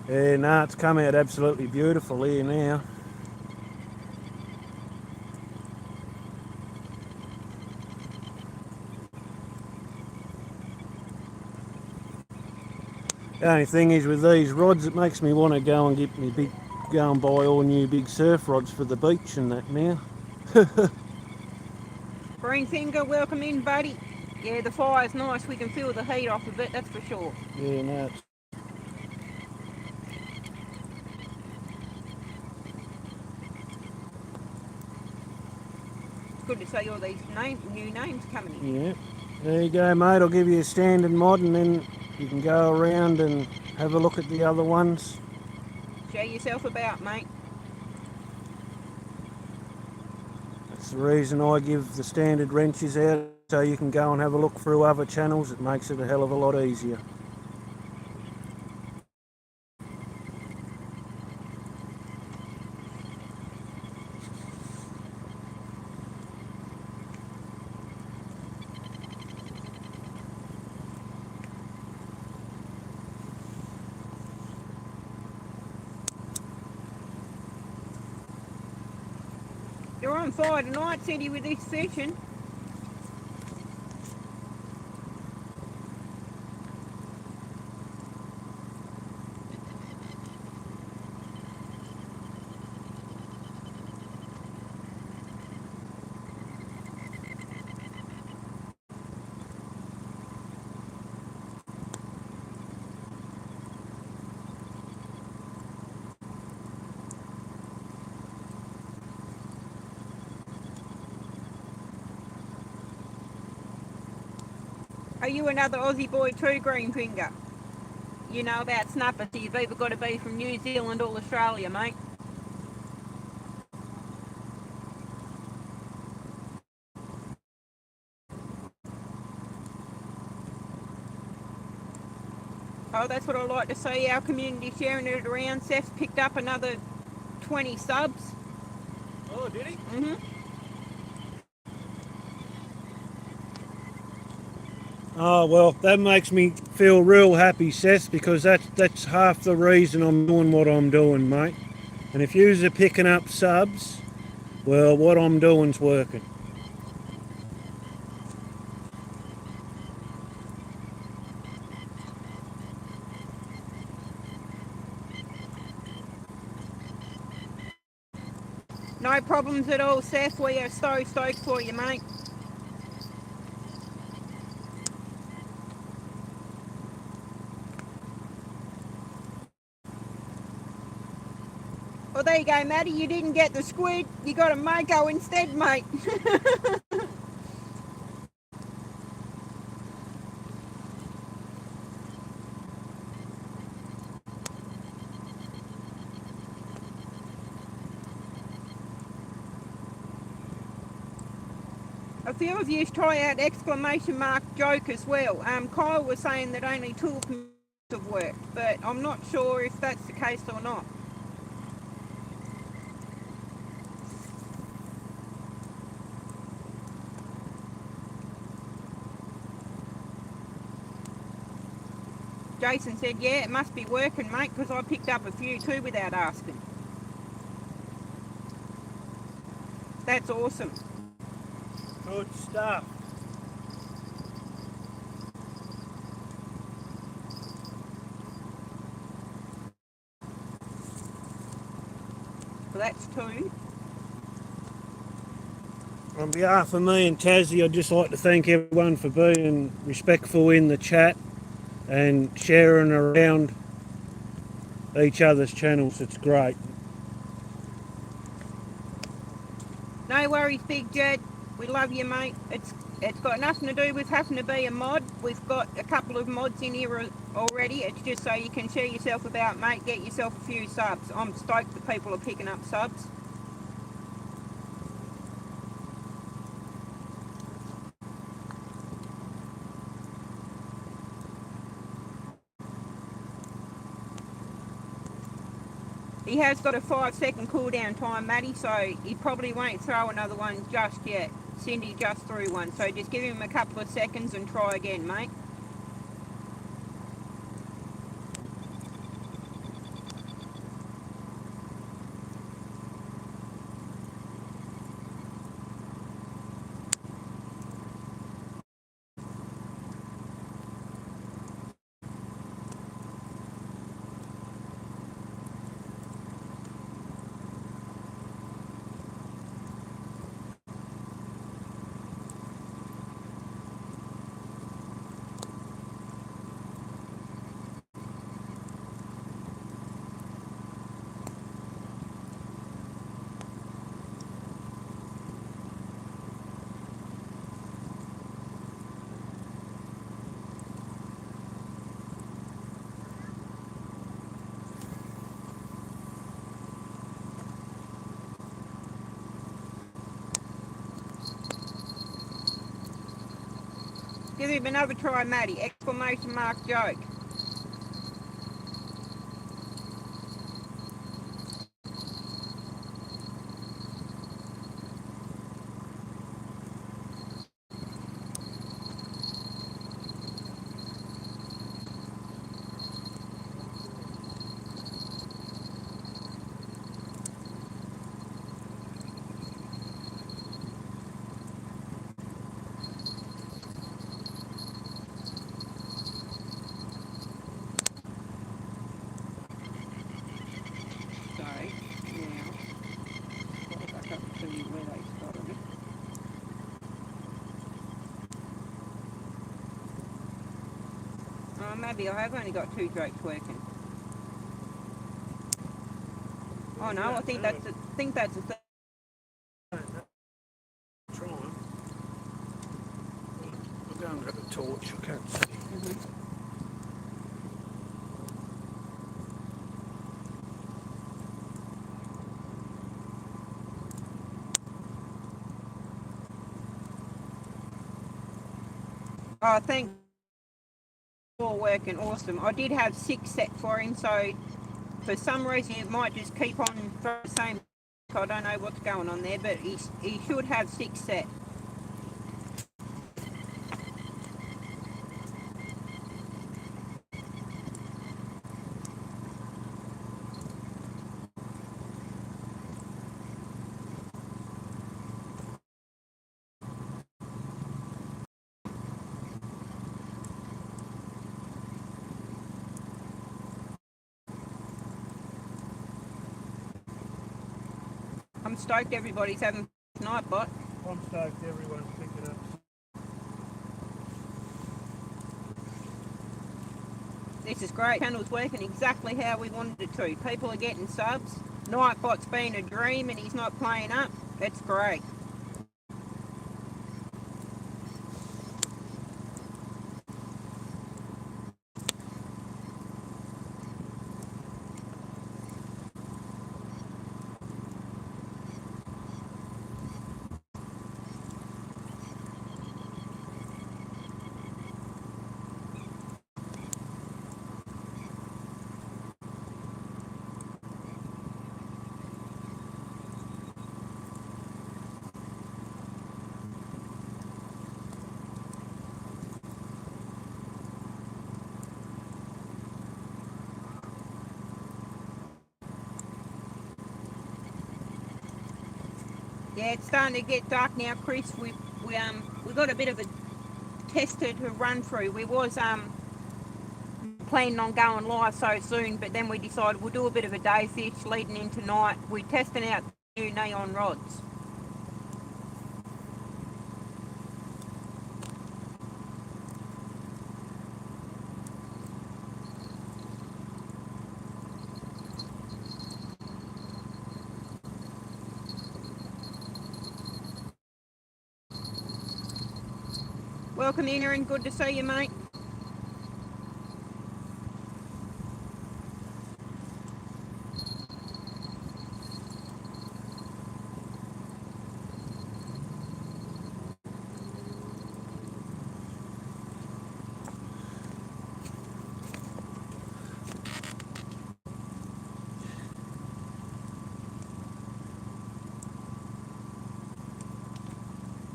Yeah, no, it's come out absolutely beautiful here now. The only thing is with these rods, it makes me want to go and go and buy all new big surf rods for the beach and that now. Green Finger, welcome in, buddy. Yeah, the fire's nice, we can feel the heat off of it, that's for sure. Yeah, no, it's Good to see all these new names coming in. yeah. There you go, mate. I'll give you a standard mod and then you can go around and have a look at the other ones. Show yourself about, mate. That's the reason I give the standard wrenches out, so you can go and have a look through other channels. It makes it a hell of a lot easier. You're on fire tonight, Cindy, with this fishing. Are you another Aussie boy too, Green Finger? You know about snappers, so you've either got to be from New Zealand or Australia, mate. Oh, that's what I like to see, our community sharing it around. Seth's picked up another 20 subs. Oh, did he? Mm-hmm. Oh, well, that makes me feel real happy, Seth, because that's half the reason I'm doing what I'm doing, mate. And if yous are picking up subs, well, what I'm doing's working. No problems at all, Seth. We are so stoked for you, mate. Well, there you go, Matty. You didn't get the squid. You got a mako instead, mate. A few of you try out exclamation mark joke as well. Kyle was saying that only 2 of them have worked, but I'm not sure if that's the case or not. Jason said, yeah, it must be working, mate, because I picked up a few too without asking. That's awesome. Good stuff. So that's 2. On behalf of me and Tassie, I'd just like to thank everyone for being respectful in the chat and sharing around each other's channels. It's great. No worries, Big Jed. We love you, mate. It's got nothing to do with having to be a mod. We've got a couple of mods in here already. It's just so you can share yourself about, mate. Get yourself a few subs. I'm stoked that people are picking up subs. He has got a 5-second cooldown time, Matty, so he probably won't throw another one just yet. Cindy just threw one, so just give him a couple of seconds and try again, mate. Give him another try, Matty. Exclamation mark joke. Sorry. Now, go back up to where they started it. Oh, maybe I have only got 2 drakes working. Oh no, I think that's a thing. Try 'em. I'll go and grab a torch. I can't see. Oh, thank you for working. Awesome. I did have 6 set for him, so for some reason it might just keep on throwing the same. I don't know what's going on there, but he should have 6 set. I'm stoked everybody's having a night, bot. I'm stoked everyone's picking up. This is great. Channel's working exactly how we wanted it to. People are getting subs. Nightbot's been a dream and he's not playing up. It's great. Yeah, it's starting to get dark now, Chris. We got a bit of a tester to run through. We was planning on going live so soon, but then we decided we'll do a bit of a day fish leading into night. We're testing out the new neon rods. Welcome in, Aaron. Good to see you, mate.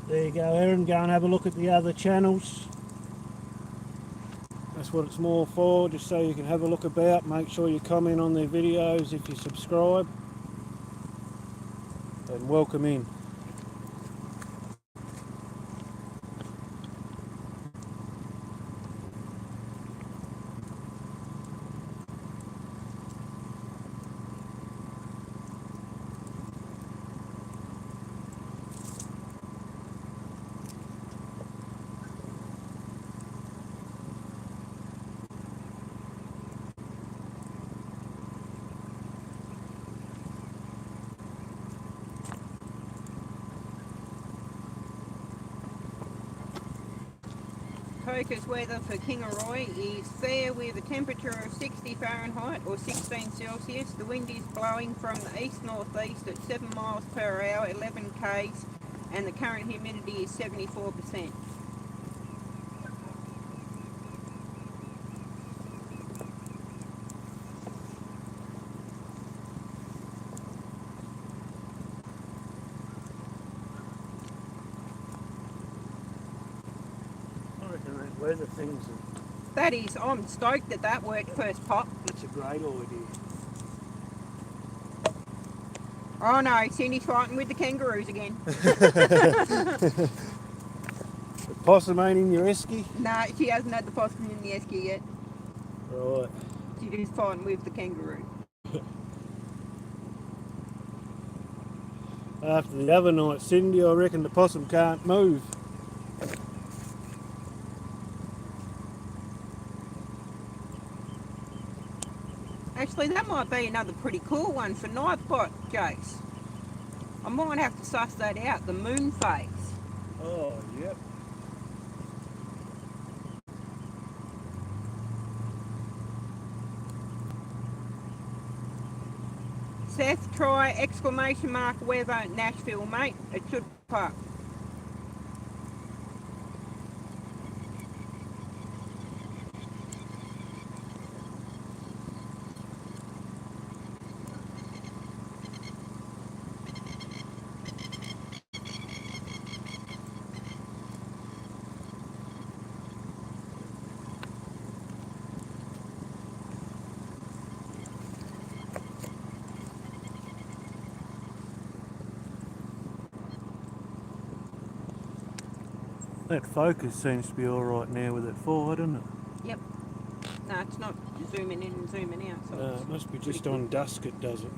There you go, Aaron. Go and have a look at the other channels. That's what it's more for, just so you can have a look about. Make sure you comment on their videos if you subscribe. And welcome in. Focus weather for Kingaroy is fair with a temperature of 60 Fahrenheit or 16 Celsius. The wind is blowing from the east-northeast at 7 miles per hour, 11 k's, and the current humidity is 74%. Weather things. That is, I'm stoked that that worked first pop. It's a great idea. Oh no, Cindy's fighting with the kangaroos again. The possum ain't in your esky? Nah, she hasn't had the possum in the esky yet. Right. She's just fighting with the kangaroo. After the other night, Cindy, I reckon the possum can't move. Actually, that might be another pretty cool one for Nightbot, Jace. I might have to suss that out, the moon phase. Oh, yep. Seth, try exclamation mark weather Nashville, mate. It should pop up. That focus seems to be alright now with that forward, doesn't it? Yep. No, it's not zooming in and zooming out. So No, it must be just on dusk it does it.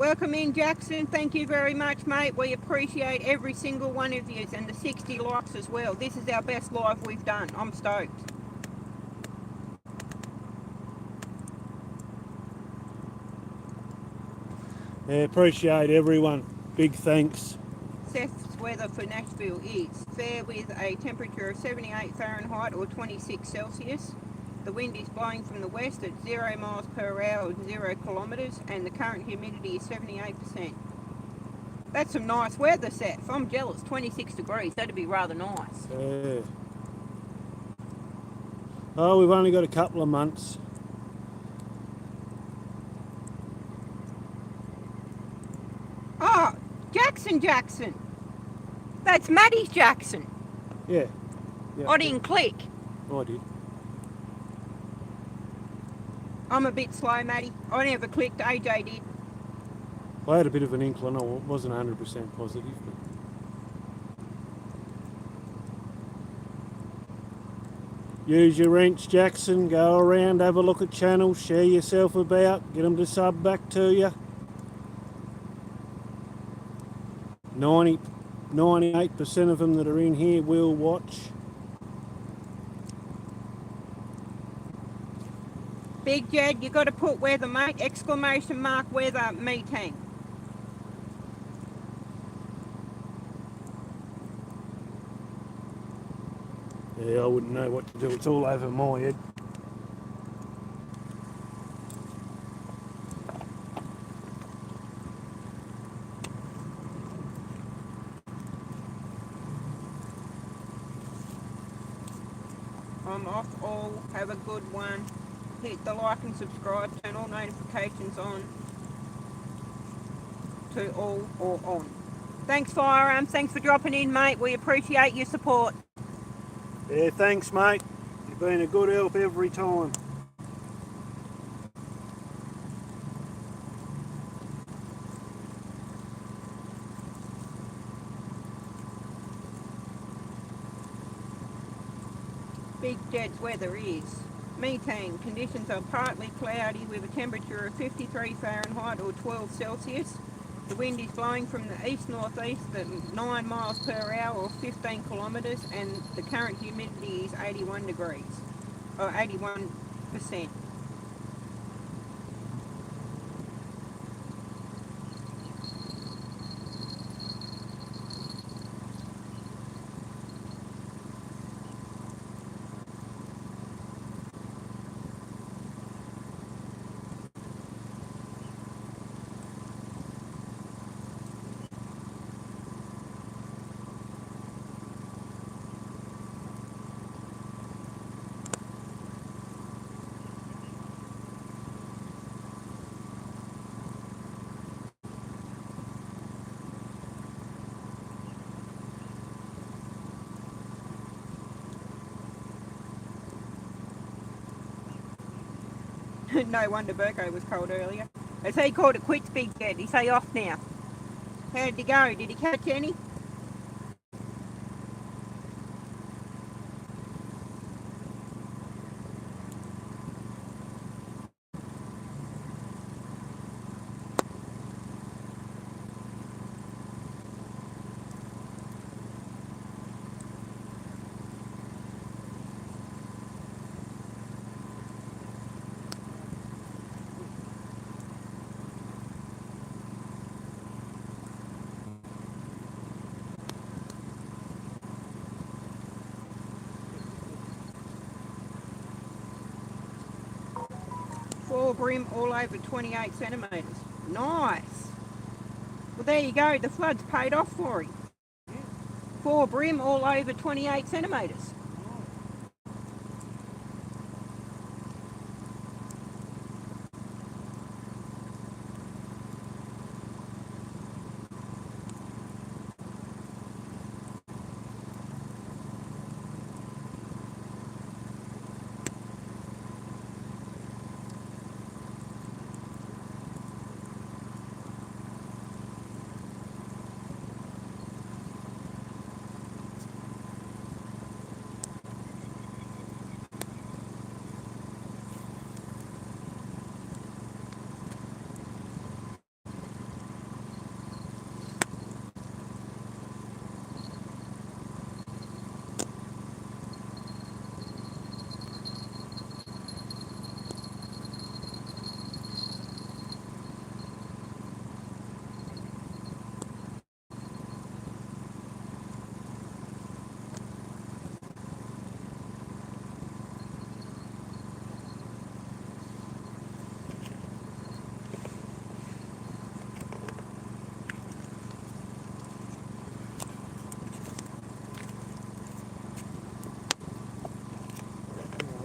welcome in, Jackson. Thank you very much, mate. We appreciate every single one of you and the 60 likes as well. This is our best live we've done. I'm stoked. Yeah, appreciate everyone. Big thanks. Seth's weather for Nashville is fair with a temperature of 78 Fahrenheit or 26 Celsius. The wind is blowing from the west at 0 miles per hour or 0 kilometres, and the current humidity is 78%. That's some nice weather, Seth. I'm jealous. 26 degrees. That'd be rather nice. Yeah. Oh, we've only got a couple of months. Oh, Jackson. That's Maddie's Jackson. Yeah. Yeah. I didn't click. I did. I'm a bit slow, Maddie. I never clicked. AJ did. I had a bit of an inkling. I wasn't 100% positive. But use your wrench, Jackson. Go around, have a look at channels, share yourself about, get them to sub back to you. 98% of them that are in here will watch. Big Jed, you got to put weather, mate. Exclamation mark weather meeting. Yeah, I wouldn't know what to do. It's all over my head. I'm off all. Have a good one. Hit the like and subscribe. Turn all notifications on to all or on. Thanks, Firearms. Thanks for dropping in, mate. We appreciate your support. Yeah, thanks, mate. You've been a good help every time. Big Jed's weather is meeting. Conditions are partly cloudy with a temperature of 53 Fahrenheit or 12 Celsius. The wind is blowing from the east-northeast at 9 miles per hour or 15 kilometres, and the current humidity is 81 degrees, or 81%. No wonder Burko was cold earlier. As he called it quits, Big Jed. He say off now. How did he go? Did he catch any? Four brim all over 28 centimetres. Nice. Well, there you go. The flood's paid off for him. Four brim all over 28 centimetres.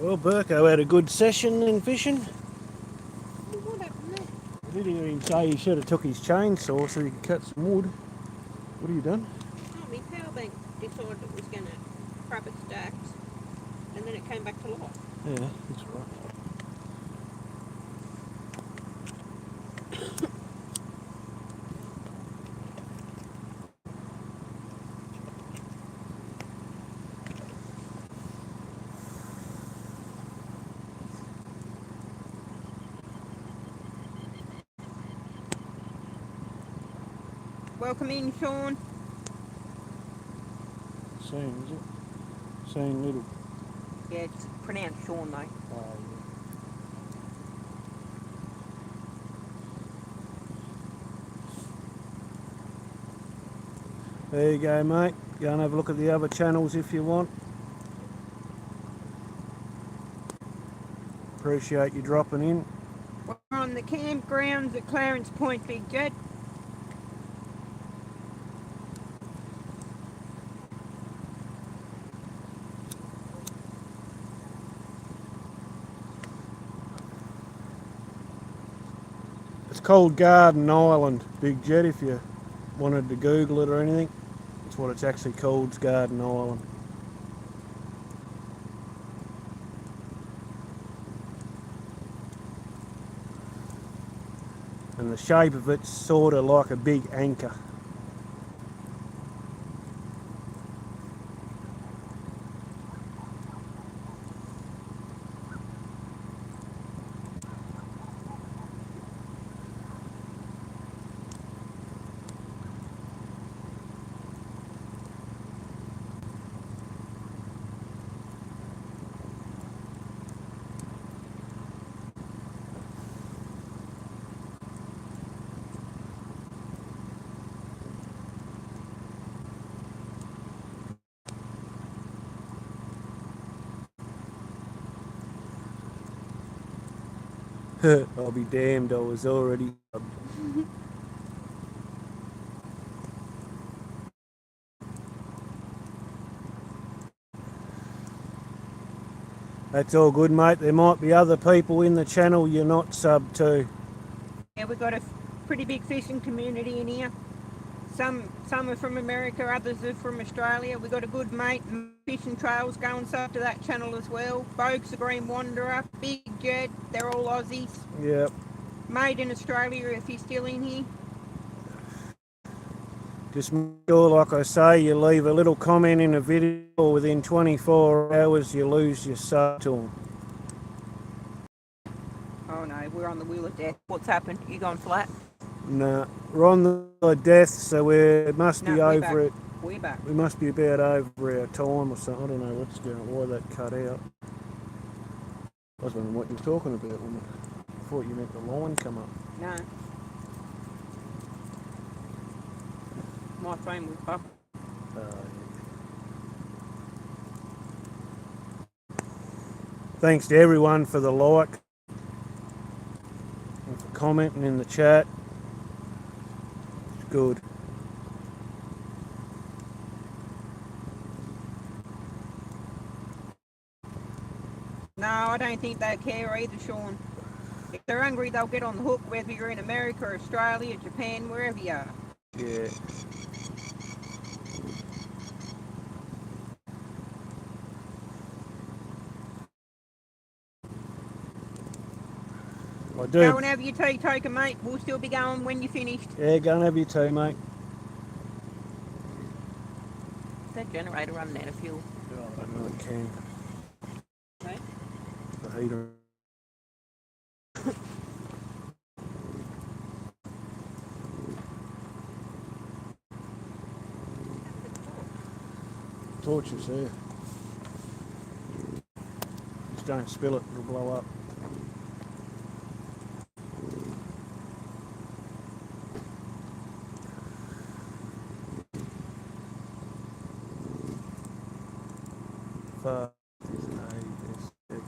Well, Burko had a good session in fishing. What happened there? I did hear him say he should have took his chainsaw so he could cut some wood. What have you done? Oh, my power bank decided it was going to crap its stacks, and then it came back to life. Yeah, that's right. Welcome in, Sean. Sean, is it? Sean Little. Yeah, it's pronounced Sean though. Oh, yeah. There you go, mate. Go and have a look at the other channels if you want. Appreciate you dropping in. We're on the campgrounds at Clarence Point, Big Jet. It's called Garden Island, Big Jet, if you wanted to Google it or anything. That's what it's actually called, it's Garden Island. And the shape of it's sort of like a big anchor. I'll be damned, I was already... That's all good, mate. There might be other people in the channel you're not subbed to. Yeah, we've got a pretty big fishing community in here. Some are from America, others are from Australia. We've got a good mate, Fishing Trails, going sub to that channel as well. Bogues the Green Wanderer, Big Jed, they're all Aussies. Yep. Made in Australia if he's still in here. Just make sure, like I say, you leave a little comment in a video, or within 24 hours you lose your sub to them. Oh no, we're on the wheel of death. What's happened? You gone flat? Nah, we're on the death, so we must be No, over it. We're back. We must be about over our time or something. I don't know what's going on, why that cut out. I was wondering what you were talking about, woman. I thought you meant the line come up. No. My phone was up. Thanks to everyone for the like and for commenting in the chat. It's good. No, I don't think they care either, Sean. If they're hungry, they'll get on the hook, whether you're in America, or Australia, Japan, wherever you are. Yeah. I do. Go and have your tea, Token, mate. We'll still be going when you're finished. Yeah, go and have your tea, mate. Is that generator running out of fuel? Oh, I don't know, it can. Okay. The heater. Torch is there. Just don't spill it, it'll blow up. Five, eight, six.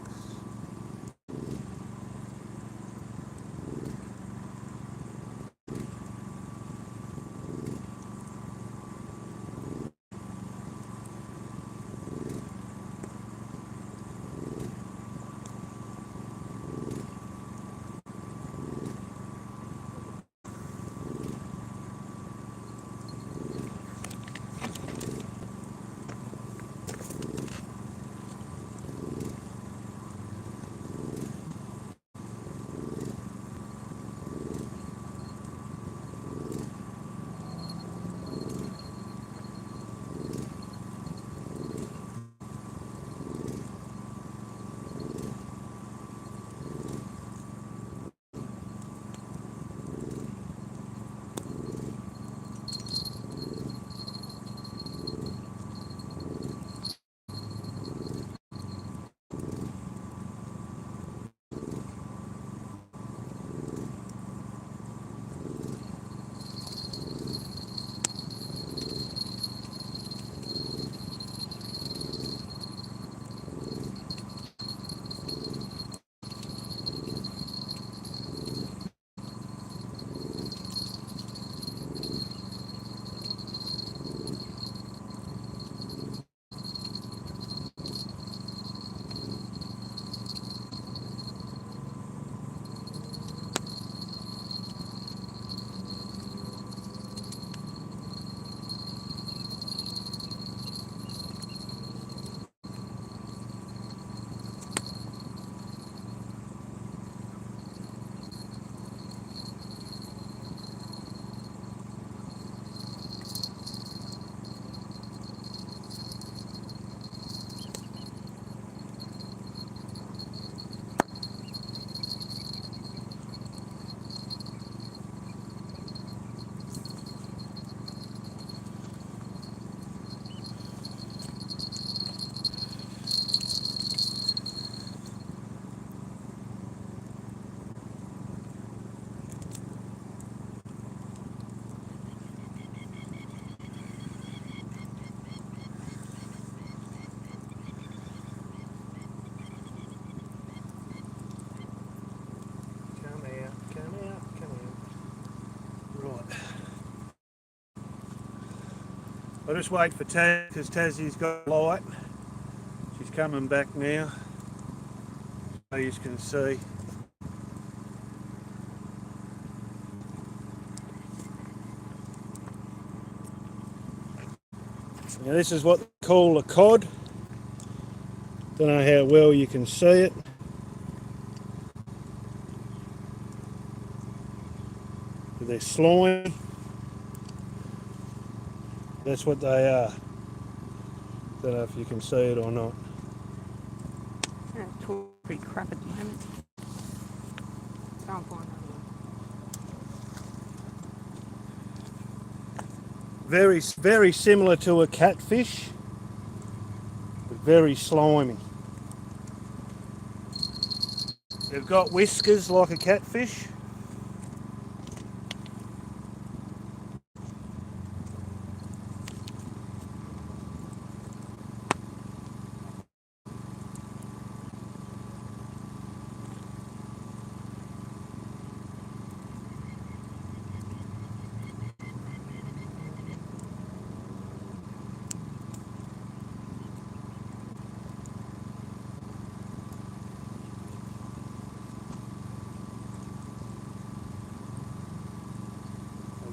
I'll just wait for Taz because Tassie's got light. She's coming back now, so you can see. Now this is what they call a cod. Don't know how well you can see it. But they're slimy. That's what they are. Don't know if you can see it or not. It's pretty crap at the moment. Can't find another one. Very similar to a catfish, but very slimy. They've got whiskers like a catfish.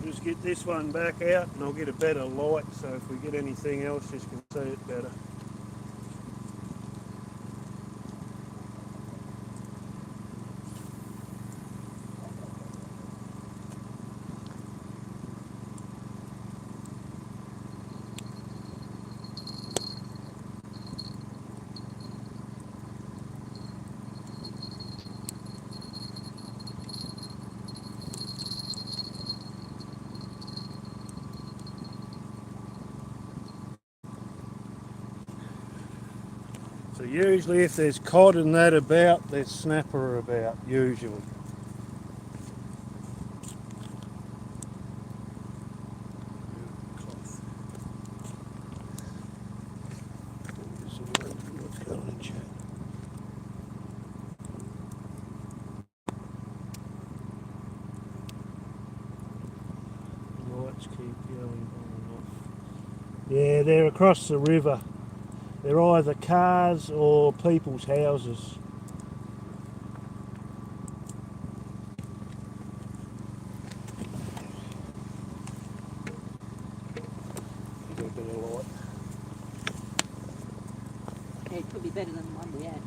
Just get this one back out and I'll get a better light, so if we get anything else you can see it better. So usually if there's cod and that about, there's snapper about, usually. What's going on in chat? Lights keep going on and off. Yeah, they're across the river. They're either cars or people's houses. Got a bit of light. Yeah, it could be better than the one we had.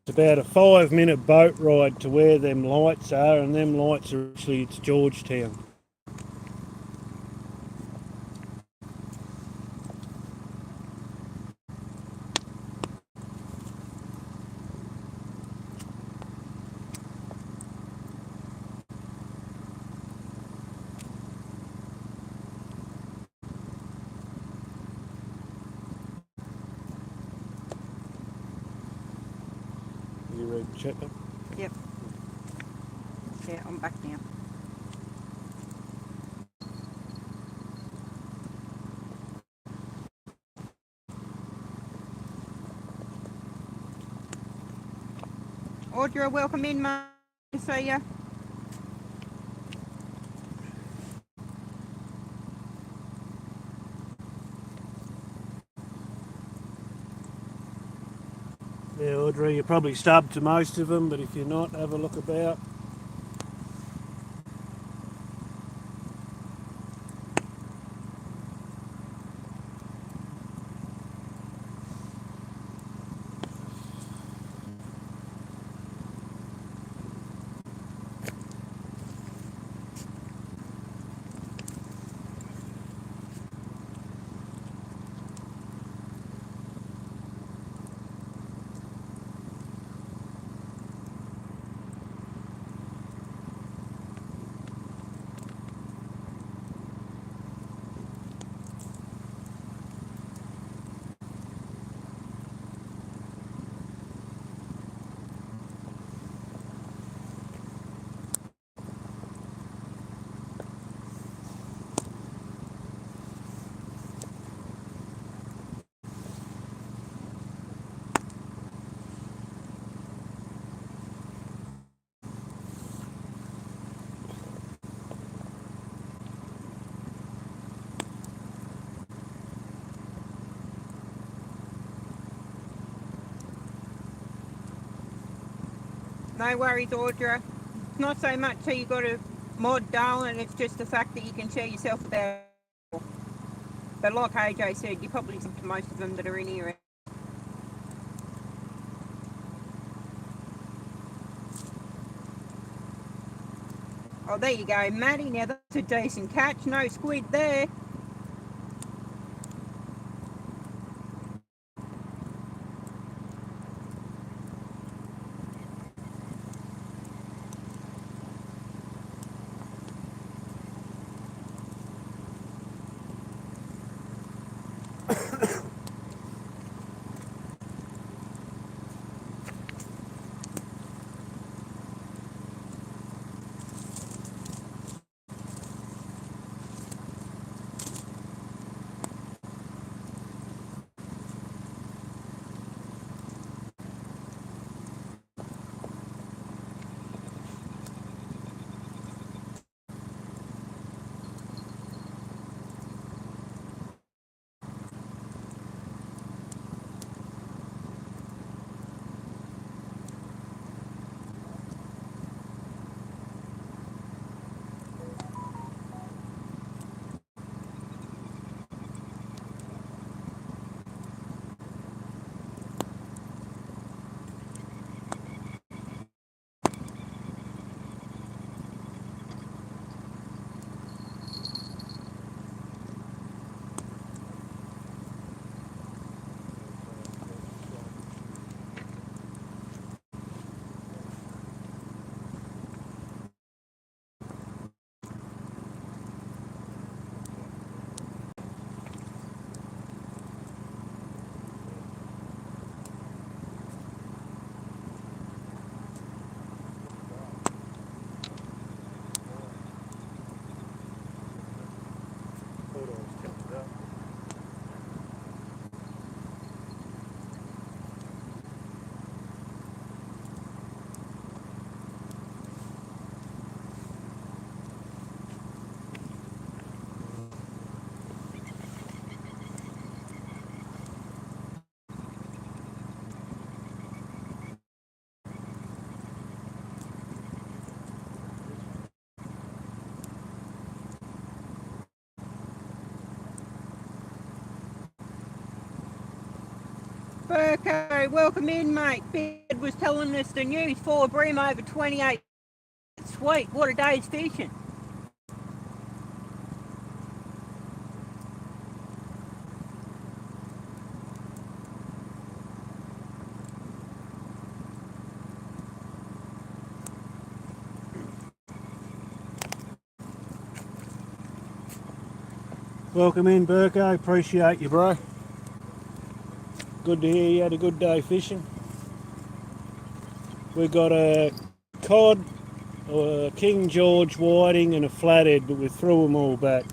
It's about a 5-minute boat ride to where them lights are, and them lights are actually, it's Georgetown. You ready to check it? Yep. Yeah, I'm back now. Audrey, welcome in, mate. To see ya. Yeah, Audrey, you're probably stubbed to most of them, but if you're not, have a look about. No worries, Audra. It's not so much so you got to mod Darwin, it's just the fact that you can share yourself about it. But like AJ said, you probably listen to most of them that are in here. Oh, there you go, Maddie. Now that's a decent catch. No squid there. Burko, welcome in, mate. Bed was telling us the news, 4 bream over 28. Sweet, what a day's fishing. Welcome in, Burko. Appreciate you, bro. Good to hear you had a good day fishing. We got a cod, a King George whiting and a flathead, but we threw them all back.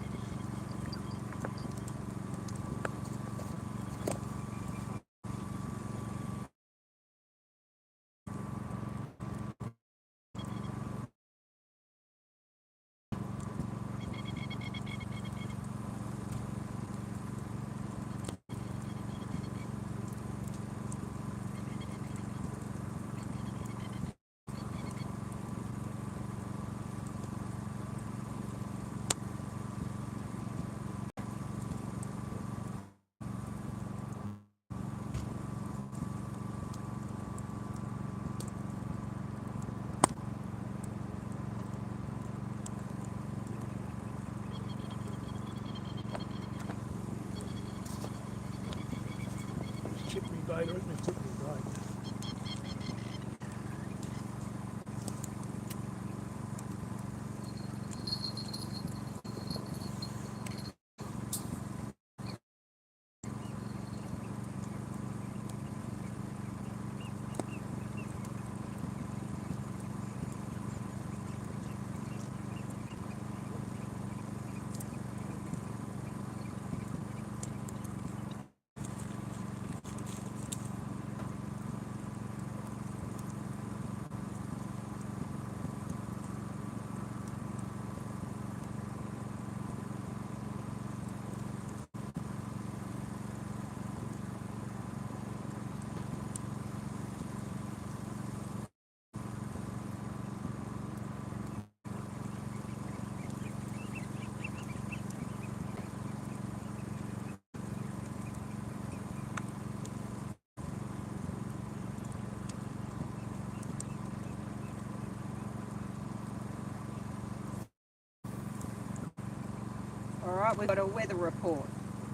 Alright, we've got a weather report.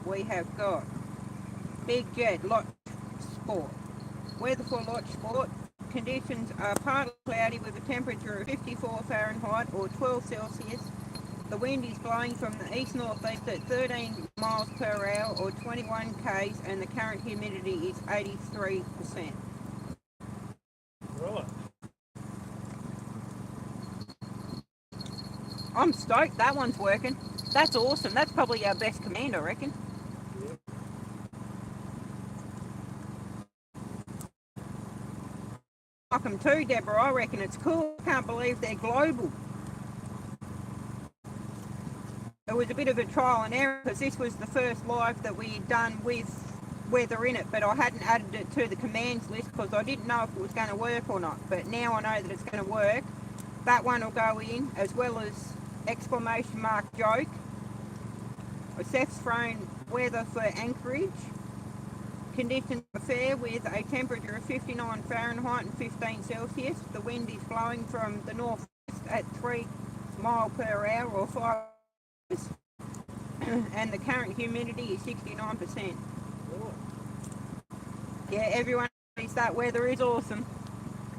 We have got Big Jet, Lodge Sport. Weather for Lodge Sport. Conditions are partly cloudy with a temperature of 54 Fahrenheit or 12 Celsius. The wind is blowing from the east-northeast at 13 miles per hour or 21 k's, and the current humidity is 83%. Right. I'm stoked that one's working. That's awesome. That's probably our best command, I reckon. Yeah. Like them too, Deborah. I reckon it's cool. I can't believe they're global. It was a bit of a trial and error because this was the first live that we had done with weather in it, but I hadn't added it to the commands list because I didn't know if it was going to work or not. But now I know that it's going to work. That one will go in, as well as exclamation mark joke. Seth's thrown weather for Anchorage. Conditions are fair with a temperature of 59 Fahrenheit and 15 Celsius. The wind is blowing from the northwest at 3 miles per hour or 5 and the current humidity is 69%. Yeah, everyone thinks that weather is awesome.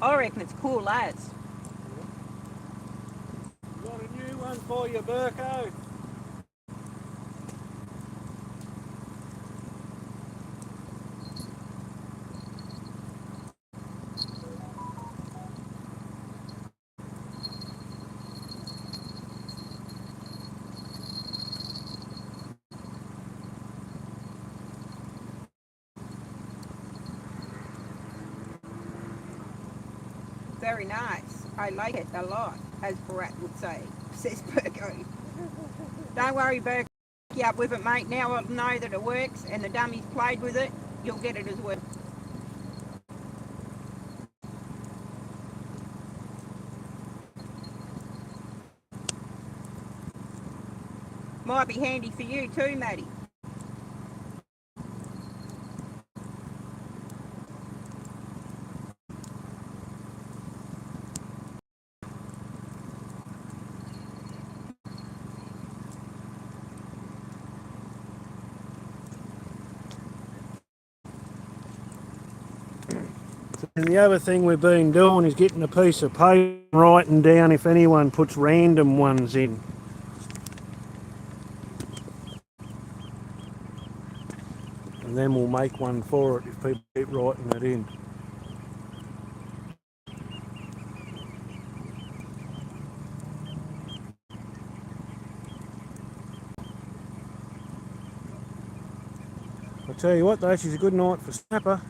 I reckon it's cool, lads. Got a new one for you, Burko. Very nice. I like it a lot, as Barat would say, says Burko. Don't worry, Burko. Keep up with it, mate. Now I'll know that it works and the dummies played with it. You'll get it as well. Might be handy for you too, Maddie. And the other thing we've been doing is getting a piece of paper and writing down if anyone puts random ones in. And then we'll make one for it if people keep writing it in. I'll tell you what though, she's a good night for snapper.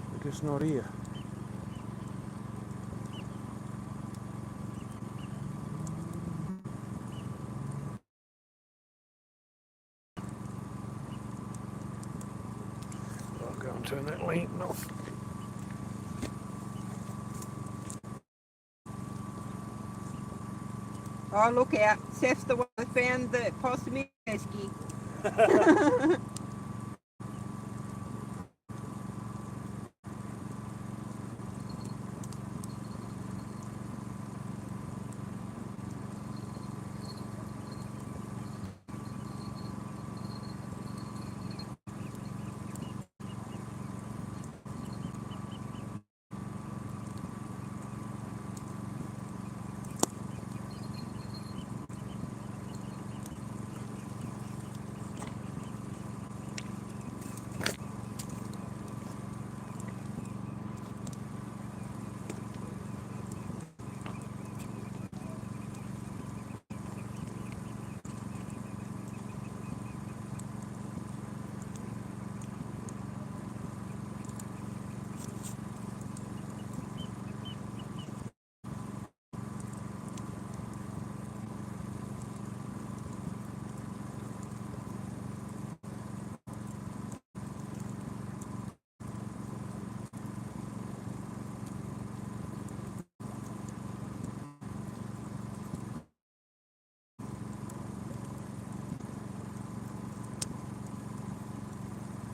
They're just not here. I'll go and turn that lantern off. Oh, look out. Seth's the one that found the possum esky.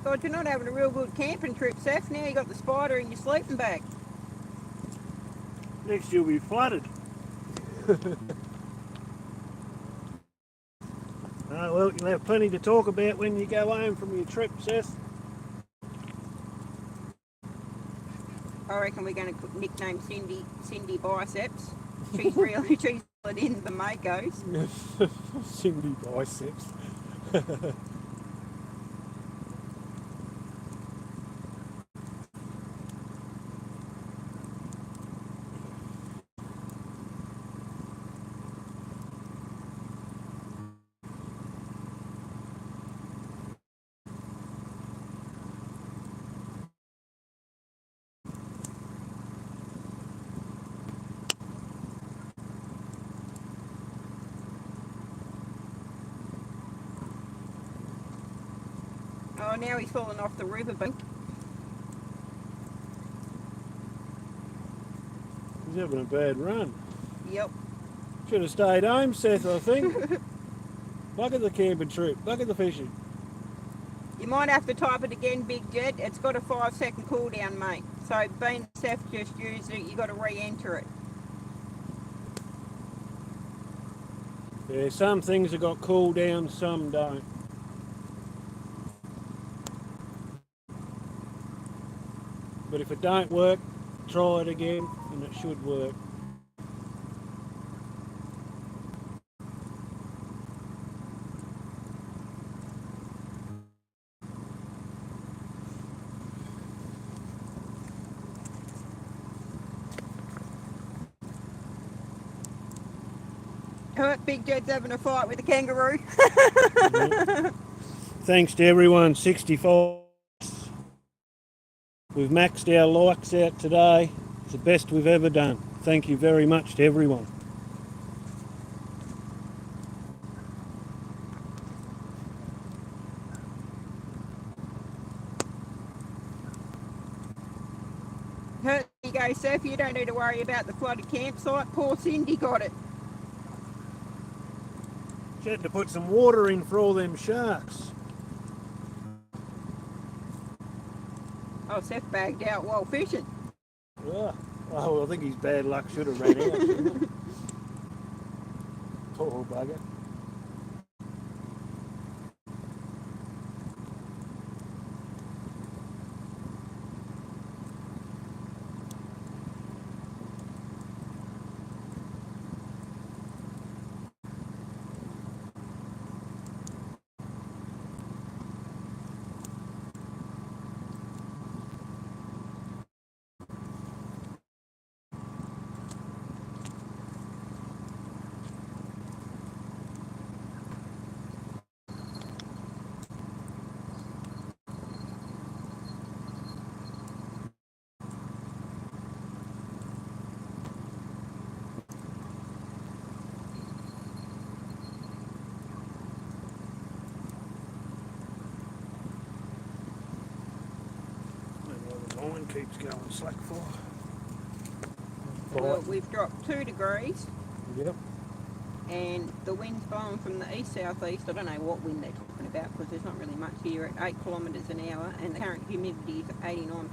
God, you're not having a real good camping trip, Seth. Now you got the spider in your sleeping bag. Next you'll be flooded. Well, you'll have plenty to talk about when you go home from your trip, Seth. I reckon we're going to nickname Cindy Biceps. She's really in the Makos. Cindy Biceps. Oh, now he's fallen off the riverbank. He's having a bad run. Yep. Should have stayed home, Seth, I think. Bugger the camping trip. Bugger the fishing. You might have to type it again, Big Jed. It's got a 5-second cooldown, mate. So being Seth just used it, you got to re-enter it. Yeah, some things have got cooldown, some don't. But if it don't work, try it again and it should work. Big Jed's having a fight with a kangaroo. Thanks to everyone, 65. We've maxed our likes out today. It's the best we've ever done. Thank you very much to everyone. There you go, Seth. You don't need to worry about the flooded campsite. Poor Cindy got it. She had to put some water in for all them sharks. Oh, Seth bagged out while fishing. Yeah. Oh, well, I think his bad luck should have ran out, shouldn't it? Poor bugger. The line keeps going slack for. Well, we've dropped 2 degrees. Yep. And the wind's blowing from the east-southeast. I don't know what wind they're talking about because there's not really much here at 8 kilometres an hour, and the current humidity is 89%.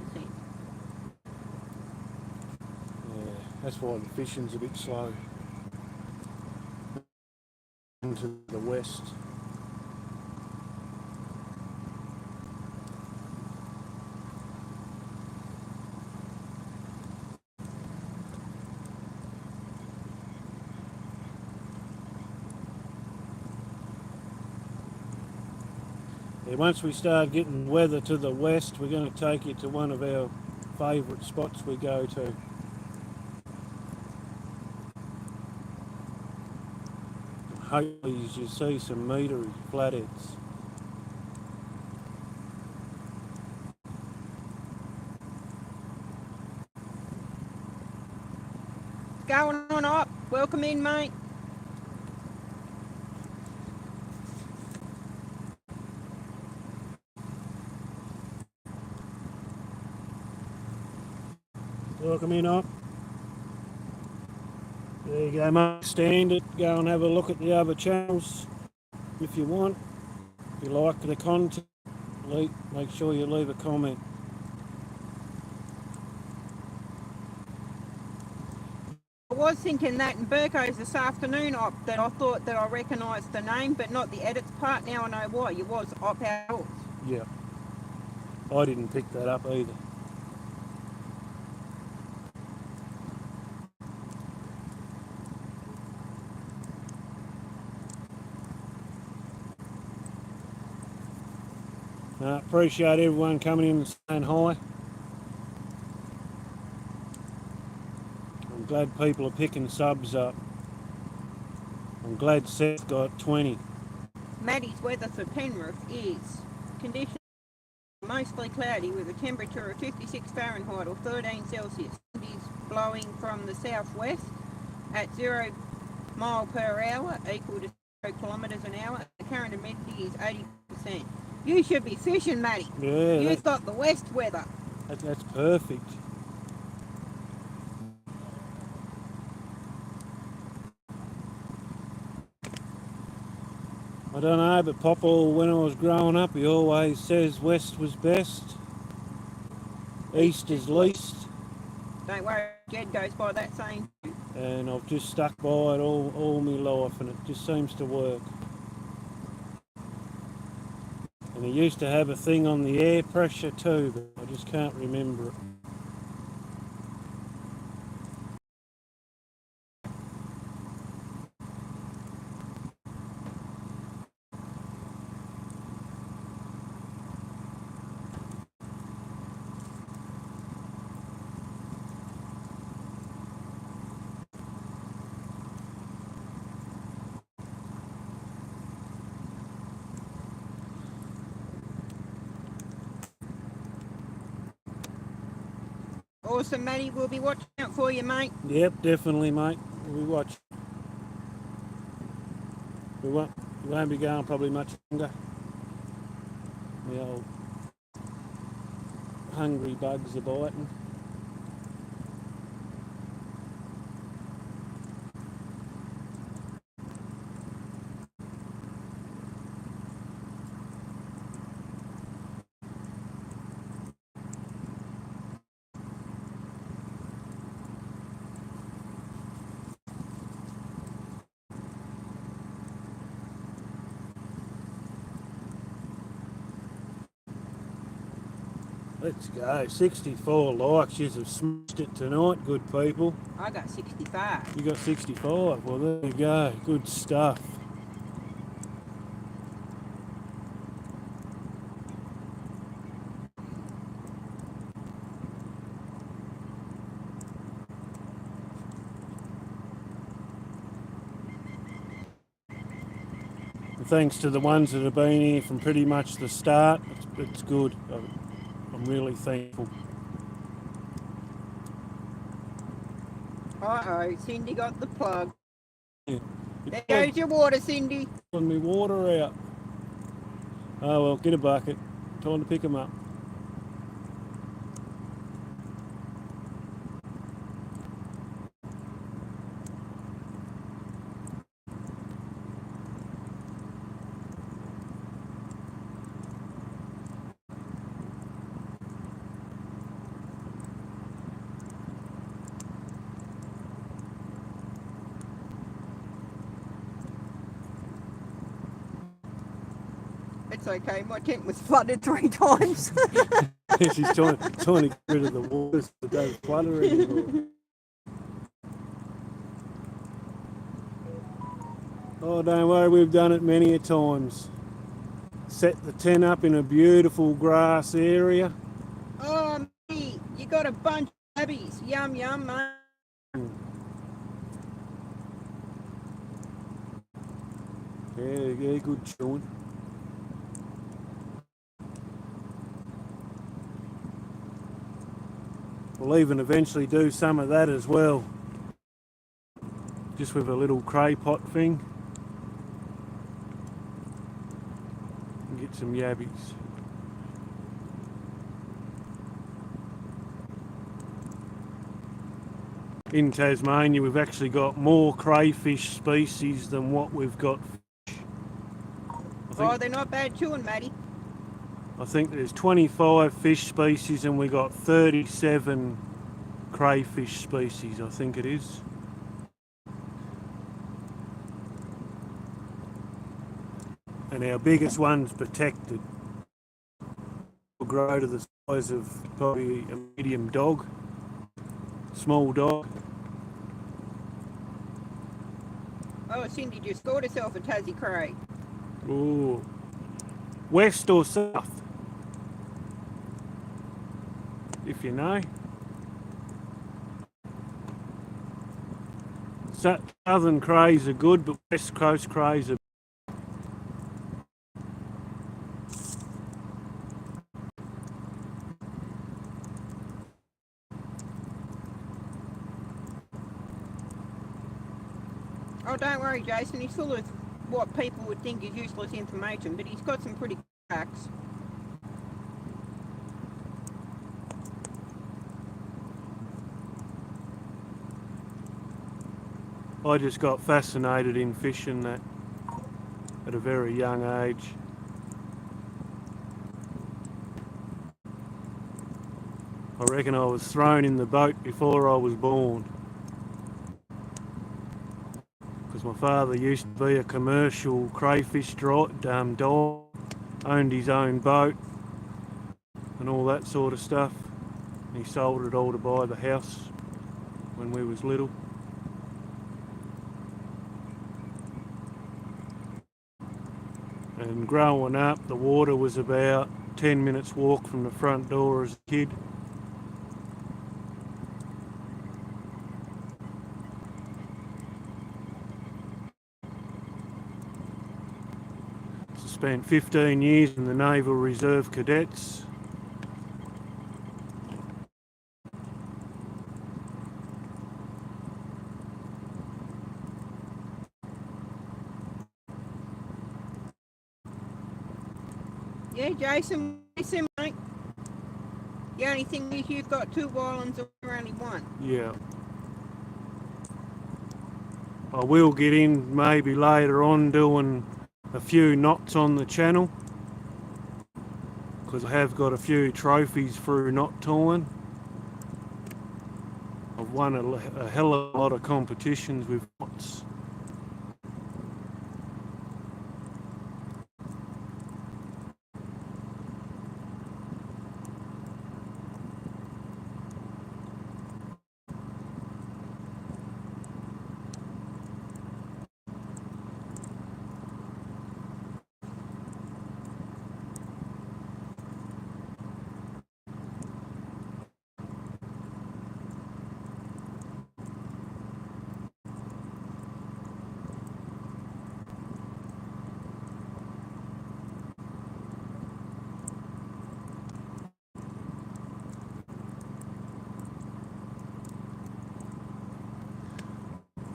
Yeah, that's why the fishing's a bit slow. Into the west. Yeah, once we start getting weather to the west, we're going to take you to one of our favourite spots we go to. Hopefully you see some meatery flatheads. Going on up. Welcome in, mate. Welcome in up. There you go, mate. Stand it. Go and have a look at the other channels if you want. If you like the content, make sure you leave a comment. was thinking that in Burko's this afternoon, that I thought that I recognised the name, but not the edits part. Now I know why. You was Op Outdoors. Yeah. I didn't pick that up either. Appreciate everyone coming in and saying hi. I'm glad people are picking subs up. I'm glad Seth got 20. Maddie's weather for Penrith is conditions mostly cloudy with a temperature of 56 Fahrenheit or 13 Celsius. Wind is blowing from the southwest at 0 mile per hour, equal to 0 kilometres an hour. The current humidity is 80%. You should be fishing, Maddie. Yeah, You've got the west weather. That's perfect. I don't know, but Papa, when I was growing up, he always says west was best, east is least. Don't worry, Jed goes by that saying. And I've just stuck by it all my life, and it just seems to work. And he used to have a thing on the air pressure too, but I just can't remember it. Awesome, Matty. We'll be watching out for you, mate. Yep, definitely, mate. We'll be watching. We won't be going probably much longer. The old hungry bugs are biting. Let's go. 64 likes. You have smashed it tonight, good people. I got 65. You got 65. Well, there you go. Good stuff. And thanks to the ones that have been here from pretty much the start. It's good. I'm really thankful. Uh-oh, Cindy got the plug. Yeah. There goes your water, Cindy. Pulling me water out. Oh well, get a bucket. Time to pick them up. It's okay, my tent was flooded 3 times. She's trying to get rid of the water so it doesn't flutter anymore. Oh, don't worry, we've done it many a times. Set the tent up in a beautiful grass area. Oh, mate, you got a bunch of abbies. Yum, yum, mate. Yeah, good chewing. We'll even eventually do some of that as well. Just with a little cray pot thing. And get some yabbies. In Tasmania we've actually got more crayfish species than what we've got fish. Oh, they're not bad chewing, Matty. I think there's 25 fish species and we got 37 crayfish species, I think it is. And our biggest one's protected. Will grow to the size of probably a medium dog, small dog. Oh, Cindy just got herself a Tassie Cray. Ooh. West or south? If you know. Southern crays are good, but West Coast crays are... Oh, don't worry, Jason. He's full of what people would think is useless information, but he's got some pretty facts. I just got fascinated in fishing that at a very young age. I reckon I was thrown in the boat before I was born. Because my father used to be a commercial crayfish diver, owned his own boat and all that sort of stuff. He sold it all to buy the house when we was little. And growing up, the water was about 10 minutes walk from the front door as a kid. Spent 15 years in the Naval Reserve Cadets. Yeah, Jason, listen, mate. The only thing is you've got 2 islands or only one. Yeah. I will get in maybe later on doing a few knots on the channel, because I have got a few trophies through knot tying. I've won a hell of a lot of competitions with knots.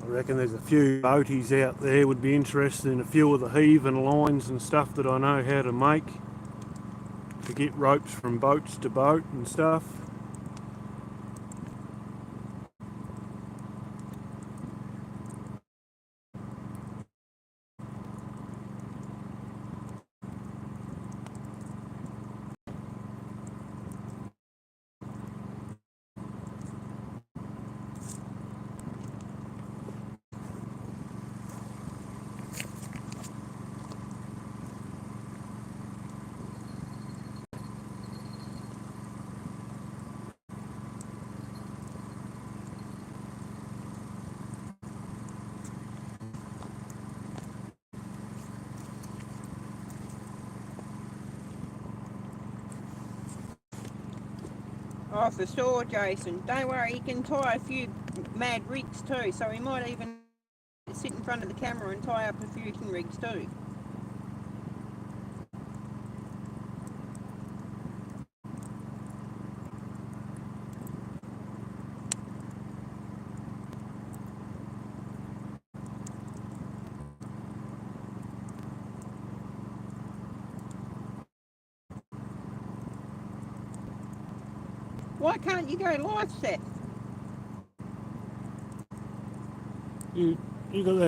I reckon there's a few boaties out there would be interested in a few of the heaving lines and stuff that I know how to make to get ropes from boats to boat and stuff. Oh, for sure, Jason. Don't worry, he can tie a few mad rigs too, so he might even sit in front of the camera and tie up a few rigs too. Why can't you go live set? You got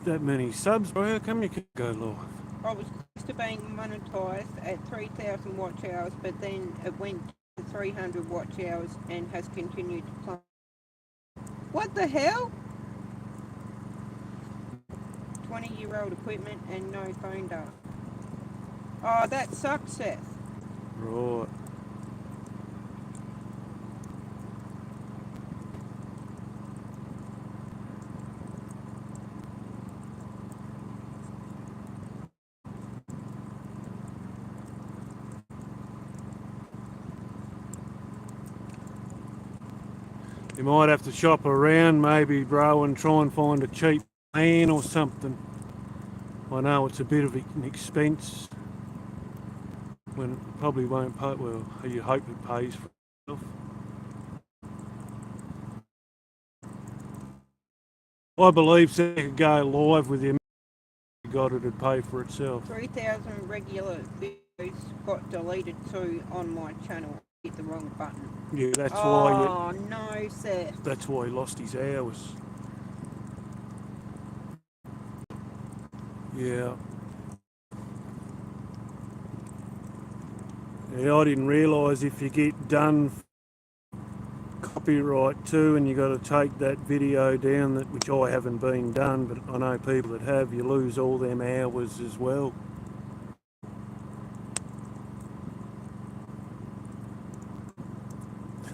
that many subs, bro. How come you can't go live? I was close to being monetised at 3,000 watch hours, but then it went to 300 watch hours and has continued to plummet. What the hell? 20-year-old equipment and no phone data. Oh, that sucks, Seth. Right. You might have to shop around maybe, bro, and try and find a cheap man or something. I know it's a bit of an expense when it probably won't pay, well, you hope it pays for itself. I believe so. You could go live with him. You got it, it'd pay for itself. 3,000 regular videos got deleted too on my channel. Hit the wrong button. Yeah, that's why. Oh, no, Seth. That's why he lost his hours. Yeah. Yeah, I didn't realise if you get done copyright too, and you got to take that video down, that which I haven't been done, but I know people that have. You lose all them hours as well.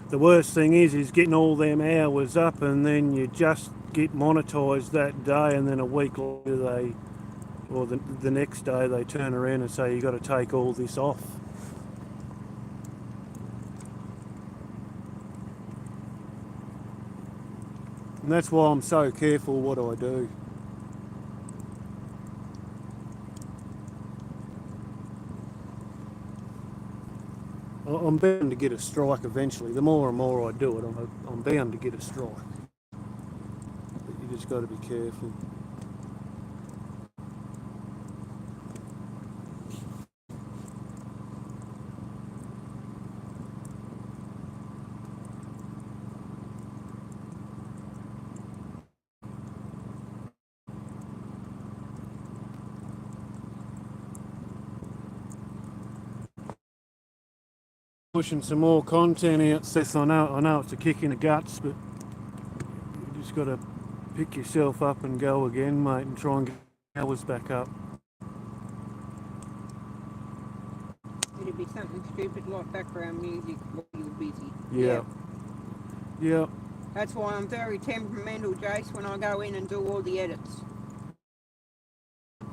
The worst thing is getting all them hours up, and then you just get monetised that day, and then a week later they, or the next day they turn around and say you got to take all this off. And that's why I'm so careful what I do. I'm bound to get a strike eventually. The more and more I do it, I'm bound to get a strike. But you just got to be careful. Pushing some more content out, Seth. I know it's a kick in the guts, but you just got to pick yourself up and go again, mate, and try and get hours back up. It'd be something stupid like background music while you're busy. Yeah. That's why I'm very temperamental, Jace, when I go in and do all the edits.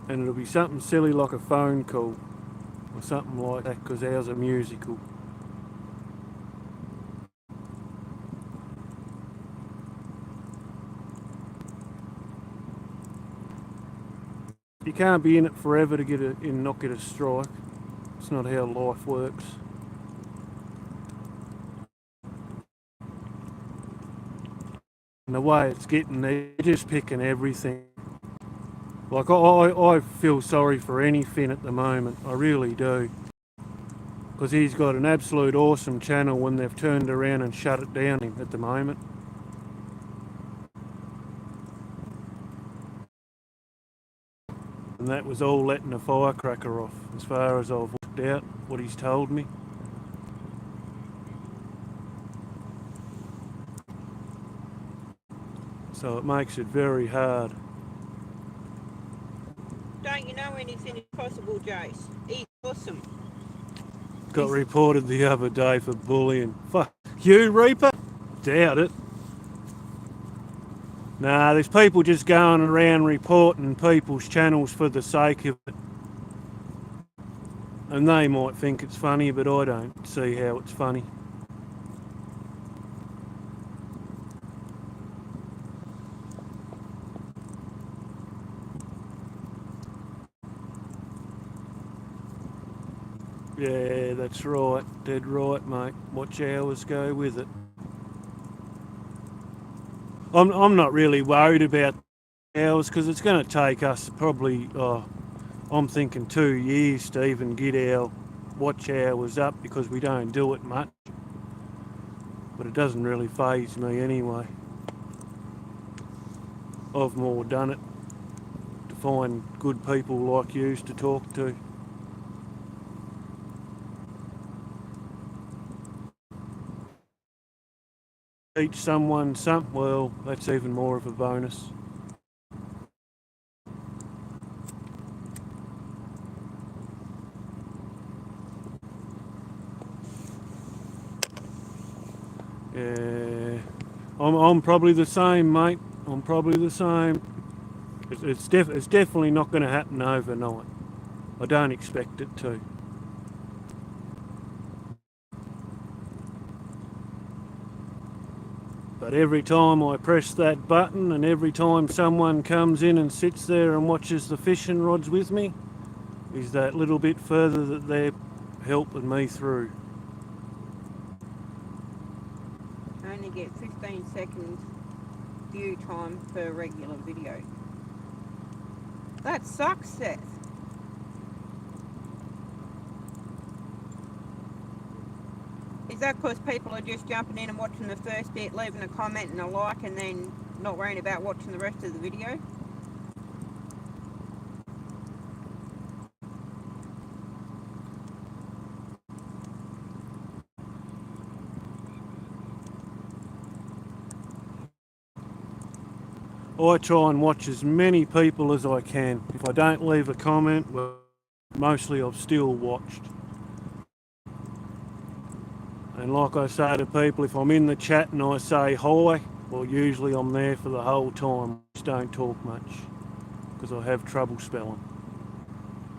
And it'll be something silly like a phone call or something like that, because ours are musical. You can't be in it forever to not get a strike. It's not how life works. And the way it's getting, they're just picking everything. Like, I feel sorry for any Finn at the moment. I really do. Because he's got an absolute awesome channel when they've turned around and shut it down at the moment. And that was all letting a firecracker off, as far as I've worked out what he's told me. So it makes it very hard. Don't you know anything is possible, Jace? He's awesome. Got reported the other day for bullying. Fuck you, Reaper? Doubt it. Nah, there's people just going around reporting people's channels for the sake of it. And they might think it's funny, but I don't see how it's funny. Yeah, that's right. Dead right, mate. Watch hours go with it. I'm not really worried about hours, because it's going to take us probably, I'm thinking 2 years to even get our watch hours up, because we don't do it much. But it doesn't really faze me anyway. I've more done it to find good people like you to talk to. Teach someone something, well, that's even more of a bonus. Yeah, I'm probably the same, mate. I'm probably the same. It's definitely not going to happen overnight. I don't expect it to. But every time I press that button and every time someone comes in and sits there and watches the fishing rods with me, is that little bit further that they're helping me through. I only get 15 seconds view time per regular video. That sucks, Seth. Is that because people are just jumping in and watching the first bit, leaving a comment and a like, and then not worrying about watching the rest of the video? I try and watch as many people as I can. If I don't leave a comment, well, mostly I've still watched. And like I say to people, if I'm in the chat and I say hi, well, usually I'm there for the whole time. Just don't talk much because I have trouble spelling.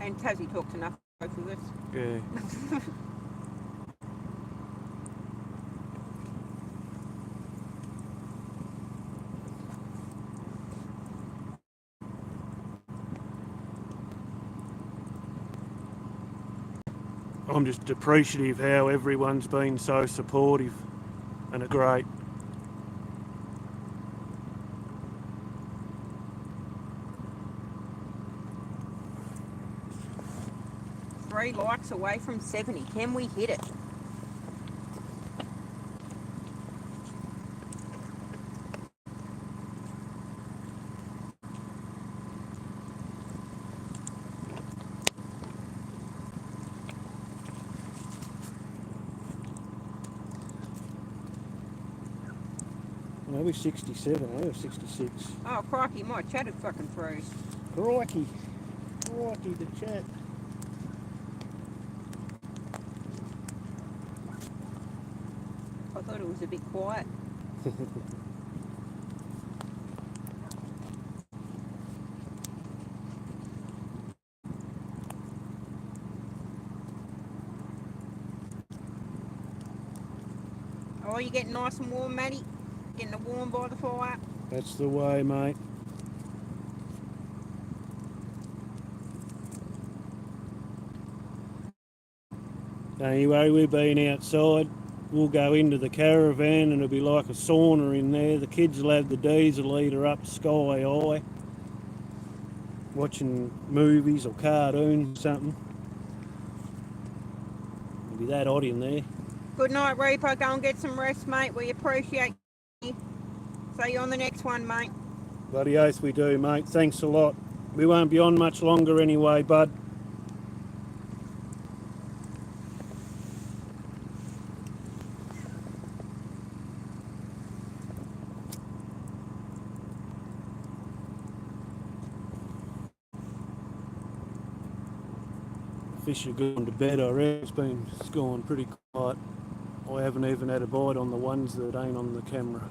And Tassie talks enough, both of us. Yeah. I'm just appreciative how everyone's been so supportive and great. Three likes away from 70. Can we hit it? Maybe 67, or 66. Oh, crikey, my chat had fucking froze. Crikey. Crikey, the chat. I thought it was a bit quiet. Oh, you getting nice and warm, Matty? Getting it warm by the fire? That's the way, mate. Anyway, we've been outside. We'll go into the caravan and it'll be like a sauna in there. The kids will have the diesel heater up sky high, watching movies or cartoons or something. It'll be that hot in there. Good night, Reaper. Go and get some rest, mate. We appreciate you. See you on the next one, mate. Bloody oath we do, mate. Thanks a lot. We won't be on much longer anyway, bud. Fish are going to bed already. It's gone pretty quiet. I haven't even had a bite on the ones that ain't on the camera.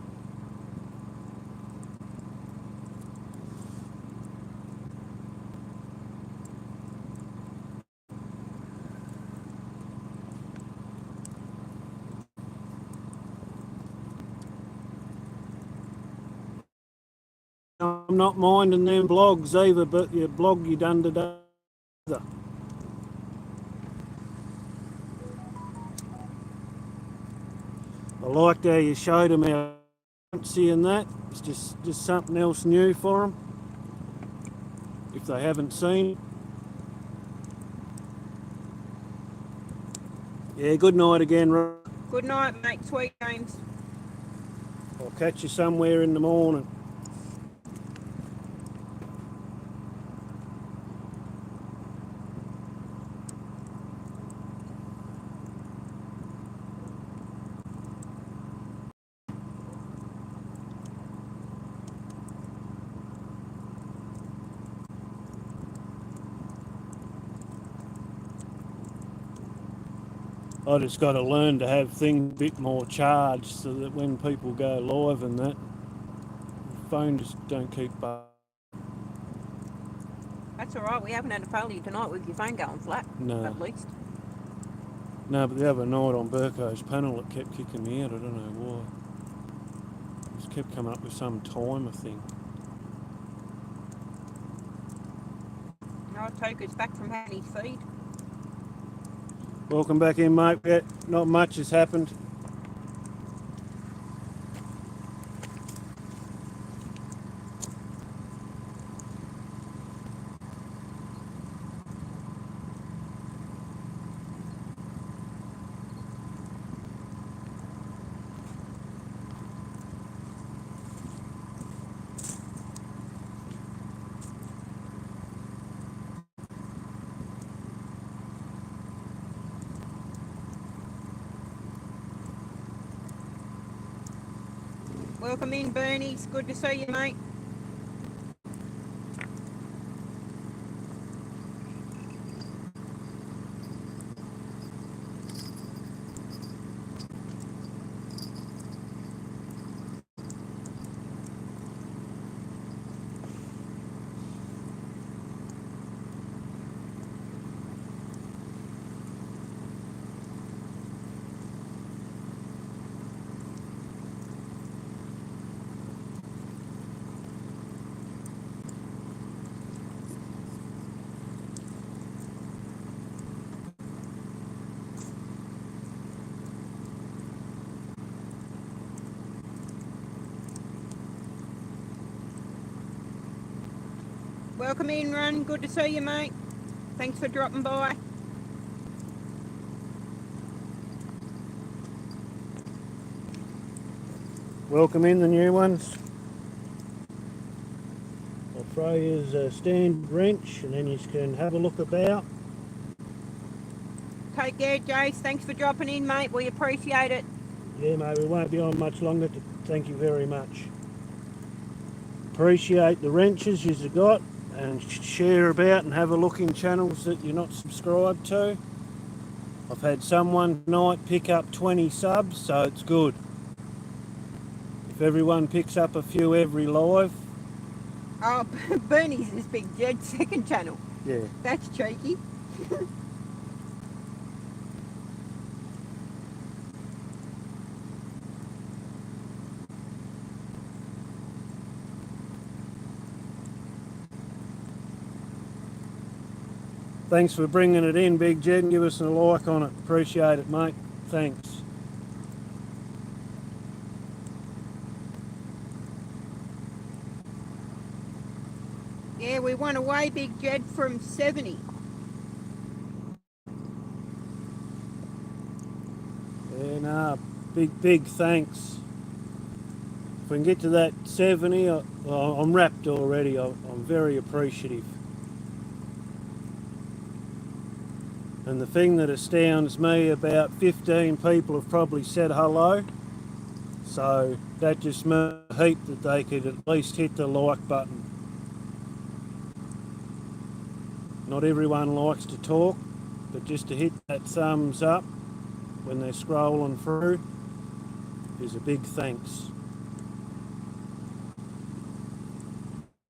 I'm not minding them blogs either, but your blog you done today. I liked how you showed them how seeing that. It's just something else new for them. If they haven't seen it. Yeah, good night again, Rob. Good night, mate. Sweet dreams. I'll catch you somewhere in the morning. I just got to learn to have things a bit more charged so that when people go live and that, the phone just don't keep up. That's all right. We haven't had a failure tonight with your phone going flat, No. at least. No, but the other night on Burko's panel it kept kicking me out. I don't know why. It just kept coming up with some timer thing. No, Toker's back from having his feed. Welcome back in, mate. Yeah, not much has happened. Welcome in, Bernie. It's good to see you, mate. Welcome in, Ron. Good to see you, mate. Thanks for dropping by. Welcome in the new ones. I'll throw you a stand wrench and then you can have a look about. Take care, Jace. Thanks for dropping in, mate. We appreciate it. Yeah, mate, we won't be on much longer. Thank you very much. Appreciate the wrenches you've got and share about and have a look in channels that you're not subscribed to. I've had someone tonight pick up 20 subs, so it's good. If everyone picks up a few every live. Oh, Bernie's is Big Jed's second channel. Yeah. That's cheeky. Thanks for bringing it in, Big Jed, and give us a like on it. Appreciate it, mate. Thanks. Yeah, we won away, Big Jed, from 70. Yeah, nah, big thanks. If we can get to that 70, I'm wrapped already. I'm very appreciative. And the thing that astounds me, about 15 people have probably said hello. So that just means a heap that they could at least hit the like button. Not everyone likes to talk, but just to hit that thumbs up when they're scrolling through is a big thanks.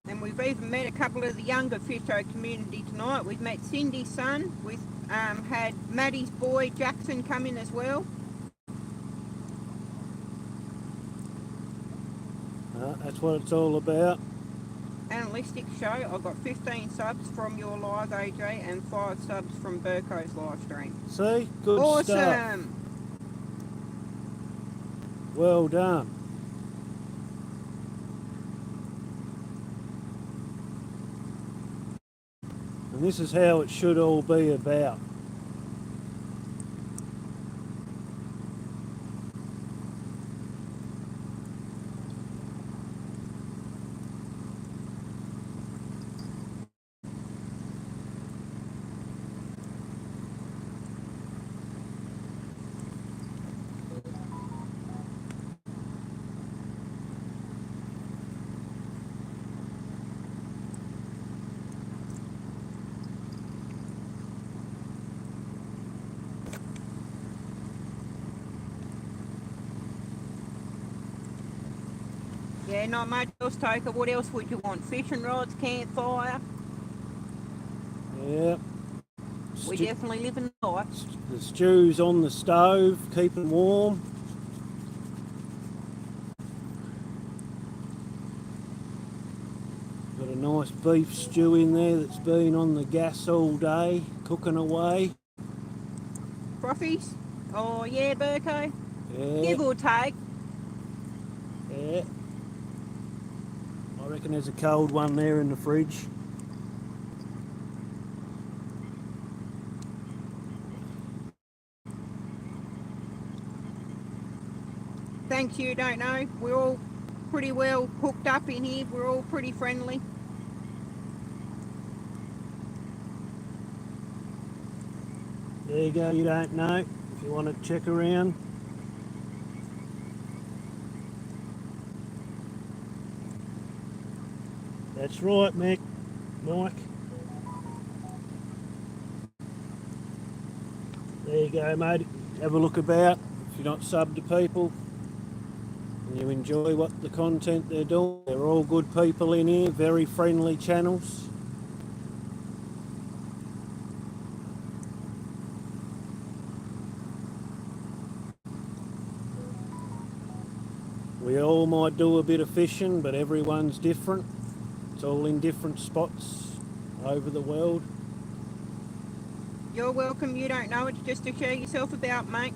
And we've even met a couple of the younger Fisho community tonight. We've met Cindy's son. We've had Maddie's boy Jackson come in as well. That's what it's all about. Analytic show. I got 15 subs from your live, AJ, and 5 subs from Burko's live stream. See? Good awesome stuff. Well done. And this is how it should all be about. Yeah, not much else, Toker. What else would you want? Fishing rods, campfire? Yeah. We definitely live in life. The stew's on the stove, keeping warm. Got a nice beef stew in there that's been on the gas all day, cooking away. Frothies? Oh, yeah, Burko? Yeah. Give or take. Yeah. I reckon there's a cold one there in the fridge. Thanks, you don't know. We're all pretty well hooked up in here. We're all pretty friendly. There you go, you don't know, if you want to check around. That's right, Mike. There you go, mate. Have a look about if you're not subbed to people and you enjoy what the content they're doing. They're all good people in here, very friendly channels. We all might do a bit of fishing, but everyone's different. It's all in different spots over the world. You're welcome. You don't know. It's just to show yourself about, mate.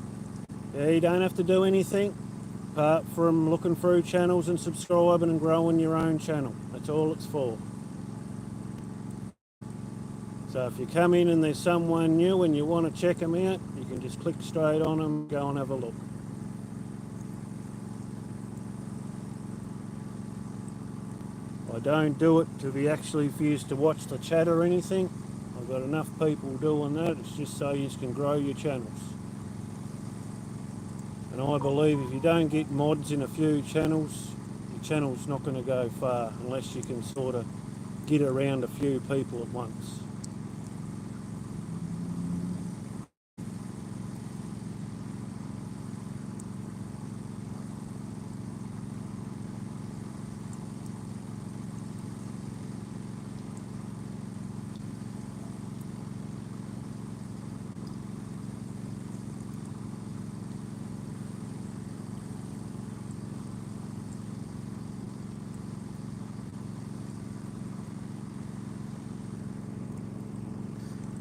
Yeah, you don't have to do anything apart from looking through channels and subscribing and growing your own channel. That's all it's for. So if you come in and there's someone new and you want to check them out, you can just click straight on them, go and have a look. I don't do it to be actually for you to watch the chat or anything. I've got enough people doing that. It's just so you can grow your channels. And I believe if you don't get mods in a few channels, your channel's not going to go far unless you can sort of get around a few people at once.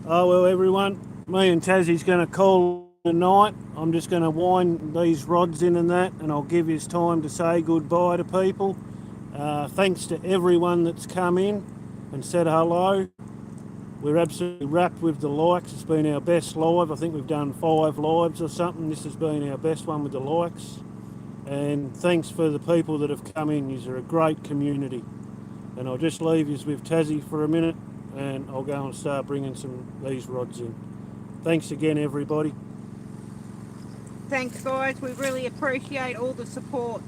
Oh well, everyone, me and Tassie's going to call it a night. I'm just going to wind these rods in and that, and I'll give you time to say goodbye to people. Thanks to everyone that's come in and said hello. We're absolutely wrapped with the likes. It's been our best live. I think we've done 5 lives or something. This has been our best one with the likes. And thanks for the people that have come in. You're a great community. And I'll just leave you with Tassie for a minute, and I'll go and start bringing these rods in. Thanks again, everybody. Thanks, guys. We really appreciate all the support.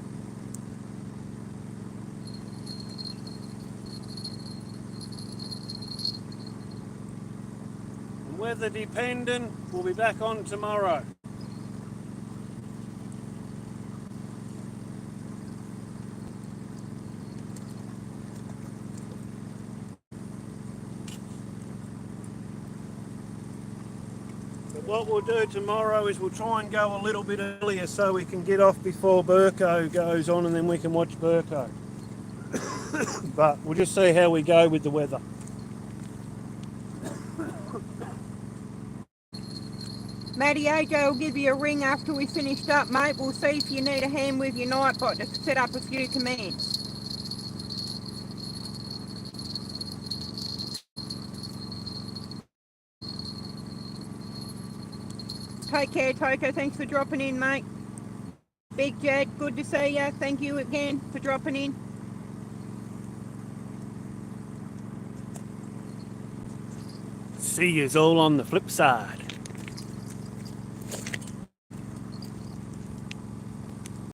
Weather dependent, we'll be back on tomorrow. What we'll do tomorrow is we'll try and go a little bit earlier so we can get off before Burko goes on, and then we can watch Burko. But we'll just see how we go with the weather. Matty AJ will give you a ring after we finished up, mate. We'll see if you need a hand with your nightbot to set up a few commands. Take care, Toko. Thanks for dropping in, mate. Big Jed, good to see you. Thank you again for dropping in. See yous all on the flip side.